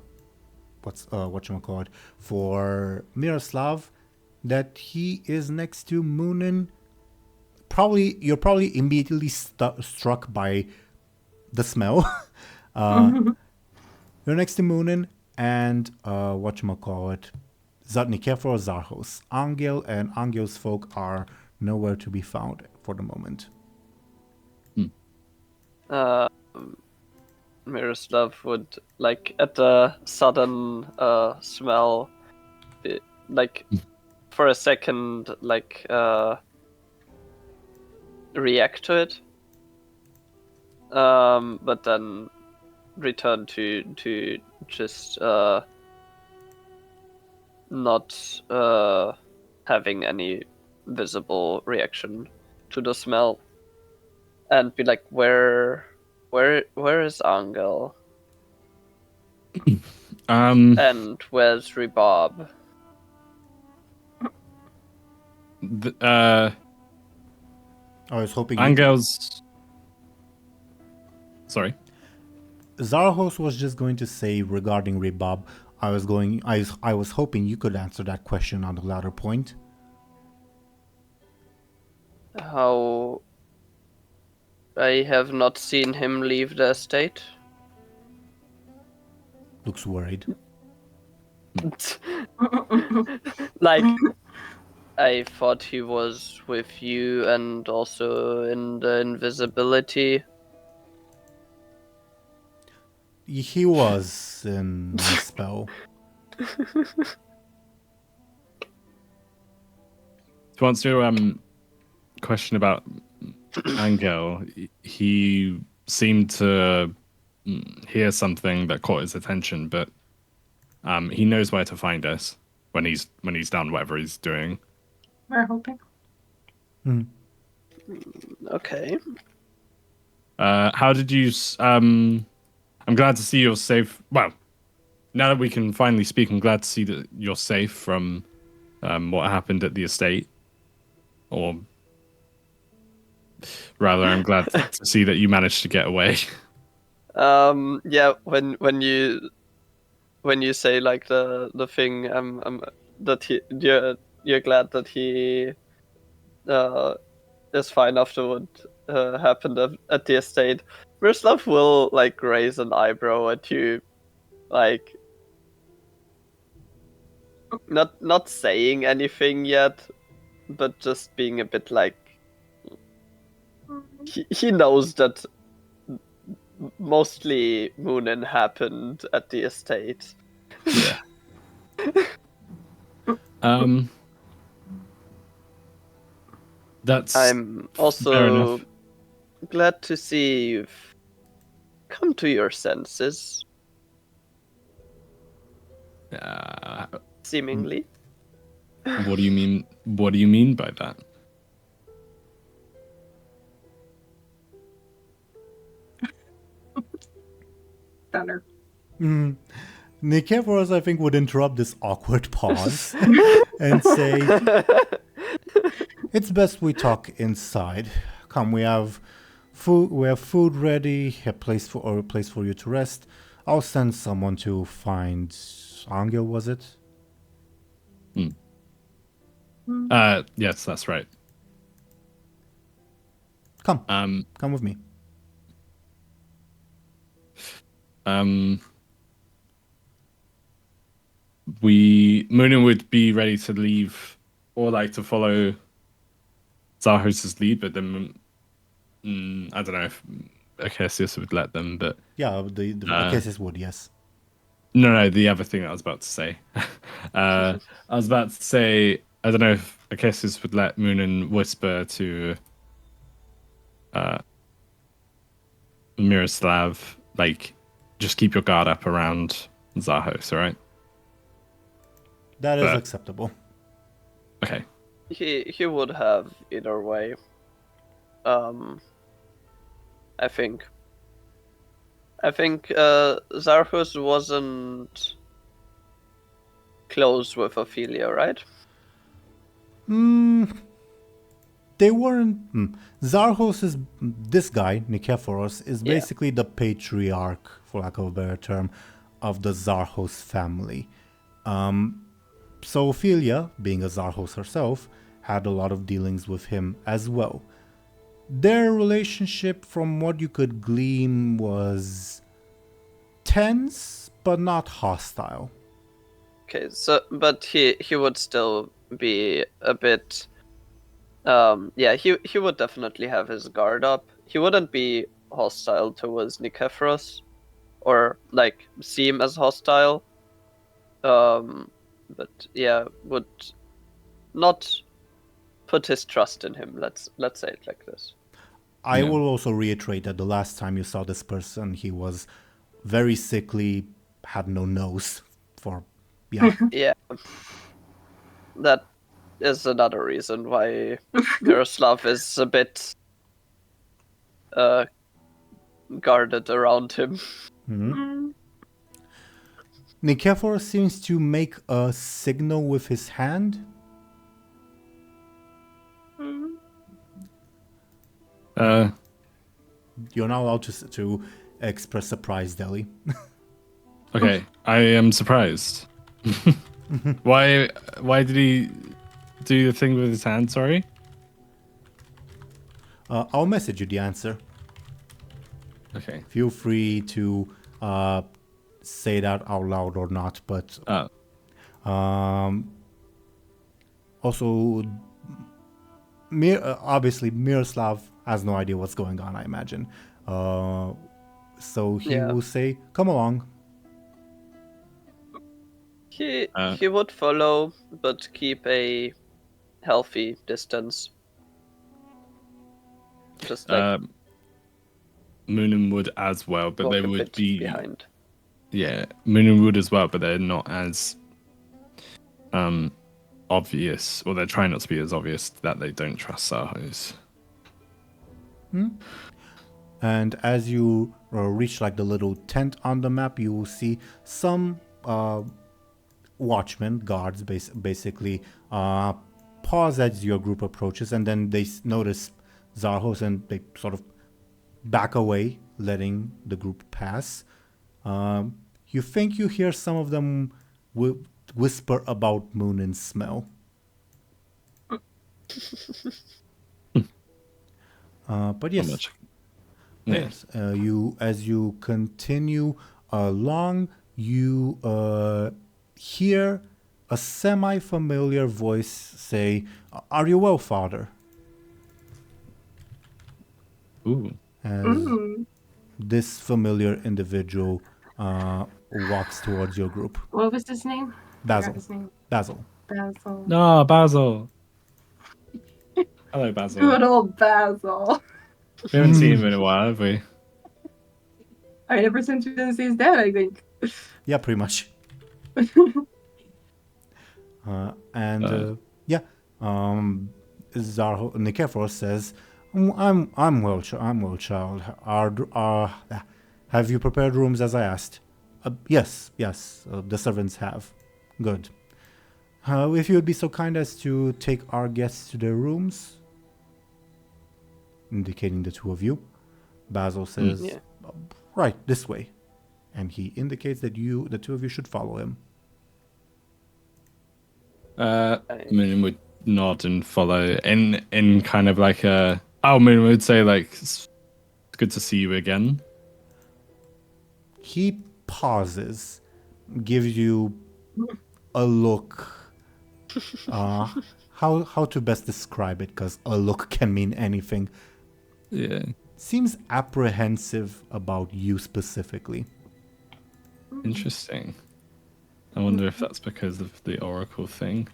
for Miroslav that he is next to Muninn. You're probably immediately struck by the smell. You're next to Muninn and Nikefor Zarhos. Anghel and Anghel's folk are nowhere to be found for the moment. Miroslav would, like, at the sudden smell, like, for a second, like, react to it, but then return to just not having any visible reaction to the smell, and be like, where is Anghel? And where's Rebob? I was hoping Anghel's. Sorry. Zarhos was just going to say regarding Rebob. I was hoping you could answer that question on the latter point. How? I have not seen him leave the estate. Looks worried. Like, I thought he was with you and also in the invisibility. He was in the spell. To answer your question about Anghel, he seemed to hear something that caught his attention, but he knows where to find us when he's done whatever he's doing. We're hoping. Okay. How did you? I'm glad to see you're safe. Well, now that we can finally speak, I'm glad to see that you're safe from what happened at the estate. Or rather, I'm glad to see that you managed to get away. Yeah. When you say like the thing, that you're glad that he is fine after what happened at the estate. Miroslav will like raise an eyebrow at you, like not saying anything yet, but just being a bit like he knows that mostly Muninn happened at the estate. Yeah. That's. I'm also glad to see you've come to your senses. Seemingly. What do you mean? What do you mean by that? Stunner. Nikevoros, I think, would interrupt this awkward pause and say, "It's best we talk inside. Come, we have food. We have food ready. A place for you to rest. I'll send someone to find Anghel. Was it? Yes, that's right. Come. Come with me." Muninn would be ready to leave or like to follow Zarhos' lead, but then I don't know if Acacius would let them, but Yeah, the Acacius would, yes. No, the other thing I was about to say. I was about to say, I don't know if Acacius would let Muninn whisper to Miroslav, like, just keep your guard up around Zahos, all right? That is acceptable. Okay. He would have either way. I think Zarhus wasn't close with Ophelia, right? They weren't. Zarhos is this guy, Nikephoros, is basically the patriarch, for lack of a better term, of the Zarhos family. So Ophelia, being a Zarhos herself, had a lot of dealings with him as well. Their relationship, from what you could glean, was tense, but not hostile. Okay, so but he would still be a bit. He would definitely have his guard up. He wouldn't be hostile towards Nikephoros, or like seem as hostile. But yeah, would not put his trust in him. Let's say it like this. I will also reiterate that the last time you saw this person, he was very sickly, had no nose for, Yeah. That is another reason why Miroslav is a bit guarded around him. Nikephoros seems to make a signal with his hand. You're not allowed to express surprise, Deli. Okay, I am surprised. Why did he do the thing with his hand, sorry? I'll message you the answer. Okay. Feel free to say that out loud or not, but also obviously Miroslav has no idea what's going on, I imagine. So he will say, come along. He would follow, but keep a healthy distance. Just like Muninn would as well, but they would be behind. Yeah, Muninn would as well, but they're not as obvious, or they're trying not to be as obvious that they don't trust Sahos. And as you reach like the little tent on the map, you will see some watchmen, guards, basically pause as your group approaches, and then they notice Zarhos and they sort of back away, letting the group pass. You think you hear some of them whisper about Muninn's smell. But yes, yes. As you continue along, you hear a semi-familiar voice say, "Are you well, Father?" Ooh. As this familiar individual walks towards your group. What was his name? Basil. His name. Basil. Basil. No, Basil. Hello, Basil. Good old Basil. We haven't seen him in a while, have we? Ever since we didn't see his dad, I think. Yeah, pretty much. Nikephoros says, I'm well, child. Have you prepared rooms as I asked? Yes. The servants have. Good. If you would be so kind as to take our guests to their rooms, indicating the two of you. Basil says, right, this way. And he indicates that the two of you should follow him. Muninn would nod and follow in kind of like a... Oh, Muninn would say, like, it's good to see you again. He pauses, gives you a look. How to best describe it, because a look can mean anything. Yeah. Seems apprehensive about you specifically. Interesting. I wonder if that's because of the Oracle thing.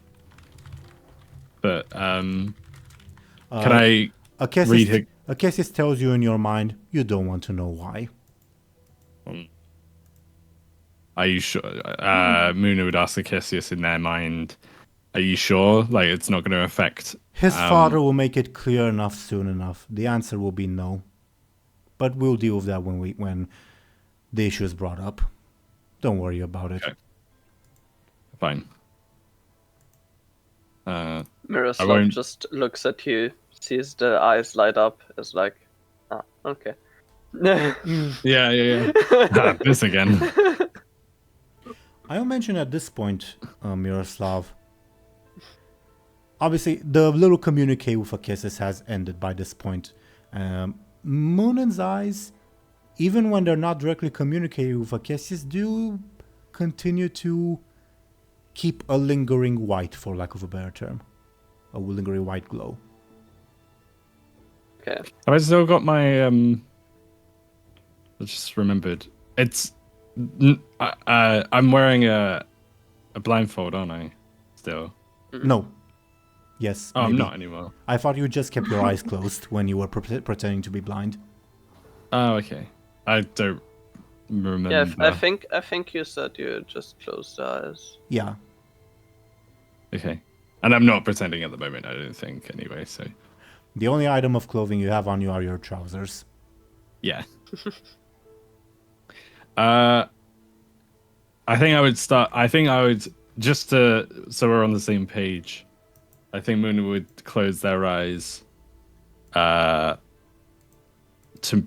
But can I read Cassius tells you in your mind you don't want to know why. Are you sure? Muna would ask Cassius in their mind, are you sure? Like, it's not going to affect... His father will make it clear enough soon enough. The answer will be no. But we'll deal with that when the issue is brought up. Don't worry about it. Okay. Fine. Miroslav just looks at you, sees the eyes light up, is like, okay. Yeah. This again. I'll mention at this point, Miroslav. Obviously, the little communique with Akessis has ended by this point. Muninn's eyes, even when they're not directly communicating with Akessis, do continue to keep a lingering white, for lack of a better term. A lingering white glow. Okay. Have I still got my... I just remembered. It's... I'm wearing a blindfold, aren't I? Still. No. Yes. Oh, maybe. I'm not anymore. I thought you just kept your eyes closed when you were pretending to be blind. Oh, okay. I don't remember. Yeah, I think you said you just closed the eyes. Yeah. Okay. And I'm not pretending at the moment, I don't think, anyway, so... The only item of clothing you have on you are your trousers. Yeah. I think I would, just to, so we're on the same page, I think Muna would close their eyes to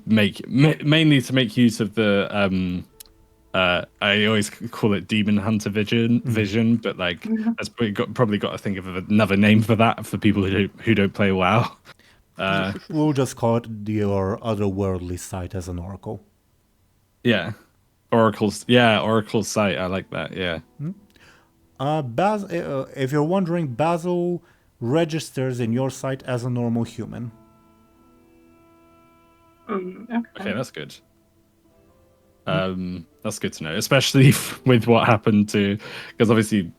make, mainly to make use of the, I always call it Demon Hunter vision, but like, that's probably got to think of another name for that for people who don't play WoW. We'll just call it your otherworldly sight as an oracle. Yeah. Oracle's sight. I like that. Yeah. If you're wondering, Basil registers in your sight as a normal human. Okay, that's good. That's good to know, especially with what happened to, because obviously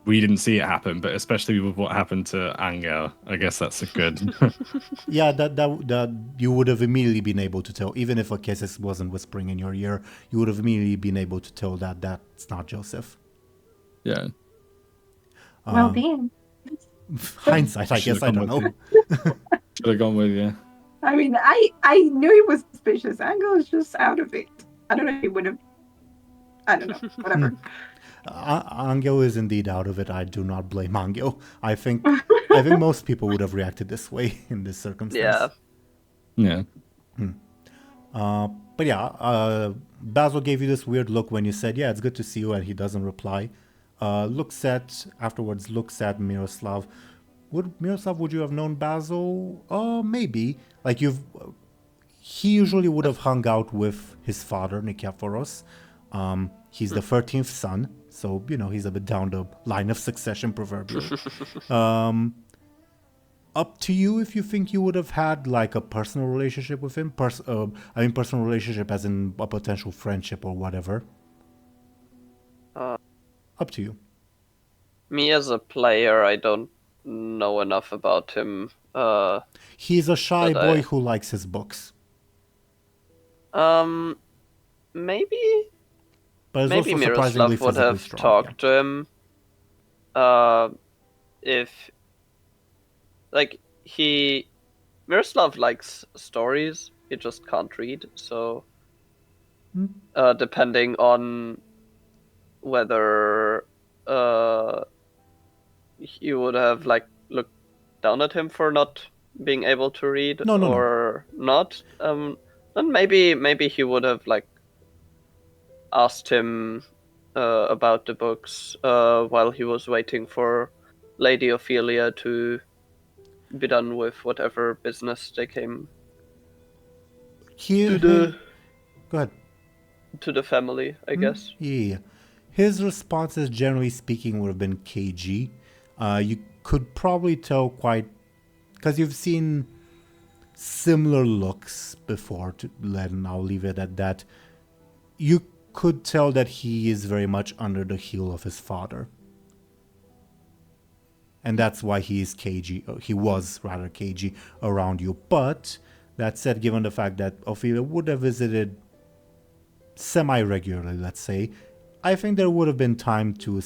we didn't see it happen, but especially with what happened to Anghel, I guess that's a good. Yeah, that you would have immediately been able to tell, even if Akessis wasn't whispering in your ear, you would have immediately been able to tell that that's not Joseph. Yeah. Well, damn. Hindsight, I guess, I don't know. Should have gone with, yeah. I mean, I knew he was suspicious. Anghel is just out of it. I don't know if he would have. I don't know. Whatever. Anghel is indeed out of it. I do not blame Anghel. I think most people would have reacted this way in this circumstance. Yeah. But yeah, Basil gave you this weird look when you said, "Yeah, it's good to see you," and he doesn't reply. Looks at Miroslav. Would you have known Basil? Maybe. Like he usually would have hung out with his father, Nikephoros. He's the 13th son, so, he's a bit down the line of succession, proverbially. Up to you if you think you would have had, like, a personal relationship with him. Personal relationship as in a potential friendship or whatever. Up to you. Me as a player, I don't know enough about him. He's a shy boy who likes his books. Maybe... But maybe Miroslav would have talked to him if, like, Miroslav likes stories, he just can't read, so depending on whether you would have, like, looked down at him for not being able to read or not, then maybe he would have, like, asked him about the books while he was waiting for Lady Ophelia to be done with whatever business they came Go ahead. To the family, I guess. Yeah. His responses, generally speaking, would have been cagey. You could probably tell because you've seen similar looks before, and I'll leave it at that. You could tell that he is very much under the heel of his father. and that's why he is cagey. He was rather cagey around you. But that said, given the fact that Ophelia would have visited semi-regularly, let's say, I think there would have been time to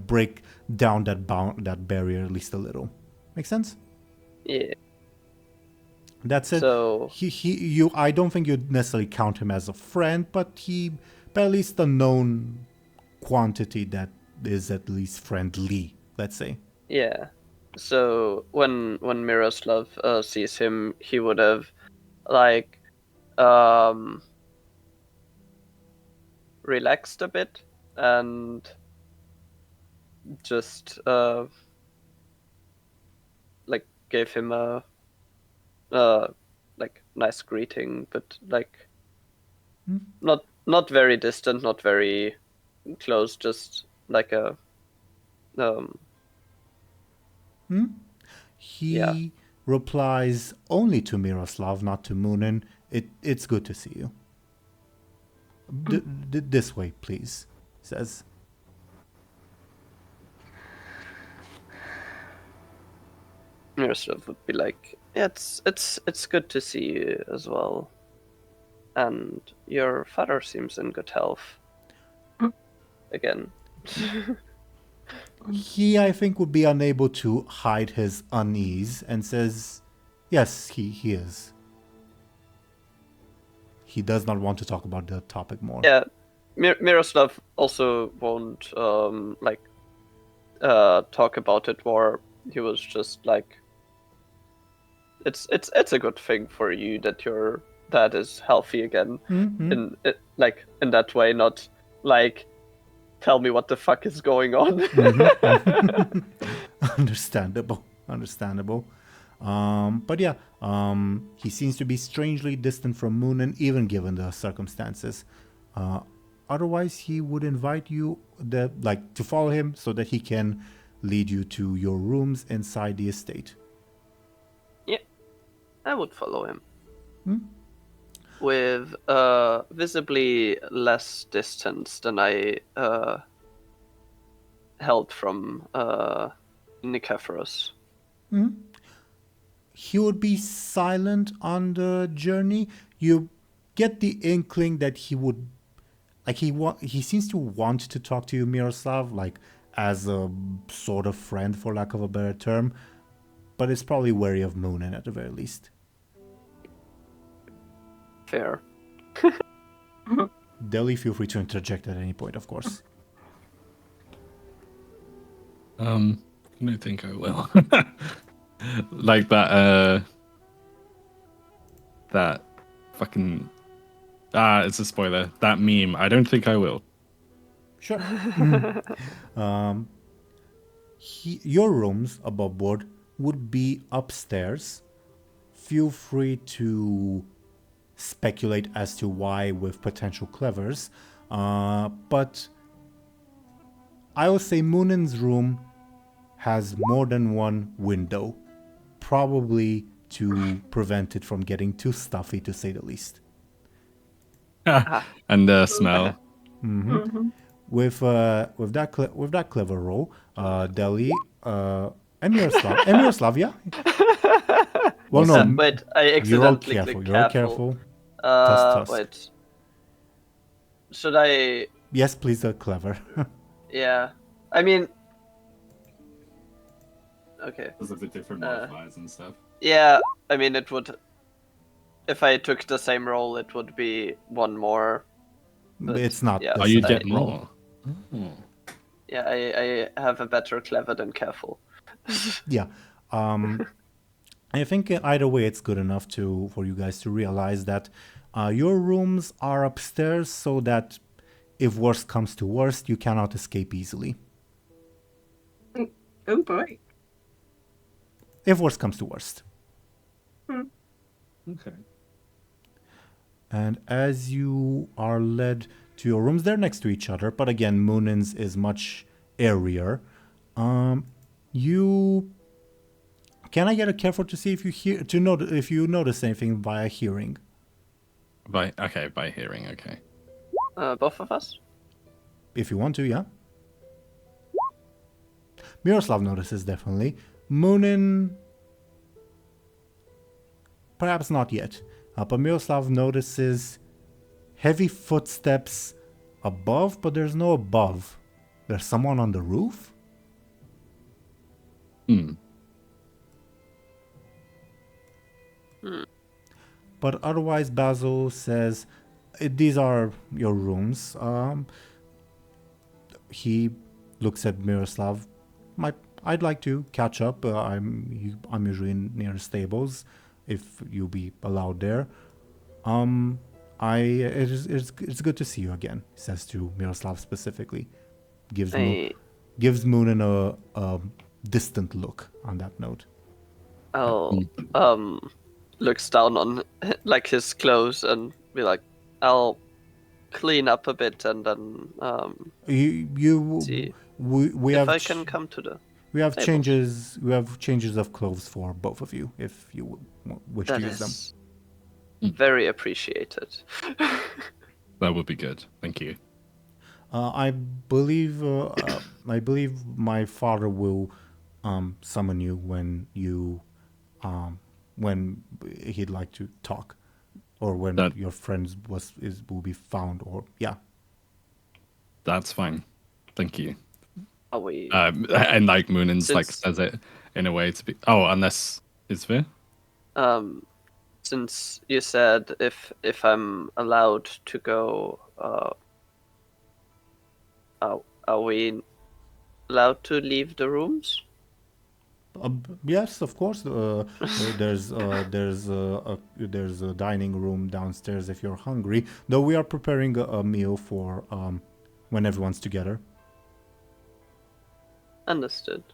break down that barrier at least a little. Make sense? Yeah. That said, So I don't think you'd necessarily count him as a friend, but at least a known quantity that is at least friendly, let's say. yeah. So when Miroslav sees him, he would have like relaxed a bit and just like gave him a like nice greeting, but like not very distant, not very close, just like a He replies only to Miroslav, not to Muninn. It's good to see you. This way, please, he says. Miroslav would be like, yeah, it's good to see you as well, and your father seems in good health. Again. He, I think, would be unable to hide his unease and says, yes, he is. He does not want to talk about the topic more. Yeah, Miroslav also won't talk about it more. He was just like, it's a good thing for you that your dad is healthy again. In that way, not like, tell me what the fuck is going on. Understandable. But yeah, he seems to be strangely distant from Muninn, even given the circumstances. Otherwise, he would invite you to follow him so that he can lead you to your rooms inside the estate. Yeah, I would follow him. With visibly less distance than I held from Nicephorus. He would be silent on the journey. You get the inkling that he would, he seems to want to talk to you, Miroslav, as a sort of friend, for lack of a better term, but it's probably wary of Muninn at the very least. Fair. Deli, feel free to interject at any point, of course. I don't think I will. Like that fucking it's a spoiler. That meme. I don't think I will. Sure. Your rooms above board would be upstairs. Feel free to speculate as to why with potential clevers. But I would say Muninn's room has more than one window, probably to prevent it from getting too stuffy, to say the least. And the smell. With that clever roll, Deli and Miroslav, yeah. Well, no, wait, I accidentally clicked You're careful. Tusk. Wait. Should I? Yes, please. Clever. Yeah, I mean. Okay. Because of the different modifiers and stuff. Yeah, I mean it would. If I took the same roll, it would be one more. But it's not. Yeah, you get more. Yeah, I have a better clever than careful. Yeah. I think either way it's good enough for you guys to realize that your rooms are upstairs, so that if worst comes to worst, you cannot escape easily. Oh boy. If worst comes to worst. Okay. And as you are led to your rooms, they're next to each other, but again, Muninn's is much airier. Can I get a careful to see if you notice anything via hearing? By hearing, okay. Both of us? If you want to, yeah. Miroslav notices definitely. Muninn, perhaps not yet. But Miroslav notices heavy footsteps above, but there's no above. There's someone on the roof? But otherwise, Basil says, these are your rooms. He looks at Miroslav. I'd like to catch up. I'm usually near stables, if you'll be allowed there. It's good to see you again, he says to Miroslav specifically. Gives Muninn a distant look on that note. Looks down on like his clothes and be like, I'll clean up a bit and then see we if have I can come to the we have table. changes of clothes for both of you if you wish to use them. Very appreciated. That would be good. Thank you. I believe my father will summon you when he'd like to talk, or when your friends will be found, or yeah. That's fine. Thank you. Are we? And like Munin's like says it in a way to be. Oh, unless Izvir. Since you said if I'm allowed to go, are we allowed to leave the rooms? Yes, of course. There's a dining room downstairs if you're hungry. Though we are preparing a meal for when everyone's together. Understood.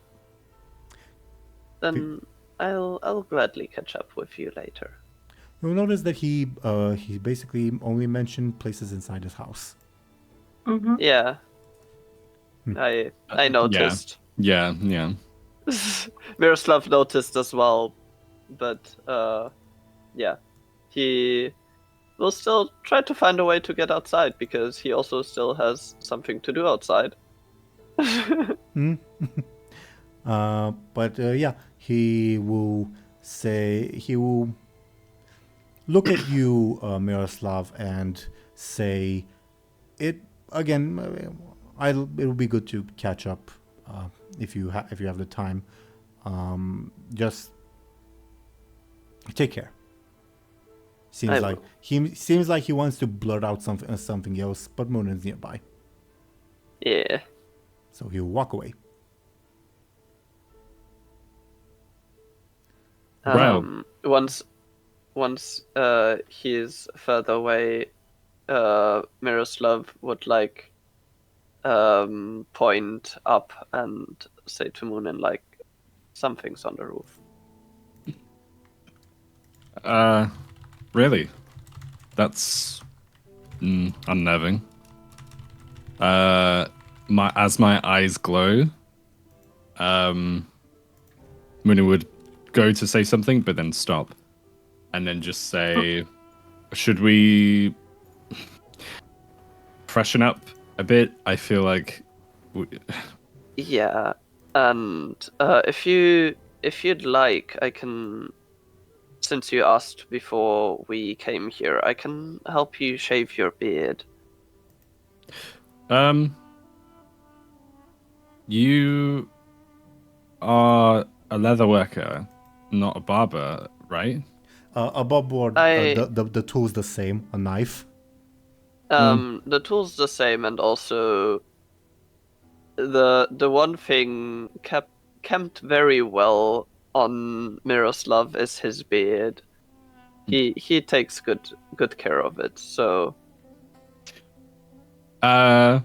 Then I'll gladly catch up with you later. You'll notice that he basically only mentioned places inside his house. Mm-hmm. Yeah. I noticed. Yeah. Miroslav noticed as well, but yeah, he will still try to find a way to get outside because he also still has something to do outside. But yeah, he will look at you, Miroslav, and say, "It again. It'll be good to catch up if you have the time. Just take care." Seems like he wants to blurt out something else, but Muninn's nearby. Yeah. So he'll walk away. Once he's further away, Miroslav would like point up and say to Muninn like something's on the roof. Really? That's unnerving. As my eyes glow, Muninn would go to say something, but then stop, and then just say, "Should we freshen up a bit? I feel like." Yeah, and if you'd like, I can. Since you asked before we came here, I can help you shave your beard. You are a leather worker, not a barber, right? Above board, the tool's the same, a knife. The tool's the same, and also the one thing kept very well on Miroslav is his beard. He takes good care of it. So I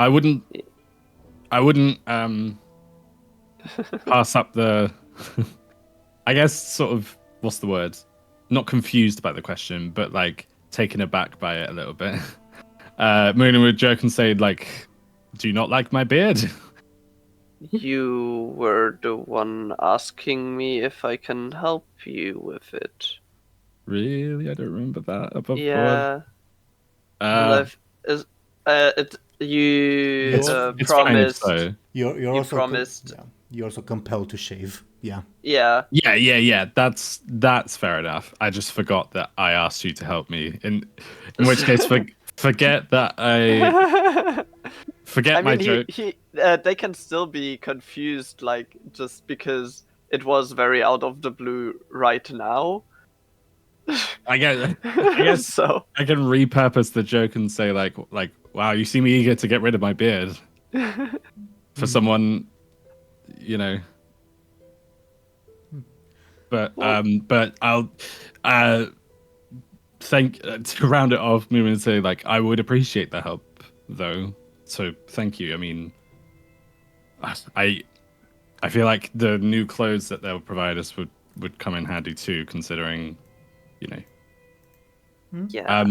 wouldn't pass up the I guess sort of, what's the word? Not confused by the question, but like taken aback by it a little bit. Muninn would joke and say like, "Do you not like my beard?" You were the one asking me if I can help you with it. Really? I don't remember that. Yeah. Well, You It's fine if promised. so. You're also promised. yeah, you're also compelled to shave. Yeah. Yeah. Yeah. That's fair enough. I just forgot that I asked you to help me. In which case, forget that I forget I my mean, joke. they can still be confused, like just because it was very out of the blue right now. I guess So I can repurpose the joke and say like, wow, you seem eager to get rid of my beard for someone, you know. But I'll to round it off, moving and say like I would appreciate the help though. So thank you. I mean, I feel like the new clothes that they'll provide us would come in handy too, considering, you know. yeah.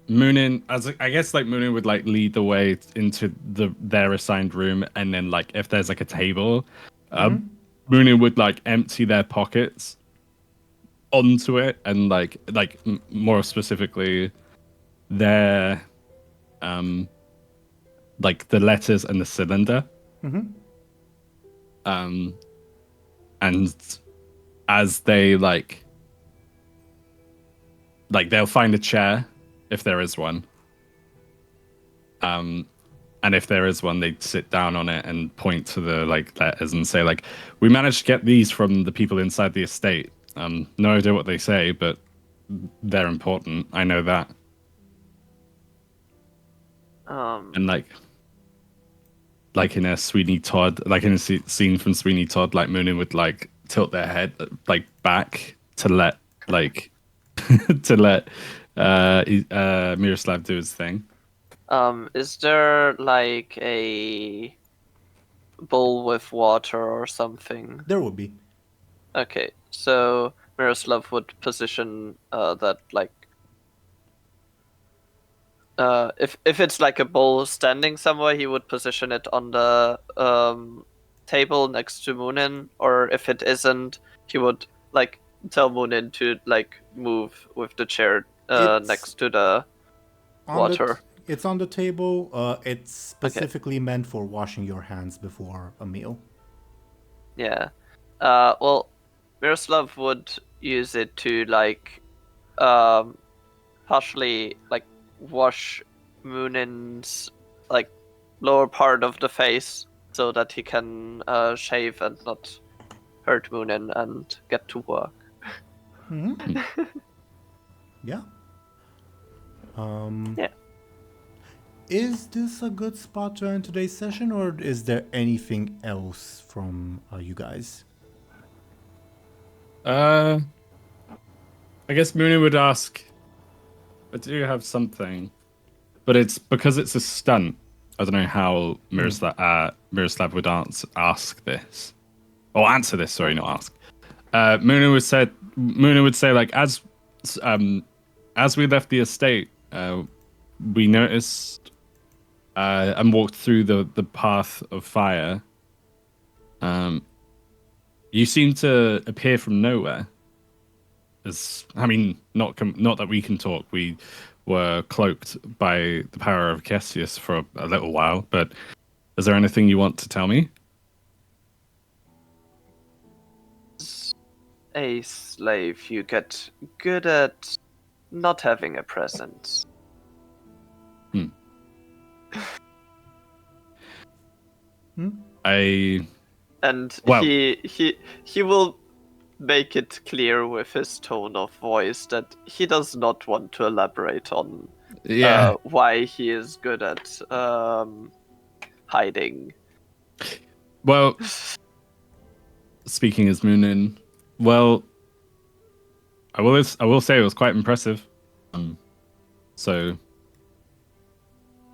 Muninn, I guess like Muninn would like lead the way into their assigned room, and then like if there's like a table, Muninn would like empty their pockets onto it, and more specifically, their like the letters and the cylinder. And as they like they'll find a chair if there is one. And if there is one, they'd sit down on it and point to the like letters and say like, we managed to get these from the people inside the estate. No idea what they say, but they're important. I know that. And like in a Sweeney Todd, like in a scene from Sweeney Todd, like Muninn would like tilt their head like back to let Miroslav do his thing. Is there like a bowl with water or something? There would be. Okay, so Miroslav would position that like if it's like a bowl standing somewhere, he would position it on the table next to Muninn, or if it isn't, he would like tell Muninn to like move with the chair next to the water. It's on the table. It's specifically meant for washing your hands before a meal. Yeah. Well, Miroslav would use it to like partially like wash Muninn's like lower part of the face so that he can shave and not hurt Muninn and get to work. Yeah. Yeah. Is this a good spot to end today's session, or is there anything else from you guys? I guess Muninn would ask, I do have something, but it's because it's a stunt. I don't know how Miroslav would ask this. Or answer this, sorry, not ask. Muninn would say, like, as we left the estate, we noticed and walked through the path of fire. You seem to appear from nowhere. Not that we can talk. We were cloaked by the power of Cassius for a little while, but is there anything you want to tell me? As a slave, you get good at not having a presence. He will make it clear with his tone of voice that he does not want to elaborate on why he is good at hiding. Well, speaking as Muninn, well, I will say it was quite impressive. So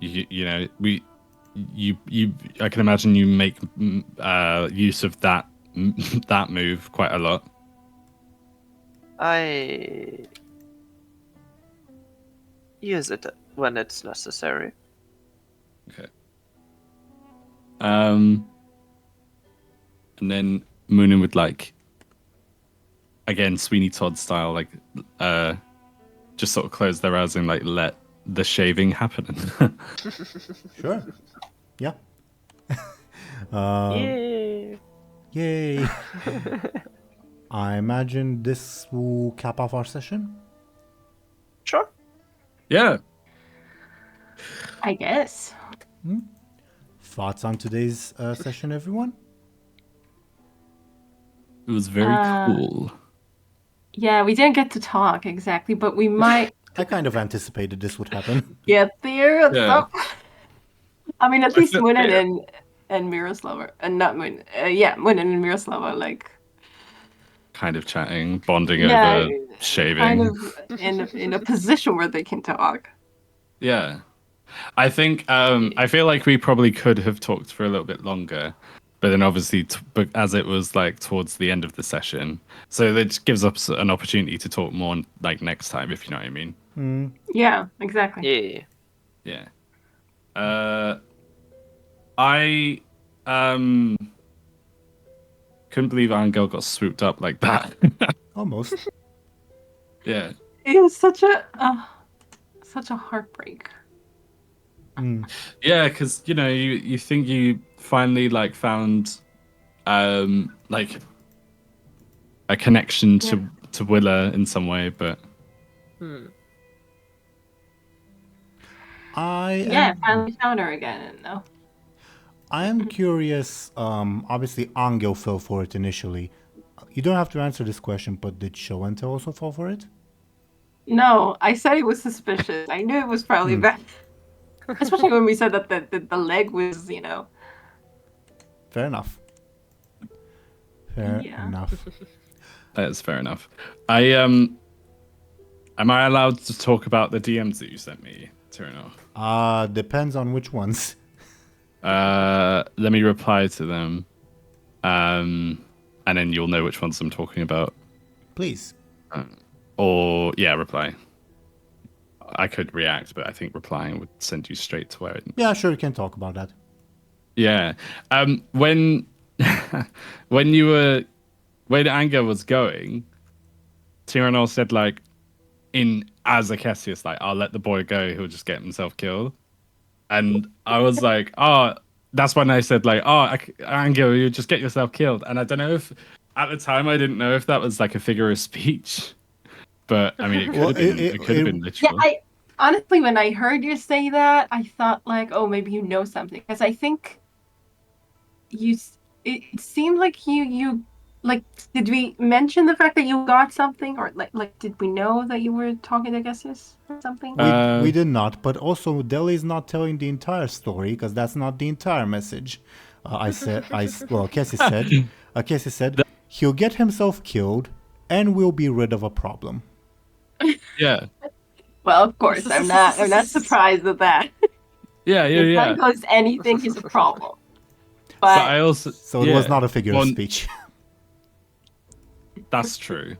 I can imagine you make use of that move quite a lot. I use it when it's necessary. Okay. And then Muninn would again Sweeney Todd style, just sort of close their eyes and let the shaving happening. Sure. Yeah. Yay! Yay. I imagine this will cap off our session. Sure. Yeah. I guess. Thoughts on today's session, everyone? It was very cool. Yeah, we didn't get to talk exactly, but we might I kind of anticipated this would happen. get there. Yeah. I mean, at least Yeah. Muninn and Miroslav are, and not Muninn. Muninn and Miroslav are like Kind of chatting, bonding over shaving. kind of in a position where they can talk. Yeah. I think I feel like we probably could have talked for a little bit longer, but then obviously but as it was like towards the end of the session, so that gives us an opportunity to talk more like next time, if you know what I mean. Yeah, exactly. Yeah. I couldn't believe Anghel got swooped up like that. Almost. Yeah. It was such a heartbreak. Yeah, because you think you finally like found like a connection to Willa in some way, but Finally found her again. No. I am curious. Obviously, Anghel fell for it initially. You don't have to answer this question, but did Show&Tell also fall for it? No, I said it was suspicious. I knew it was probably bad. Especially when we said that the leg was, Fair enough. Fair enough. that's fair enough. Am I allowed to talk about the DMs that you sent me, Teeironor? Depends on which ones. Let me reply to them, and then you'll know which ones I'm talking about. Please. Reply. I could react, but I think replying would send you straight to where it... Yeah, sure, you can talk about that. Yeah. When Anghel was going, Teeironor said like, as a Cassius, like, I'll let the boy go, he'll just get himself killed. And I was like, that's when I said like, Anghel, you just get yourself killed. And I don't know if at the time I didn't know if that was like a figure of speech, but I mean, it could have been literal. Yeah, honestly, when I heard you say that, I thought like, oh, maybe you know something, because I think it seemed like you like, did we mention the fact that you got something, or like did we know that you were talking to Cassius or something? We did not, but also Dely is not telling the entire story because that's not the entire message. Cassius said he'll get himself killed and we'll be rid of a problem. Yeah. Well, of course, I'm not surprised at that. Yeah. If goes anything is a problem. But I also it was not a figure of speech. That's true.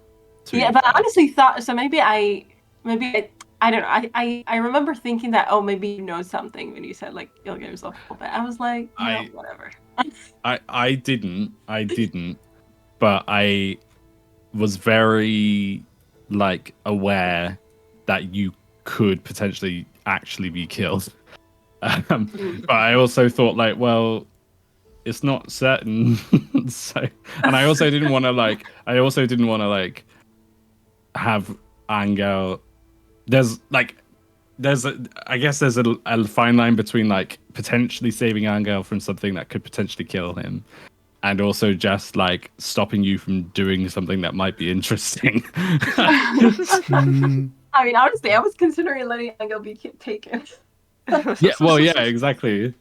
Yeah, but I honestly thought so. Maybe I don't know. I remember thinking that maybe you know something when you said like you'll get yourself killed. But I was like, whatever. I didn't, but I was very like aware that you could potentially actually be killed. But I also thought like, well, it's not certain. So, and I also didn't want to like have Anghel. I guess there's a fine line between like potentially saving Anghel from something that could potentially kill him, and also just like stopping you from doing something that might be interesting. I mean, honestly, I was considering letting Anghel be taken. Exactly.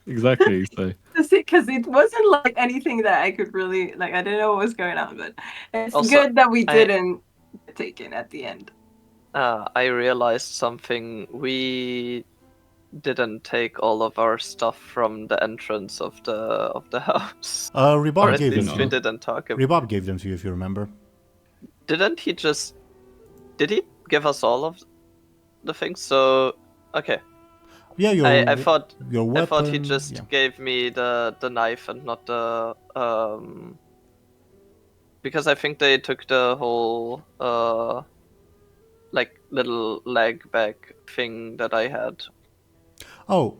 So because it wasn't like anything that I could really like. I didn't know what was going on, but it's Also, good that we didn't get taken at the end. I realized something. We didn't take all of our stuff from the entrance of the house. Rebab gave them to we you. didn't talk about. Rebab gave them to you, if you remember. Didn't he just? Did he give us all of the things? So okay. Yeah, I thought your weapon, I thought he just gave me the knife and not the because I think they took the whole like little leg back thing that I had. Oh,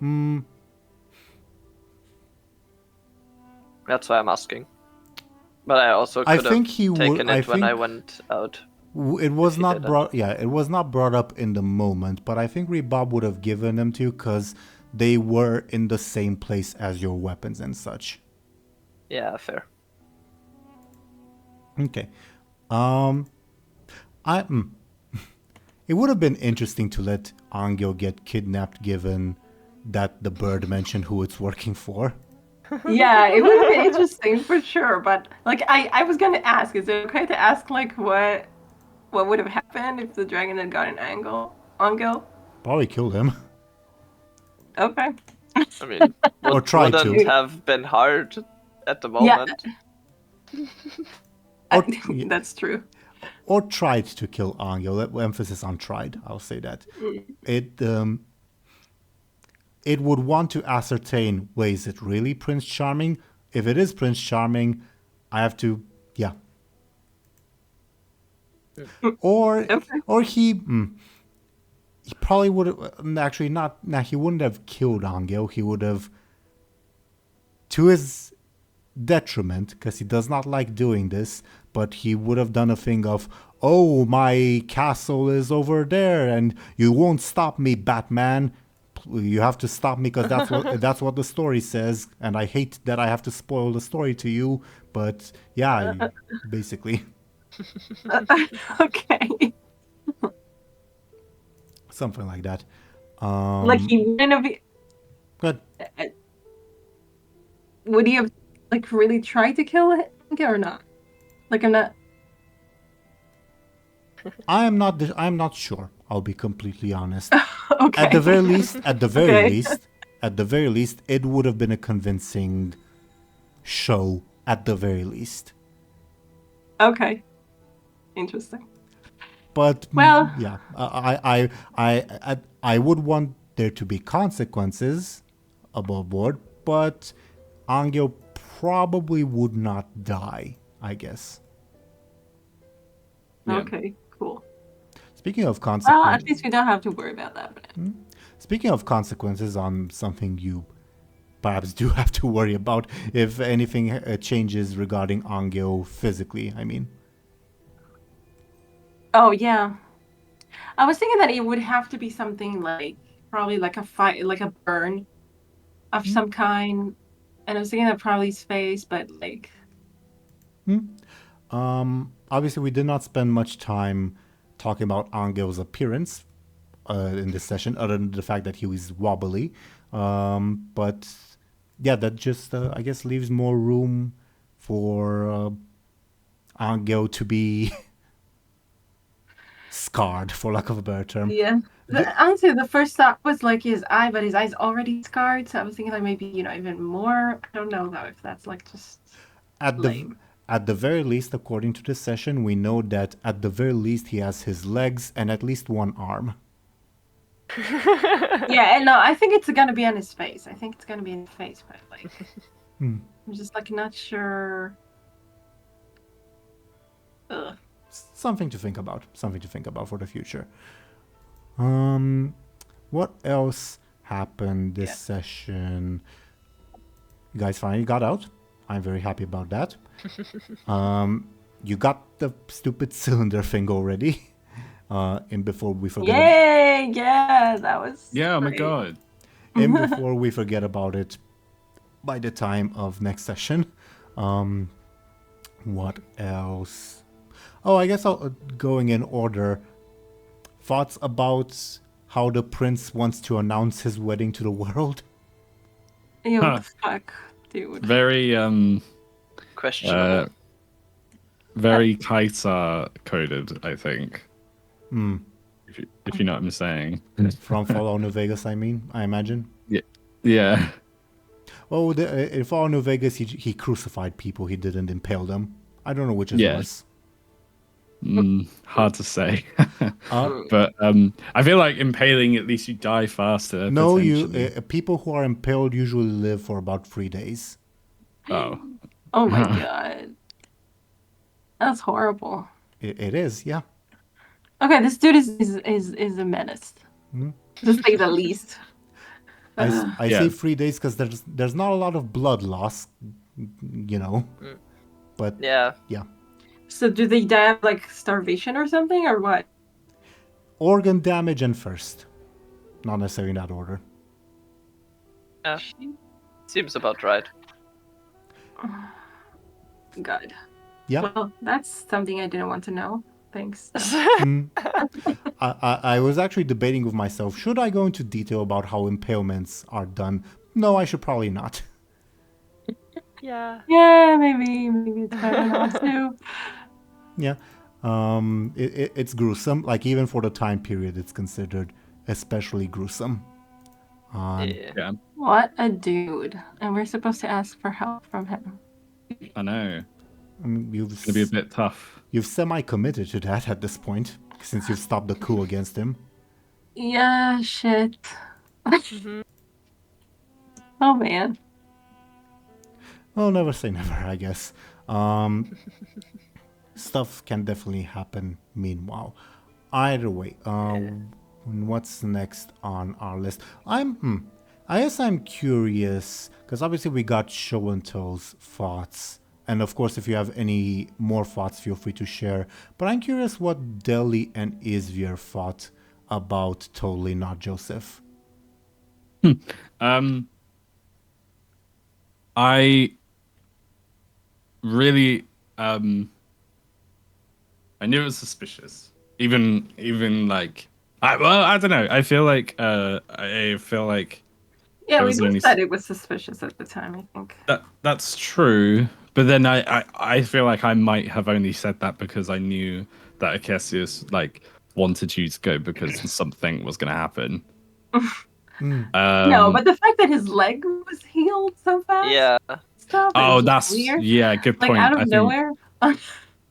That's why I'm asking. But I also I could think have he would. taken I it when I think went out. it was he not didn't. brought. Yeah, it was not brought up in the moment. But I think Rebob would have given them to you because they were in the same place as your weapons and such. Yeah, fair. Okay. It would have been interesting to let Anghel get kidnapped, given that the bird mentioned who it's working for. Yeah, it would have been interesting for sure. But like, I was gonna ask, is it okay to ask like what would have happened if the dragon had got an Anghel? Probably killed him. Okay. I mean, Or tried to. wouldn't have been hard at the moment. Or- That's true. Or tried to kill Anghel. Emphasis on tried. I'll say that. It would want to ascertain, wait, is it really Prince Charming? If it is Prince Charming, I have to, yeah. Or he probably would have, actually not, he wouldn't have killed Anghel. He would have, to his detriment, because he does not like doing this, but he would have done a thing of, oh, my castle is over there, and you won't stop me, Batman. You have to stop me because that's what the story says, and I hate that I have to spoil the story to you. But yeah, basically. Okay. Something like that. Like he wouldn't have. Good. Would he have like really tried to kill him or not? Like I'm not. I'm not sure. I'll be completely honest. Okay. At the very least, Okay. at the very least, it would have been a convincing show. At the very least. Okay. Interesting. But Well- yeah, I would want there to be consequences above board, but Anghel probably would not die, I guess. Yeah. Okay. Cool. Speaking of Well, consequences, at least we don't have to worry about that. speaking of consequences on something you perhaps do have to worry about, if anything changes regarding Anghel physically, I mean. Oh yeah. I was thinking that it would have to be something like probably like a fight, like a burn of some kind. And I was thinking that probably his face, but like. Obviously, we did not spend much time talking about Angel's appearance in this session, other than the fact that he was wobbly. But yeah, that just, I guess, leaves more room for Anghel to be scarred, for lack of a better term. Yeah. Honestly, the first thought was like his eye, but his eye's already scarred. So I was thinking like maybe, even more. I don't know though if that's like just lame. At the very least, according to this session, we know that at the very least he has his legs and at least one arm. Yeah, and no, I think it's gonna be on his face. I think it's gonna be in his face, but like I'm just like not sure. Ugh. Something to think about. Something to think about for the future. What else happened this session? You guys finally got out. I'm very happy about that. You got the stupid cylinder thing already. And before we forget. Yay! Yeah, that was. Yeah, oh my great. god. And before we forget about it, by the time of next session, what else? Oh, I guess going in order. Thoughts about how the prince wants to announce his wedding to the world? Ew, Huh. fuck, dude. Very Questionable. very Kaiser coded, I think. If you know what I'm saying. From Fallout New Vegas, I imagine. Yeah. Oh, in Fallout New Vegas, he crucified people. He didn't impale them. I don't know which is Yeah. worse. Hard to say. But I feel like impaling, at least you die faster. No, potentially. people who are impaled usually live for about 3 days. Oh. Oh my god, that's horrible. It is, yeah. Okay, this dude is a menace. To say the least. I say 3 days because there's not a lot of blood loss, But Yeah. So do they die of like starvation or something, or what? Organ damage and first. Not necessarily in that order. Yeah. Seems about right. God. Yeah. Well, that's something I didn't want to know. Thanks. I was actually debating with myself, should I go into detail about how impalements are done? No, I should probably not. Yeah. Yeah, maybe it's better not to. Yeah. It's gruesome. Like, even for the time period, it's considered especially gruesome. Yeah. What a dude. And we're supposed to ask for help from him. I know. I mean, It's gonna be a bit tough. You've semi-committed to that at this point, since you've stopped the coup against him. Yeah, shit. Oh, man. Well, never say never, I guess. Stuff can definitely happen meanwhile. Either way, what's next on our list? I guess I'm curious, because obviously we got Show&Tell's thoughts. And of course, if you have any more thoughts, feel free to share. But I'm curious what Dely and Izvir thought about Totally Not Joseph. I really I knew it was suspicious. Even like I don't know. I feel like Yeah, we was both only said it was suspicious at the time, I think. that's true. But then I feel like I might have only said that because I knew that Akesius like wanted you to go because something was going to happen. No, but the fact that his leg was healed so fast. Yeah. Stuff Oh, is that's weird. good point. Like out of I think, nowhere.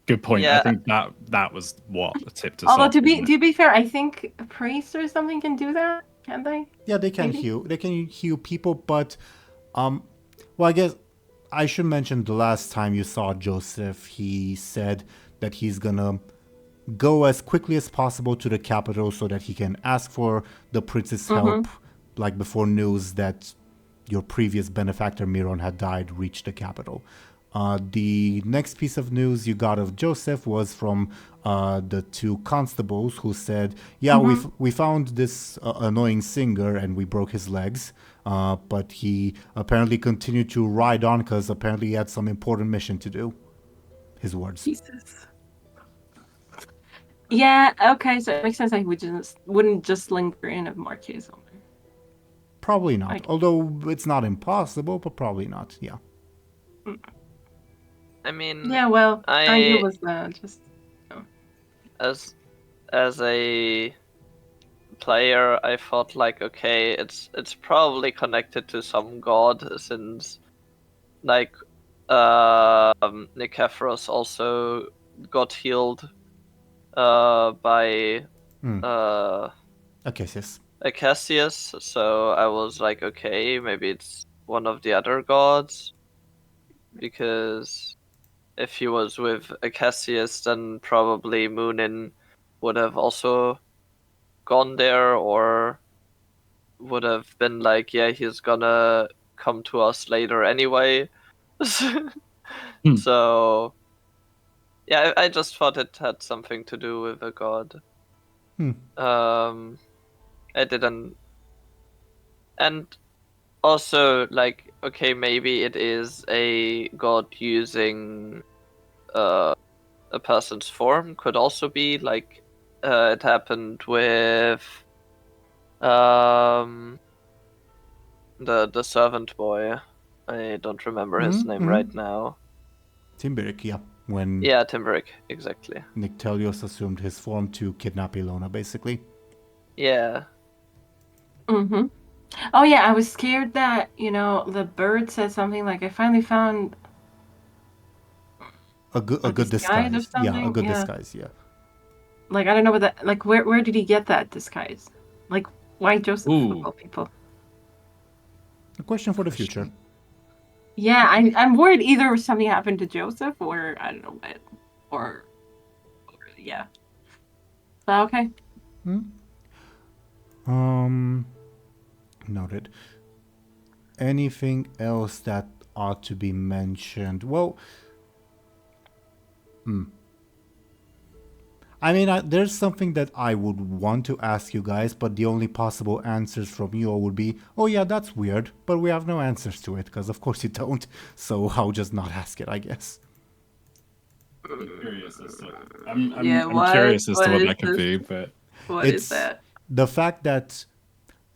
good point. Yeah. I think that was what tipped us Although off. to be fair, I think a priest or something can do that, can't they? Yeah, they can Maybe? heal. They can heal people, but well, I guess I should mention the last time you saw Joseph, he said that he's gonna go as quickly as possible to the capital so that he can ask for the prince's help, like before news that your previous benefactor Miron had died reached the capital. The next piece of news you got of Joseph was from the two constables who said, yeah, we found this annoying singer and we broke his legs, but he apparently continued to ride on because apparently he had some important mission to do. His words. Jesus. Yeah, okay, so it makes sense that we wouldn't just linger in if Marquez on there. Probably not. Although it's not impossible, but probably not. Yeah. I mean, Yeah, well, Anghel was just as a player, I thought like, okay, it's probably connected to some god, since like Nikephoros also got healed by Akesius, so I was like, okay, maybe it's one of the other gods, because if he was with Akesius, then probably Muninn would have also gone there, or would have been like, yeah, he's gonna come to us later anyway. So, yeah, I just thought it had something to do with a god. I didn't. And also, like, okay, maybe it is a god using a person's form. Could also be like it happened with the servant boy. I don't remember his name right now. Timberic, yeah. When Timberic, exactly. Nictelios assumed his form to kidnap Illona, basically. Yeah. Oh yeah, I was scared that, the bird said something like, I finally found a good disguise. Or something. Yeah, a good disguise, yeah. Like, I don't know what that, like, where did he get that disguise? Like, why Joseph of all people? A question for the future. Yeah, I'm worried either something happened to Joseph or I don't know what, or yeah. But okay. Noted. Anything else that ought to be mentioned? Well, I mean, there's something that I would want to ask you guys, but the only possible answers from you all would be, oh yeah, that's weird, but we have no answers to it, because of course you don't, so I'll just not ask it, I guess. I'm curious as to what what is that could this? be, but What is that? The fact that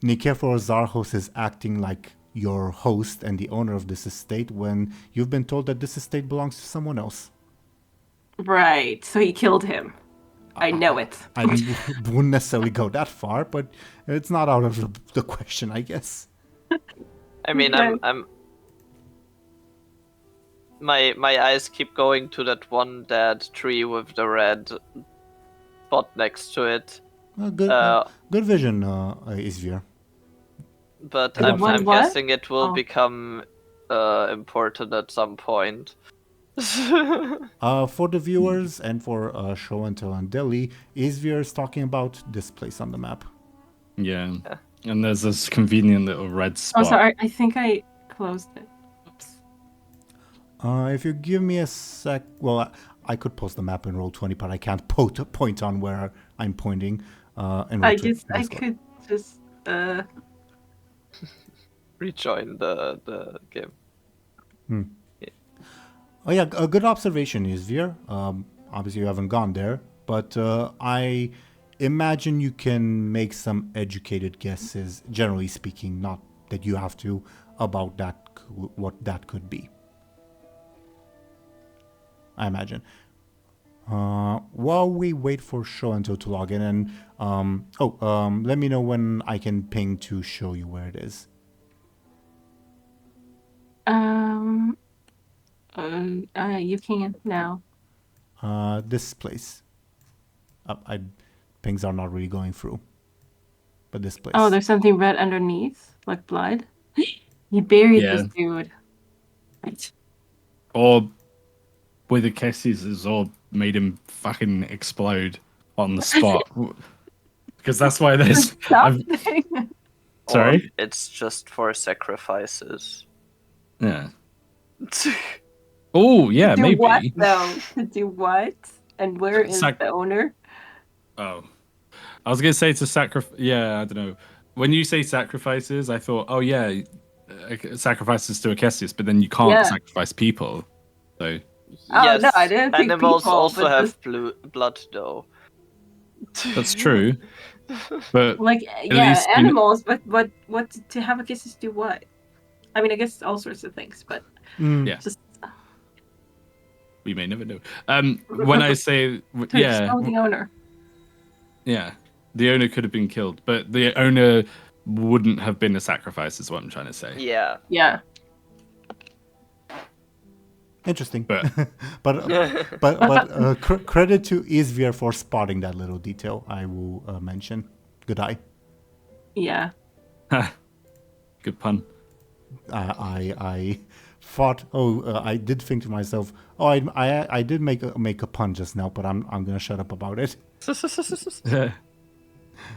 Nicephor Zarhos is acting like your host and the owner of this estate when you've been told that this estate belongs to someone else. Right. So he killed him. I know it. I wouldn't necessarily go that far, but it's not out of the question, I guess. I mean, Okay. I'm my eyes keep going to that one dead tree with the red spot next to it. Good vision, Izvir. But The one I'm what? guessing it will Oh. become important at some point. For the viewers and for Show&Tell and Deli, Izvir is talking about this place on the map. yeah. And there's this convenient little red spot. Oh, sorry. I think I closed it. Oops. If you give me a sec, well, I could post the map in Roll20, but I can't point on where I'm pointing. In I Roll20. could just Rejoin the game. Oh yeah, a good observation, Izvir. Obviously you haven't gone there, but I imagine you can make some educated guesses, generally speaking, not that you have to, about that, what that could be. I imagine. While we wait for Show&Tell to log in, and let me know when I can ping to show you where it is. You can now. This place. Pings are not really going through, but this place. Oh, there's something red underneath, like blood. He buried Yeah. this dude. Right. Or with the Kessis is all made him fucking explode on the spot. Because that's why there's... Something. Sorry? Or it's just for sacrifices. Yeah. Oh, yeah, Do maybe. what though? To do what? And where is Sac- the owner? Oh. I was going to say to sacrifice... Yeah, I don't know. When you say sacrifices, I thought, oh, yeah, sacrifices to Akessius, but then you can't sacrifice people. So... Oh, Yes, no, I didn't think animals people, also but have blood, though. That's true. But Like, least yeah, you know- animals, but what to have a kisses do what? I mean, I guess all sorts of things, but yeah, just we may never know. When I say to show the owner. yeah, the owner could have been killed, but the owner wouldn't have been a sacrifice, is what I'm trying to say. Yeah. Yeah. Interesting. But- but credit to Izvir for spotting that little detail. I will mention. Good eye. Yeah. Good pun. I thought. I did think to myself. Oh, I did make a pun just now, but I'm gonna shut up about it.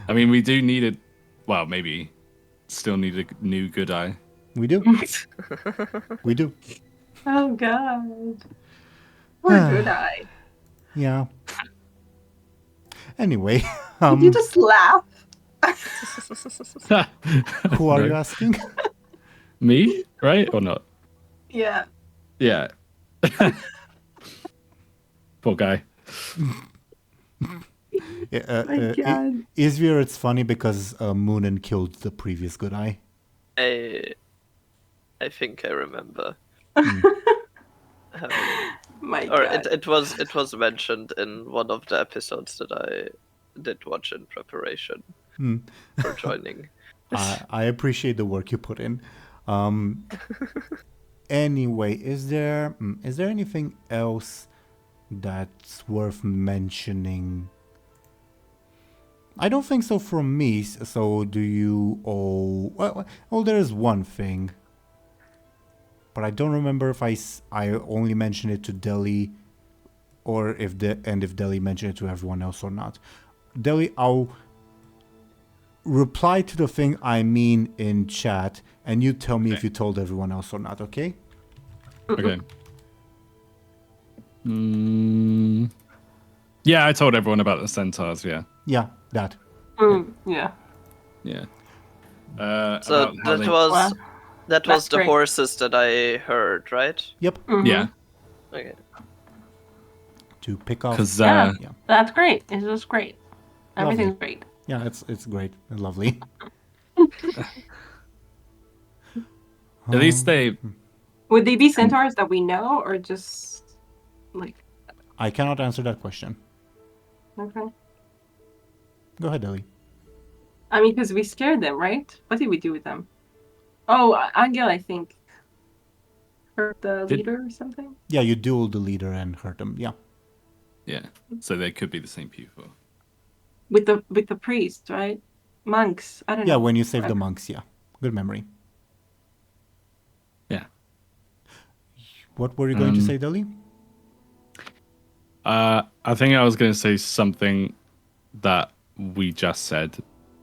I mean, we do need a. Well, maybe still need a new good eye. We do. We do. Oh God. Poor good eye. Yeah. Anyway, Did you just laugh? who are you asking? Me, right or not? Yeah. Yeah. Poor guy. My God. Izvir, it's funny because Muninn killed the previous good eye. I think I remember. My Or God. it was mentioned in one of the episodes that I did watch in preparation for joining. I appreciate the work you put in. Anyway, is there anything else that's worth mentioning? I don't think so from me. So do you all? Well, there is one thing, but I don't remember if I only mentioned it to Deli, or if Deli mentioned it to everyone else or not. Deli, reply to the thing I mean in chat, and you tell me if you told everyone else or not, okay? Okay. Yeah, I told everyone about the centaurs, yeah. Yeah, that. Yeah. Yeah. So about how that they- was Wow. that That's was the great. horses that I heard, right? Yep. Yeah. Okay. To pick off. Because Yeah. Yeah. That's great. It's just great. Everything's Lovely. great. Yeah, it's great and lovely. at least they... Would they be centaurs that we know, or just like? I cannot answer that question. Okay. Go ahead, Ellie. I mean, because we scared them, right? What did we do with them? Oh, Anghel, I think, hurt the leader or something. Yeah, you dueled the leader and hurt him. Yeah. Yeah, so they could be the same people. With the priest, right? Monks. I don't know. Yeah, when you saved the Whatever. monks, yeah. Good memory. Yeah. What were you going to say, Deli? I think I was going to say something that we just said,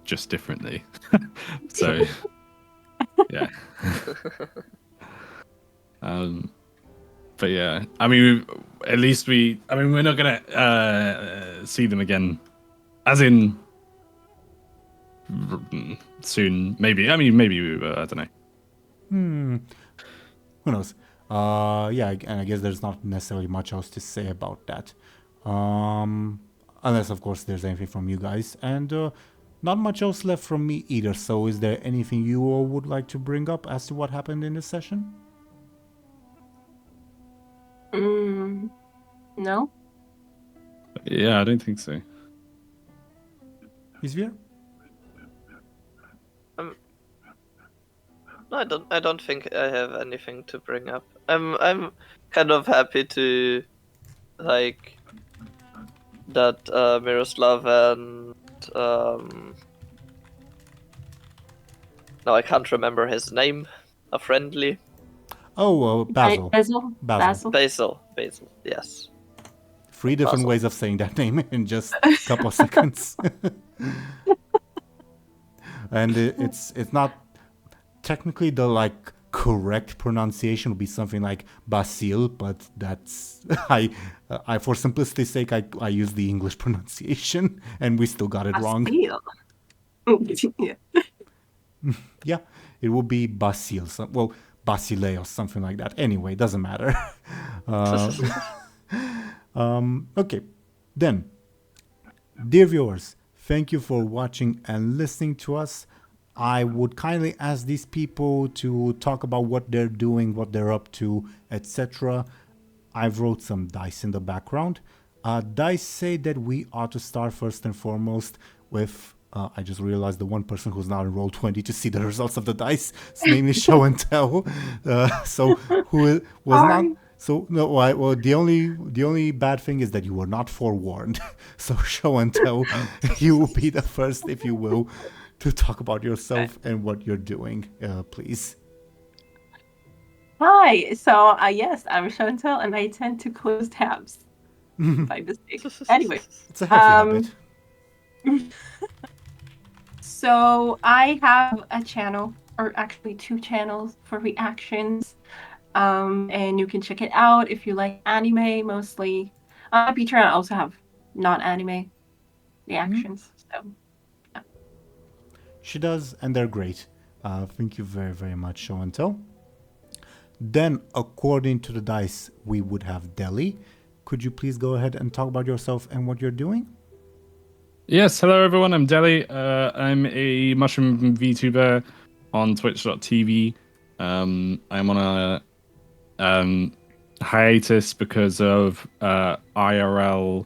just differently. So, yeah. But yeah, I mean, at least we're not going to see them again. As in, soon, maybe. I mean, maybe we will, I don't know. Who knows? Yeah, and I guess there's not necessarily much else to say about that. Unless, of course, there's anything from you guys. And not much else left from me either. So is there anything you all would like to bring up as to what happened in this session? No. Yeah, I don't think so. Izvir? No, I don't think I have anything to bring up. I'm kind of happy to like that Miroslav and no, I can't remember his name. A friendly Oh, Basil. Basil. Basil, yes. 3 different Basil. ways of saying that name in just a couple seconds. And it's not technically the correct pronunciation would be something like Basil, but that's I for simplicity's sake I use the English pronunciation and we still got it wrong. Basil. Yeah. Yeah, it would be Basil. Well, Basileos, something like that. Anyway, doesn't matter. Okay, then, dear viewers, thank you for watching and listening to us. I would kindly ask these people to talk about what they're doing, what they're up to, etc. I've wrote some dice in the background. Dice say that we ought to start first and foremost with, I just realized the one person who's not in Roll20 to see the results of the dice. His name is Show&Tell. So who was not... So no, well, the only bad thing is that you were not forewarned. So Show&Tell, you will be the first, if you will, to talk about yourself and what you're doing, please. Hi. So yes, I'm Show&Tell, and I tend to close tabs by mistake. Anyway, It's a healthy habit. So I have a channel, or actually 2 channels for reactions. And you can check it out if you like anime mostly. Patreon, I also have non-anime reactions. So yeah. She does, and they're great. Thank you very, very much, Show&Tell. Then, according to the dice, we would have Deli. Could you please go ahead and talk about yourself and what you're doing? Yes, hello everyone, I'm Deli. I'm a mushroom VTuber on twitch.tv. I'm on a hiatus because of IRL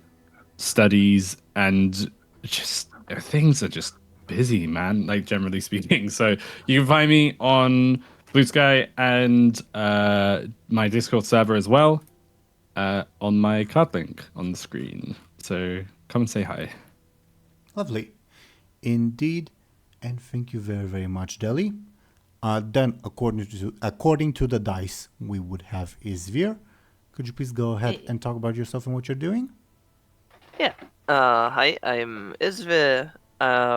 studies and just things are just busy, man, like generally speaking. So you can find me on Blue Sky and my Discord server as well, on my card link on the screen. So come and say hi. Lovely. Indeed. And thank you very, very much, Deli. Then, according to the dice, we would have Izvir. Could you please go ahead and talk about yourself and what you're doing? Yeah. Hi, I'm Izvir.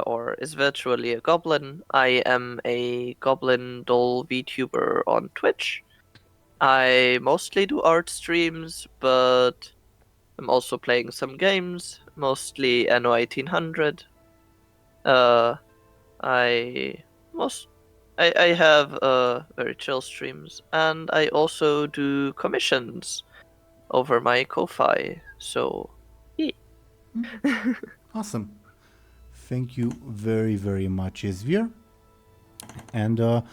or is virtually a goblin. I am a goblin doll VTuber on Twitch. I mostly do art streams, but I'm also playing some games, mostly Anno 1800. I have very chill streams, and I also do commissions over my Ko-Fi. So, yeah. Awesome. Thank you very, very much, Izvir. And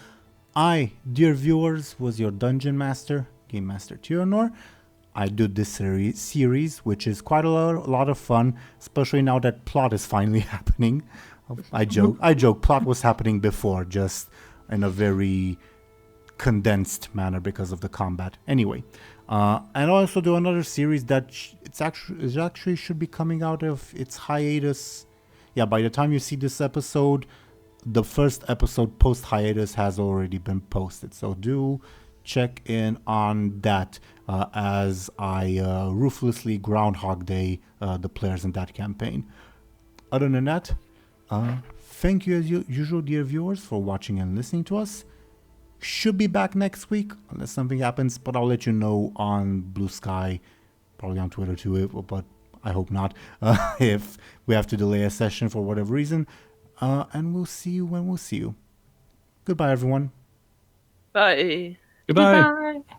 I, dear viewers, was your Dungeon Master, Game Master Teeironor. I do this series, which is quite a lot of fun, especially now that plot is finally happening. I joke, plot was happening before, just in a very condensed manner because of the combat. Anyway, and I also do another series that it actually should be coming out of its hiatus. Yeah, by the time you see this episode, the first episode post hiatus has already been posted. So do check in on that as I ruthlessly Groundhog Day the players in that campaign. Other than that, thank you as usual, dear viewers, for watching and listening to us. Should be back next week unless something happens, but I'll let you know on Blue Sky, probably on Twitter too, but I hope not, if we have to delay a session for whatever reason. And we'll see you when we'll see you. Goodbye, everyone. Bye. Goodbye. Goodbye.